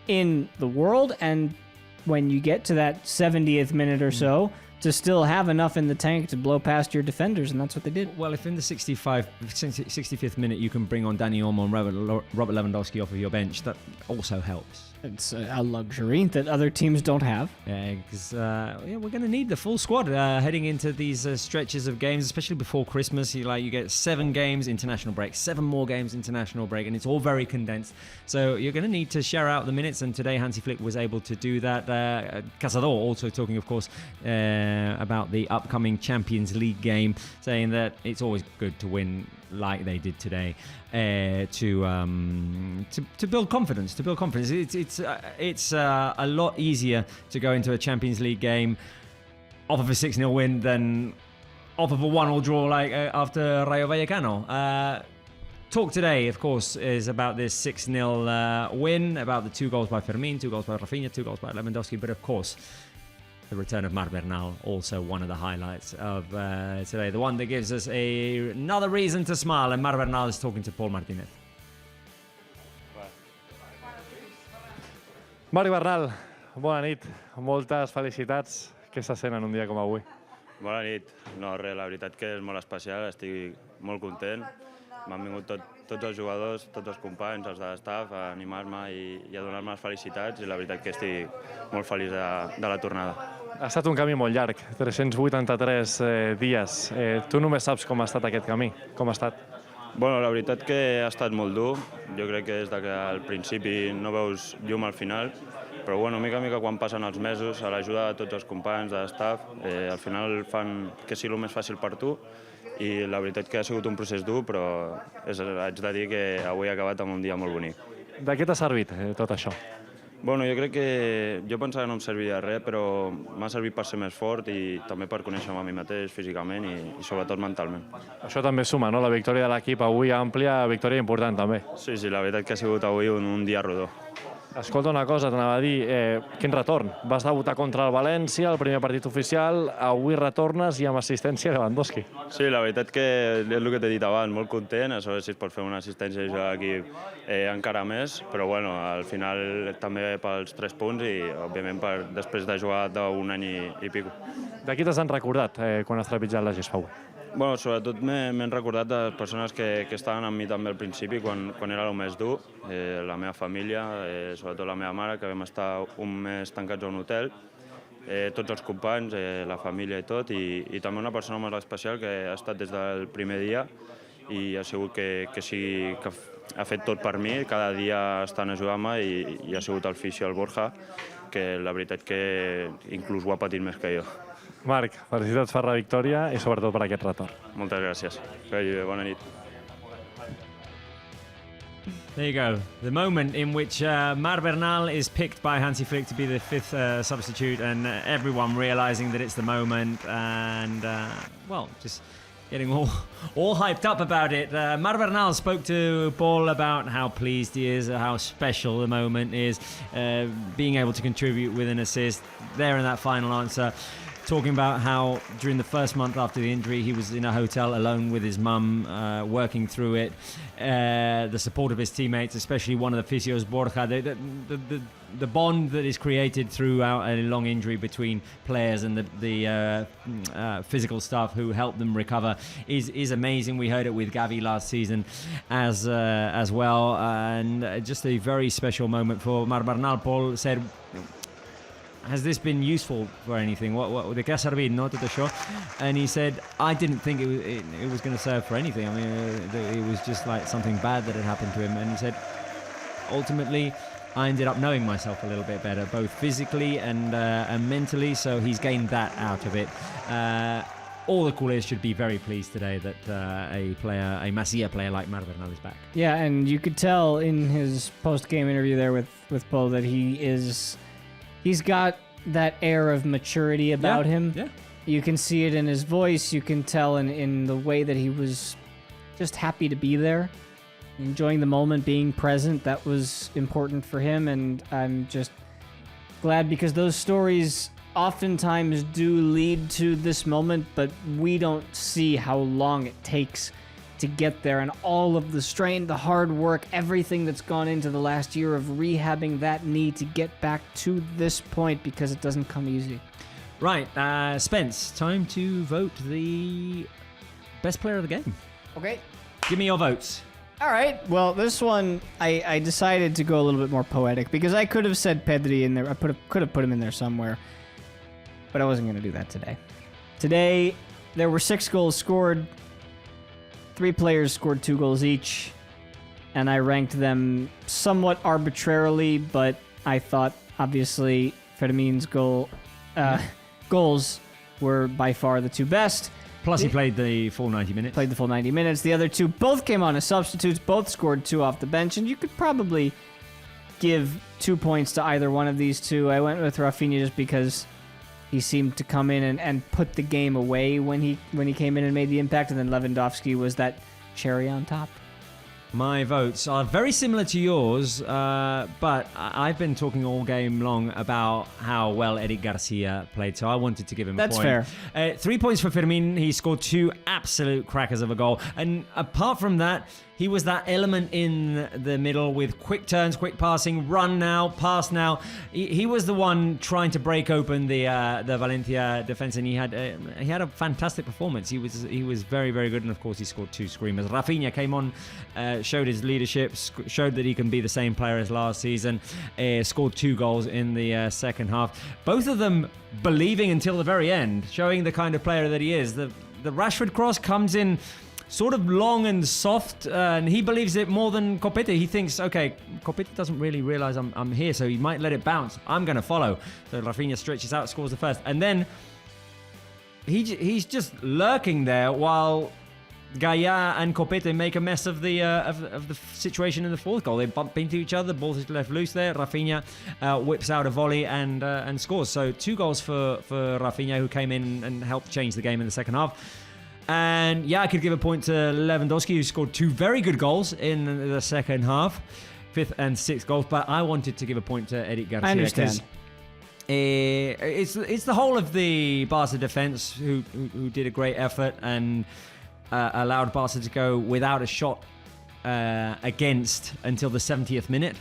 in the world, and when you get to that 70th minute or so, to still have enough in the tank to blow past your defenders, and that's what they did. Well, if in the 65th minute you can bring on Dani Olmo and Robert Lewandowski off of your bench, that also helps. It's a luxury that other teams don't have. Yeah, because we're going to need the full squad heading into these stretches of games, especially before Christmas. You get 7 games international break, 7 more games international break, and it's all very condensed. So you're going to need to share out the minutes, and today Hansi Flick was able to do that. Casado also talking, of course, about the upcoming Champions League game, saying that it's always good to win like they did today, to build confidence. It's a lot easier to go into a Champions League game off of a 6-0 win than off of a 1-1 draw like after Rayo Vallecano. Talk today, of course, is about this 6-0 win, about the 2 goals by Fermin, 2 goals by Rafinha, 2 goals by Lewandowski, but of course the return of Marc Bernal, also one of the highlights of today. The one that gives us another reason to smile, and Marc Bernal is talking to Paul Martínez. Marc Bernal, bona nit, moltes felicitats. Què està sent en un dia com avui? Bona nit. No, res, la veritat que és molt especial, estic molt content. M'han vingut tots els jugadors, tots els companys, els de l'estaf, a animar-me i a donar-me les felicitats, i la veritat que estic molt feliç de la tornada. Ha estat un camí molt llarg, 383 dies. Tu només saps com ha estat aquest camí, com ha estat? Bueno, la veritat que ha estat molt dur. Jo crec que des que al principi no veus llum al final, però bueno, mica en mica quan passen els mesos, a l'ajuda de tots els companys, de l'estaf, al final fan que sigui el més fàcil per tu, i la veritat que ha sigut un procés dur, però haig de dir que avui he acabat amb un dia molt bonic. De què t'ha servit tot això? Bueno, jo crec que jo pensava que no em servia de res, però m'ha servit per ser més fort i també per conèixer-me a mi mateix físicament i sobretot mentalment. Això també suma, no? La victòria de l'equip avui àmplia, victòria important també. Sí, la veritat que ha sigut avui un dia rodó. Escolta una cosa, t'anava a dir, quin retorn. Vas debutar contra el València, el primer partit oficial, avui retornes i amb assistència de Lewandowski. Sí, la veritat que és el que t'he dit abans, molt content, a saber si es pot fer una assistència i jugar aquí encara més, però bueno, al final també pels 3 punts i òbviament després de jugar d'un any i pico. De qui t'has recordat quan has trepitjat la gespa avui? Bueno, sobretot m'he recordat de les persones que estaven amb mi també al principi, quan era el més dur, la meva família, sobretot la meva mare, que vam estar un mes tancats a un hotel, tots els companys, la família i tot, i també una persona molt especial que ha estat des del primer dia i ha sigut que ha fet tot per mi, cada dia estan ajudant-me i ha sigut el fisio, el Borja, que la veritat que inclús ho ha patit més que jo. Marc, felicitats per la victòria i sobretot per aquest retorn. Moltes gràcies. Bona nit. There you go. The moment in which Mar Bernal is picked by Hansi Flick to be the 5th substitute, and everyone realizing that it's the moment, and well, just getting all hyped up about it. Mar Bernal spoke to Paul about how pleased he is, how special the moment is, being able to contribute with an assist there in that final answer. Talking about how during the first month after the injury he was in a hotel alone with his mum, working through it, the support of his teammates, especially one of the physios, Borja, the bond that is created throughout a long injury between players and the physical staff who help them recover is amazing. We heard it with Gavi last season as well, and just a very special moment for Mar Bernal. Paul said, has this been useful for anything? What the que ha servit, no, tot això? And he said, I didn't think it was going to serve for anything. I mean, it was just like something bad that had happened to him. And he said, ultimately, I ended up knowing myself a little bit better, both physically and mentally. So he's gained that out of it. All the culés should be very pleased today that a Masia player like Mar Bernal is back. Yeah, and you could tell in his post-game interview there with Paul that he's got that air of maturity about him. Yeah. You can see it in his voice. You can tell in the way that he was just happy to be there, enjoying the moment, being present. That was important for him, and I'm just glad because those stories oftentimes do lead to this moment, but we don't see how long it takes to get there, and all of the strain, the hard work, everything that's gone into the last year of rehabbing that knee to get back to this point, because it doesn't come easy. Right, Spence, time to vote the best player of the game. Okay. Give me your votes. All right. Well, this one, I decided to go a little bit more poetic because I could have said Pedri in there. I could have put him in there somewhere, but I wasn't going to do that today. Today, there were 6 goals scored. 3 players scored 2 goals each, and I ranked them somewhat arbitrarily, but I thought, obviously, Fermin's goals were by far the 2 best. Plus, he played the full 90 minutes. The other 2 both came on as substitutes, both scored 2 off the bench, and you could probably give 2 points to either one of these 2. I went with Rafinha just because he seemed to come in and put the game away when he came in and made the impact, and then Lewandowski was that cherry on top. My votes are very similar to yours, but I've been talking all game long about how well Eric Garcia played, so I wanted to give him a point. That's fair. 3 points for Fermin. He scored 2 absolute crackers of a goal. And apart from that, he was that element in the middle with quick turns, quick passing, run now, pass now. He was the one trying to break open the Valencia defense, and he had a fantastic performance. He was very, very good, and of course he scored 2 screamers. Rafinha came on, showed his leadership, showed that he can be the same player as last season. Scored 2 goals in the second half. Both of them believing until the very end, showing the kind of player that he is. The Rashford cross comes in sort of long and soft, and he believes it more than Copete. He thinks, okay, Copete doesn't really realize I'm here, so he might let it bounce. I'm going to follow. So Rafinha stretches out, scores the first, and then he's just lurking there while Gaia and Copete make a mess of the situation in the fourth goal. They bump into each other, the ball is left loose there. Rafinha whips out a volley and scores. So 2 goals for Rafinha, who came in and helped change the game in the second half. And yeah, I could give a point to Lewandowski, who scored 2 very good goals in the second half. 5th and 6th goals. But I wanted to give a point to Eric Garcia. I understand. It's the whole of the Barca defense who did a great effort and allowed Barca to go without a shot against until the 70th minute.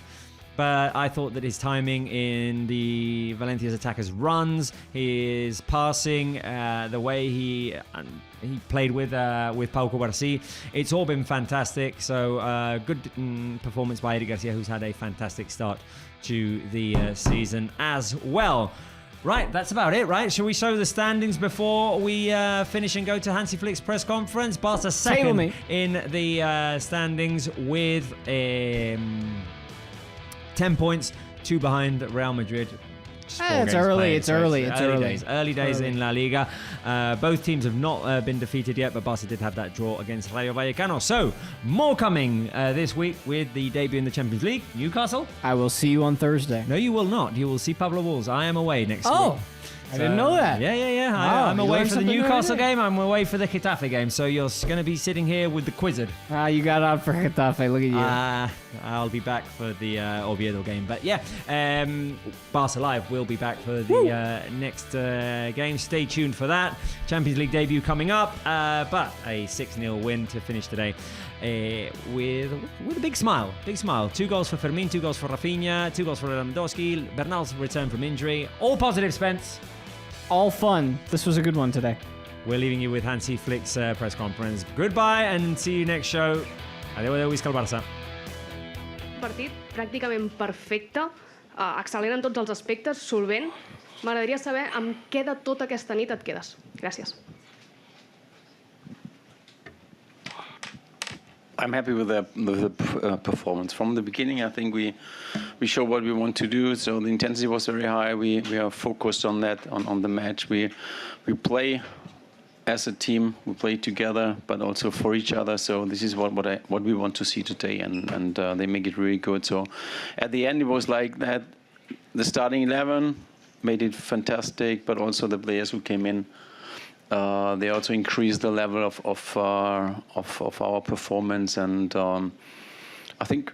But I thought that his timing in the Valencia's attackers' runs, his passing, the way he played with Pau Cubarsí, it's all been fantastic. So good performance by Eric Garcia, who's had a fantastic start to the season as well. Right, that's about it, right? Shall we show the standings before we finish and go to Hansi Flick's press conference? Barca second in the standings with 10 points, 2 behind Real Madrid. It's early. It's early. Early days in La Liga. Both teams have not been defeated yet, but Barca did have that draw against Rayo Vallecano. So, more coming this week with the debut in the Champions League. Newcastle. I will see you on Thursday. No, you will not. You will see Pablo Walls. I am away next week. I didn't know that. Yeah. Wow, I'm away for the Newcastle game. I'm away for the Getafe game. So you're going to be sitting here with the Quizzard. You got out for Getafe. Look at you. I'll be back for the Oviedo game. But yeah, Barca Live will be back for the next game. Stay tuned for that. Champions League debut coming up. But a 6-0 win to finish today with a big smile. Big smile. 2 goals for Fermin, 2 goals for Rafinha, 2 goals for Lewandowski. Bernal's return from injury. All positive, Spence. All fun. This was a good one today. We're leaving you with Hansi Flick's press conference. Goodbye and see you next show. Adeu, visca el Barça. Partit pràcticament perfecte, excel·lent en tots els aspectes, solvent. M'agradaria saber amb què de tota aquesta nit et quedes. Gràcies. I'm happy with the performance. From the beginning, I think we show what we want to do. So the intensity was very high. We are focused on that, on the match. We play as a team. We play together, but also for each other. So this is what we want to see today, and they make it really good. So at the end, it was like that. The starting 11 made it fantastic, but also the players who came in. They also increased the level of our performance, and I think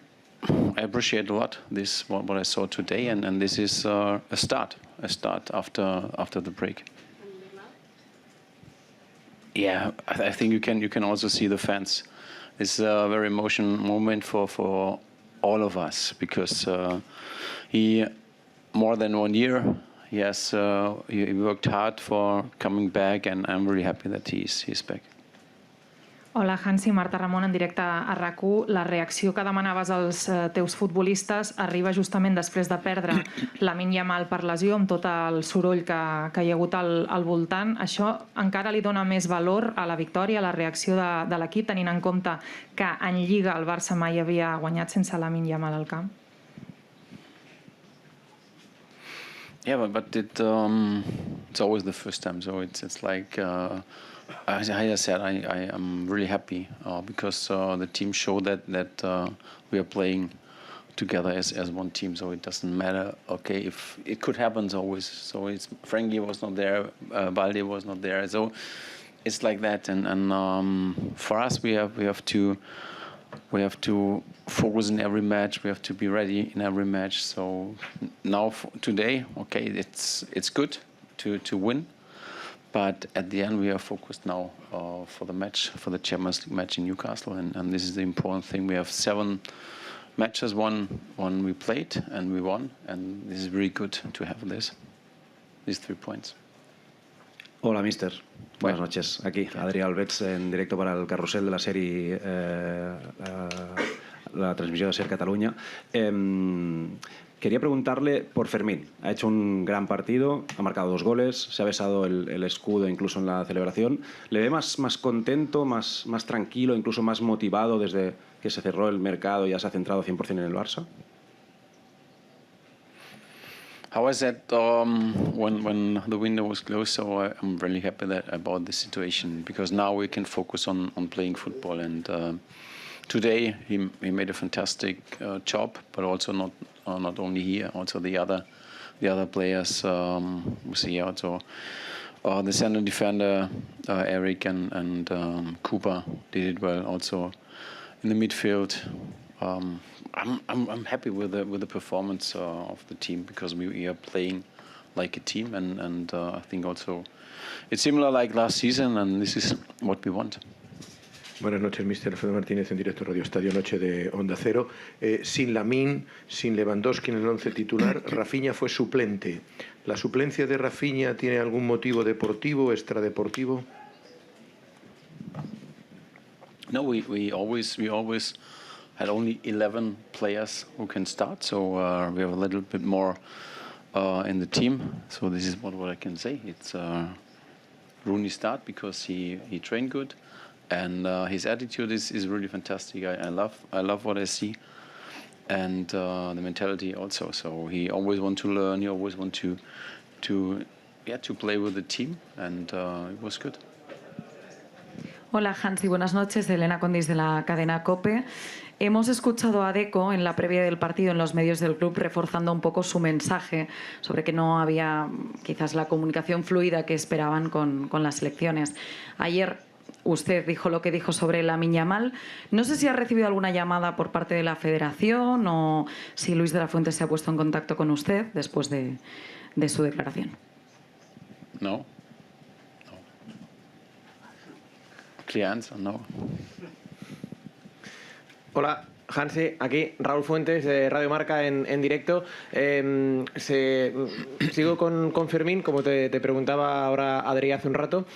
I appreciate a lot this what I saw today, and this is a start after the break. Yeah, I think you can also see the fans. It's a very emotional moment for all of us, because he more than 1 year. Yes, he worked hard for coming back, and I'm really happy that he's back. Hola, Hansi, Marta Ramon, en directe a RAC1. La reacció que demanaves als teus futbolistes arriba justament després de perdre Lamine Yamal per lesió, amb tot el soroll que hi ha hagut al voltant. Això encara li dona més valor a la victòria, a la reacció de l'equip, tenint en compte que en Lliga el Barça mai havia guanyat sense Lamine Yamal al camp. Yeah, but it's always the first time, so it's like, as I said, I am really happy because the team showed that we are playing together as one team, so it doesn't matter. Okay, if it could happen always. So it's Frankie was not there, Balde was not there, so it's like that. And for us, we have to focus in every match. We have to be ready in every match. So now today, okay, it's good to win, but at the end we are focused now for the match, for the Champions League match in Newcastle, and this is the important thing. We have 7 matches, one we played and we won, and this is really good to have these 3 points. Hola, mister. Buenas noches. Aquí, Adrià Albets, en directo para el carrusel de la serie, la transmisión de SER Cataluña. Quería preguntarle por Fermin. Ha hecho un gran partido, ha marcado 2 goles, se ha besado el escudo incluso en la celebración. ¿Le ve más contento, más tranquilo, incluso más motivado desde que se cerró el mercado y ya se ha centrado 100% en el Barça? How I said when the window was closed, so I'm really happy about the situation, because now we can focus on playing football. And today he made a fantastic job, but also not only he, also the other players. We see also the center defender Eric and Cooper did it well. Also in the midfield, I'm happy with the performance of the team, because we are playing like a team, and I think also it's similar like last season, and this is what we want. Buenas noches, Mr. Alfredo Martínez, en directo Radio Estadio Noche de Onda Cero. Sin Lamine, sin Lewandowski en el 11 titular, Rafinha fue suplente. ¿La suplencia de Rafinha tiene algún motivo deportivo, extradeportivo? No, we always had only 11 players who can start, so we have a little bit more in the team. So this is what I can say. It's Rooney start because he trained good, and his attitude is really fantastic. I love what I see, and the mentality also. So he always want to learn. He always want to play with the team, and it was good. Hola Hansi, buenas noches. Elena Condis de la cadena COPE. Hemos escuchado a Deco en la previa del partido en los medios del club reforzando un poco su mensaje sobre que no había quizás la comunicación fluida que esperaban con las selecciones. Ayer usted dijo lo que dijo sobre Lamine Yamal. No sé si ha recibido alguna llamada por parte de la federación o si Luis de la Fuente se ha puesto en contacto con usted después de su declaración. No. Clear answer, no. Hola, Hansi, aquí Raúl Fuentes de Radio Marca en directo. Sigo con Fermin, como te preguntaba ahora Adri hace un rato.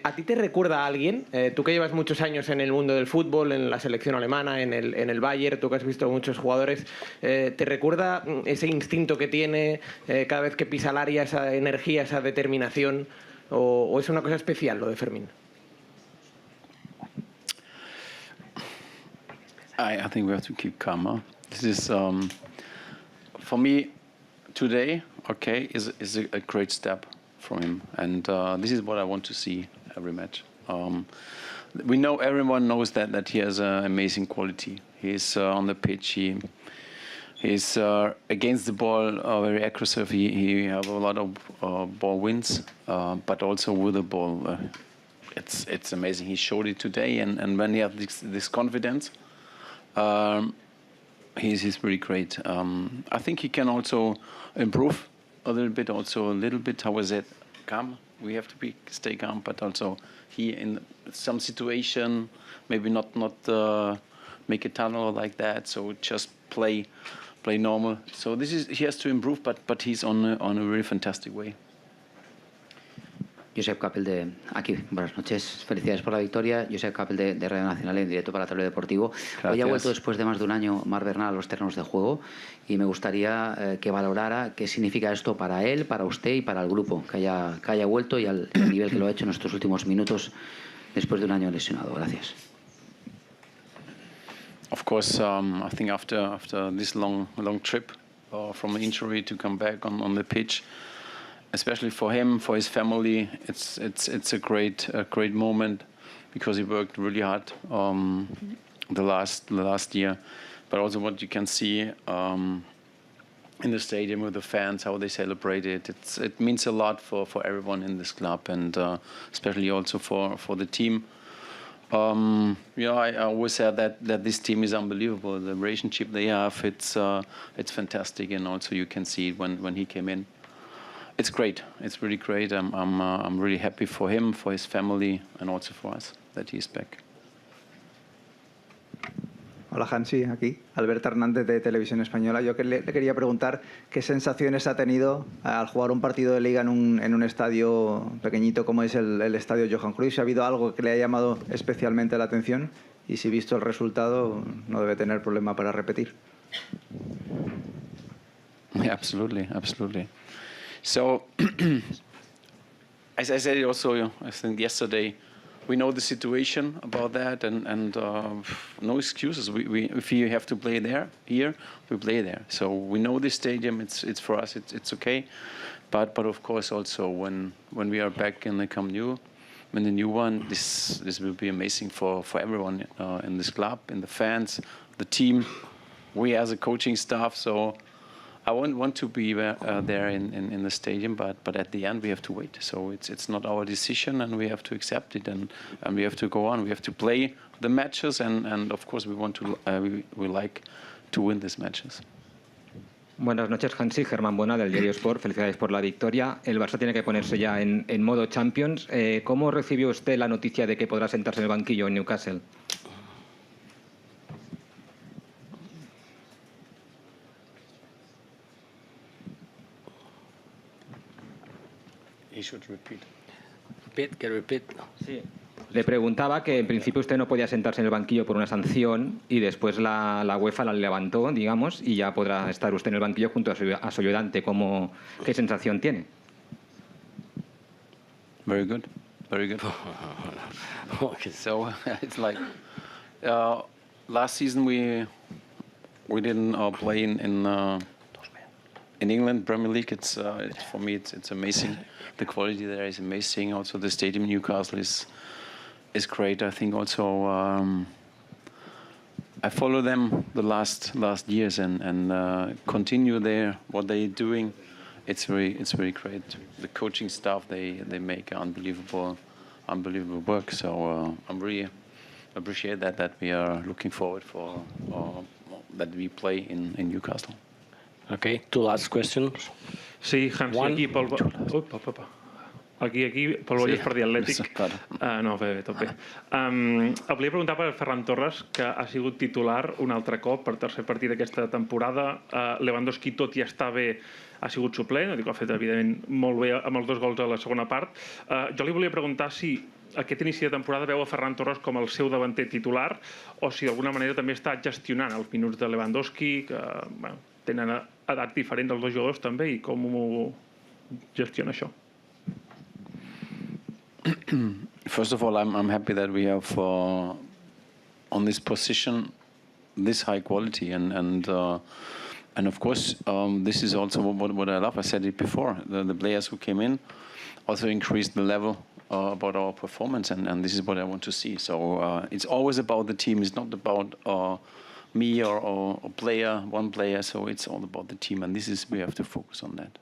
¿A ti te recuerda a alguien? Tú que llevas muchos años en el mundo del fútbol, en la selección alemana, en el Bayern, tú que has visto muchos jugadores, ¿te recuerda ese instinto que tiene cada vez que pisa el área, esa energía, esa determinación? ¿O es una cosa especial lo de Fermin? I think we have to keep calm. Huh? This is, for me, today, is a great step from him. And this is what I want to see every match. We know, everyone knows that he has amazing quality. He's on the pitch. He's against the ball, very aggressive. He have a lot of ball wins, but also with the ball. It's amazing. He showed it today. And when he has this confidence, he's really great. I think he can also improve a little bit. How was it? Calm. We have to stay calm, but also he in some situation maybe not make a tunnel like that. So just play normal. So he has to improve, but he's on a really fantastic way. Josep Capel aquí, buenas noches, felicidades por la victoria. Josep Capel de Radio Nacional en directo para Tablero Deportivo. Gracias. Hoy ha vuelto después de más de un año Bernal a los terrenos de juego y me gustaría que valorara qué significa esto para él, para usted y para el grupo, que haya vuelto y al nivel que lo ha hecho en estos últimos minutos después de un año lesionado. Gracias. Of course, I think after this long trip from an injury to come back on the pitch, especially for him, for his family, it's a great moment, because he worked really hard the last year. But also what you can see in the stadium with the fans, how they celebrate it. It means a lot for everyone in this club, and especially also for the team. I always said that this team is unbelievable. The relationship they have, it's fantastic, and also you can see it when he came in. It's great. It's really great. I'm really happy for him, for his family, and also for us that he's back. Hola Hansi, aquí Alberto Hernández de Televisión Española. Yo le quería preguntar qué sensaciones ha tenido al jugar un partido de Liga en un estadio pequeñito como es el estadio Johan Cruyff. Si ha habido algo que le ha llamado especialmente la atención y si visto el resultado no debe tener problema para repetir. Yeah, absolutely. So, as I said also, I think yesterday, we know the situation about that, and no excuses. If you have to play here, we play there. So we know this stadium. It's for us. It's okay. But of course also when we are back in the Camp Nou, in the new one, this will be amazing for everyone in this club, in the fans, the team, we as a coaching staff. So I want to be there in the stadium, but at the end we have to wait. So it's not our decision, and we have to accept it, and we have to go on. We have to play the matches, and of course we want to we like win these matches. Buenas noches, Hansi. Germán Buena, del diario Sport. Felicidades por la victoria. El Barça tiene que ponerse ya en modo Champions. ¿Cómo recibió usted la noticia de que podrá sentarse en el banquillo en Newcastle? He should repeat. Repeat. Sí. Le preguntaba que en principio usted no podía sentarse en el banquillo por una sanción y después la UEFA la levantó, digamos, y ya podrá estar usted en el banquillo junto a su ayudante. ¿Qué sensación tiene? Very good, very good. Okay, so it's like last season we didn't play in England Premier League. It's for me it's amazing. The quality there is amazing. Also the stadium in Newcastle is great. I think also I follow them the last years and continue what they're doing. It's very great. The coaching staff they make unbelievable work. So I'm really appreciate that we are looking forward for that we play in Newcastle. Okay, two last questions. Sí, Hansi, aquí pel Vallès per dir Atlètic. No, bé, tot bé. El volia preguntar per Ferran Torres, que ha sigut titular un altre cop per tercer partit d'aquesta temporada. Lewandowski, tot i estar bé, ha sigut suplent, ho ha fet evidentment molt bé amb els 2 gols a la segona part. Jo li volia preguntar si aquest inici de temporada veu a Ferran Torres com el seu davanter titular o si d'alguna manera també està gestionant els minuts de Lewandowski, que tenen edat diferent dels 2 jugadors també, i com ho gestiona això. First of all, I'm happy that we have on this position this high quality and of course this is also what I love. I said it before. The players who came in also increased the level about our performance and this is what I want to see. So it's always about the team. It's not about me or one player. So it's all about the team and we have to focus on that.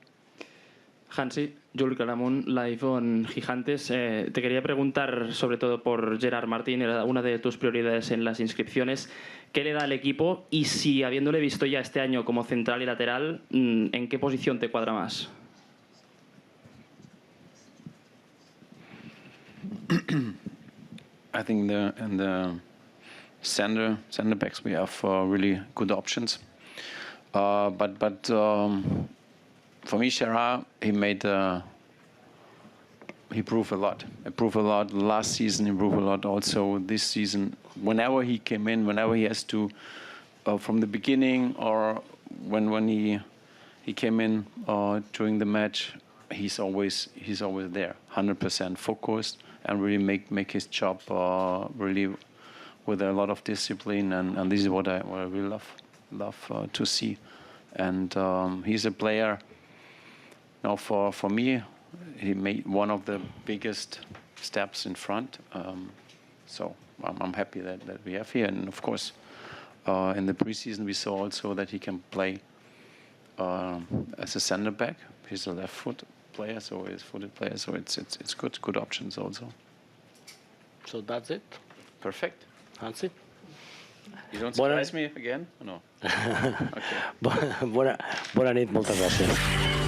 Hansi, Julio Calamón, live on Gigantes. Te quería preguntar, sobre todo por Gerard Martín, era una de tus prioridades en las inscripciones. ¿Qué le da al equipo? Y si, habiéndole visto ya este año como central y lateral, ¿en qué posición te cuadra más? I think in the center backs we have really good options. But for me, Gerard, he proved a lot. He proved a lot last season. He proved a lot also this season. Whenever he came in, whenever he has to, from the beginning or when he came in during the match, he's always there, 100% focused and really make his job really with a lot of discipline. And this is what I really love to see. And he's a player. Now, for me, he made one of the biggest steps in front. So I'm happy that we have here. And of course, in the preseason, we saw also that he can play as a center back. He's a left-foot player, so it's good options also. So that's it. Perfect. Hansi. You don't surprise me again? No. Okay. Bona nit, moltes gràcies.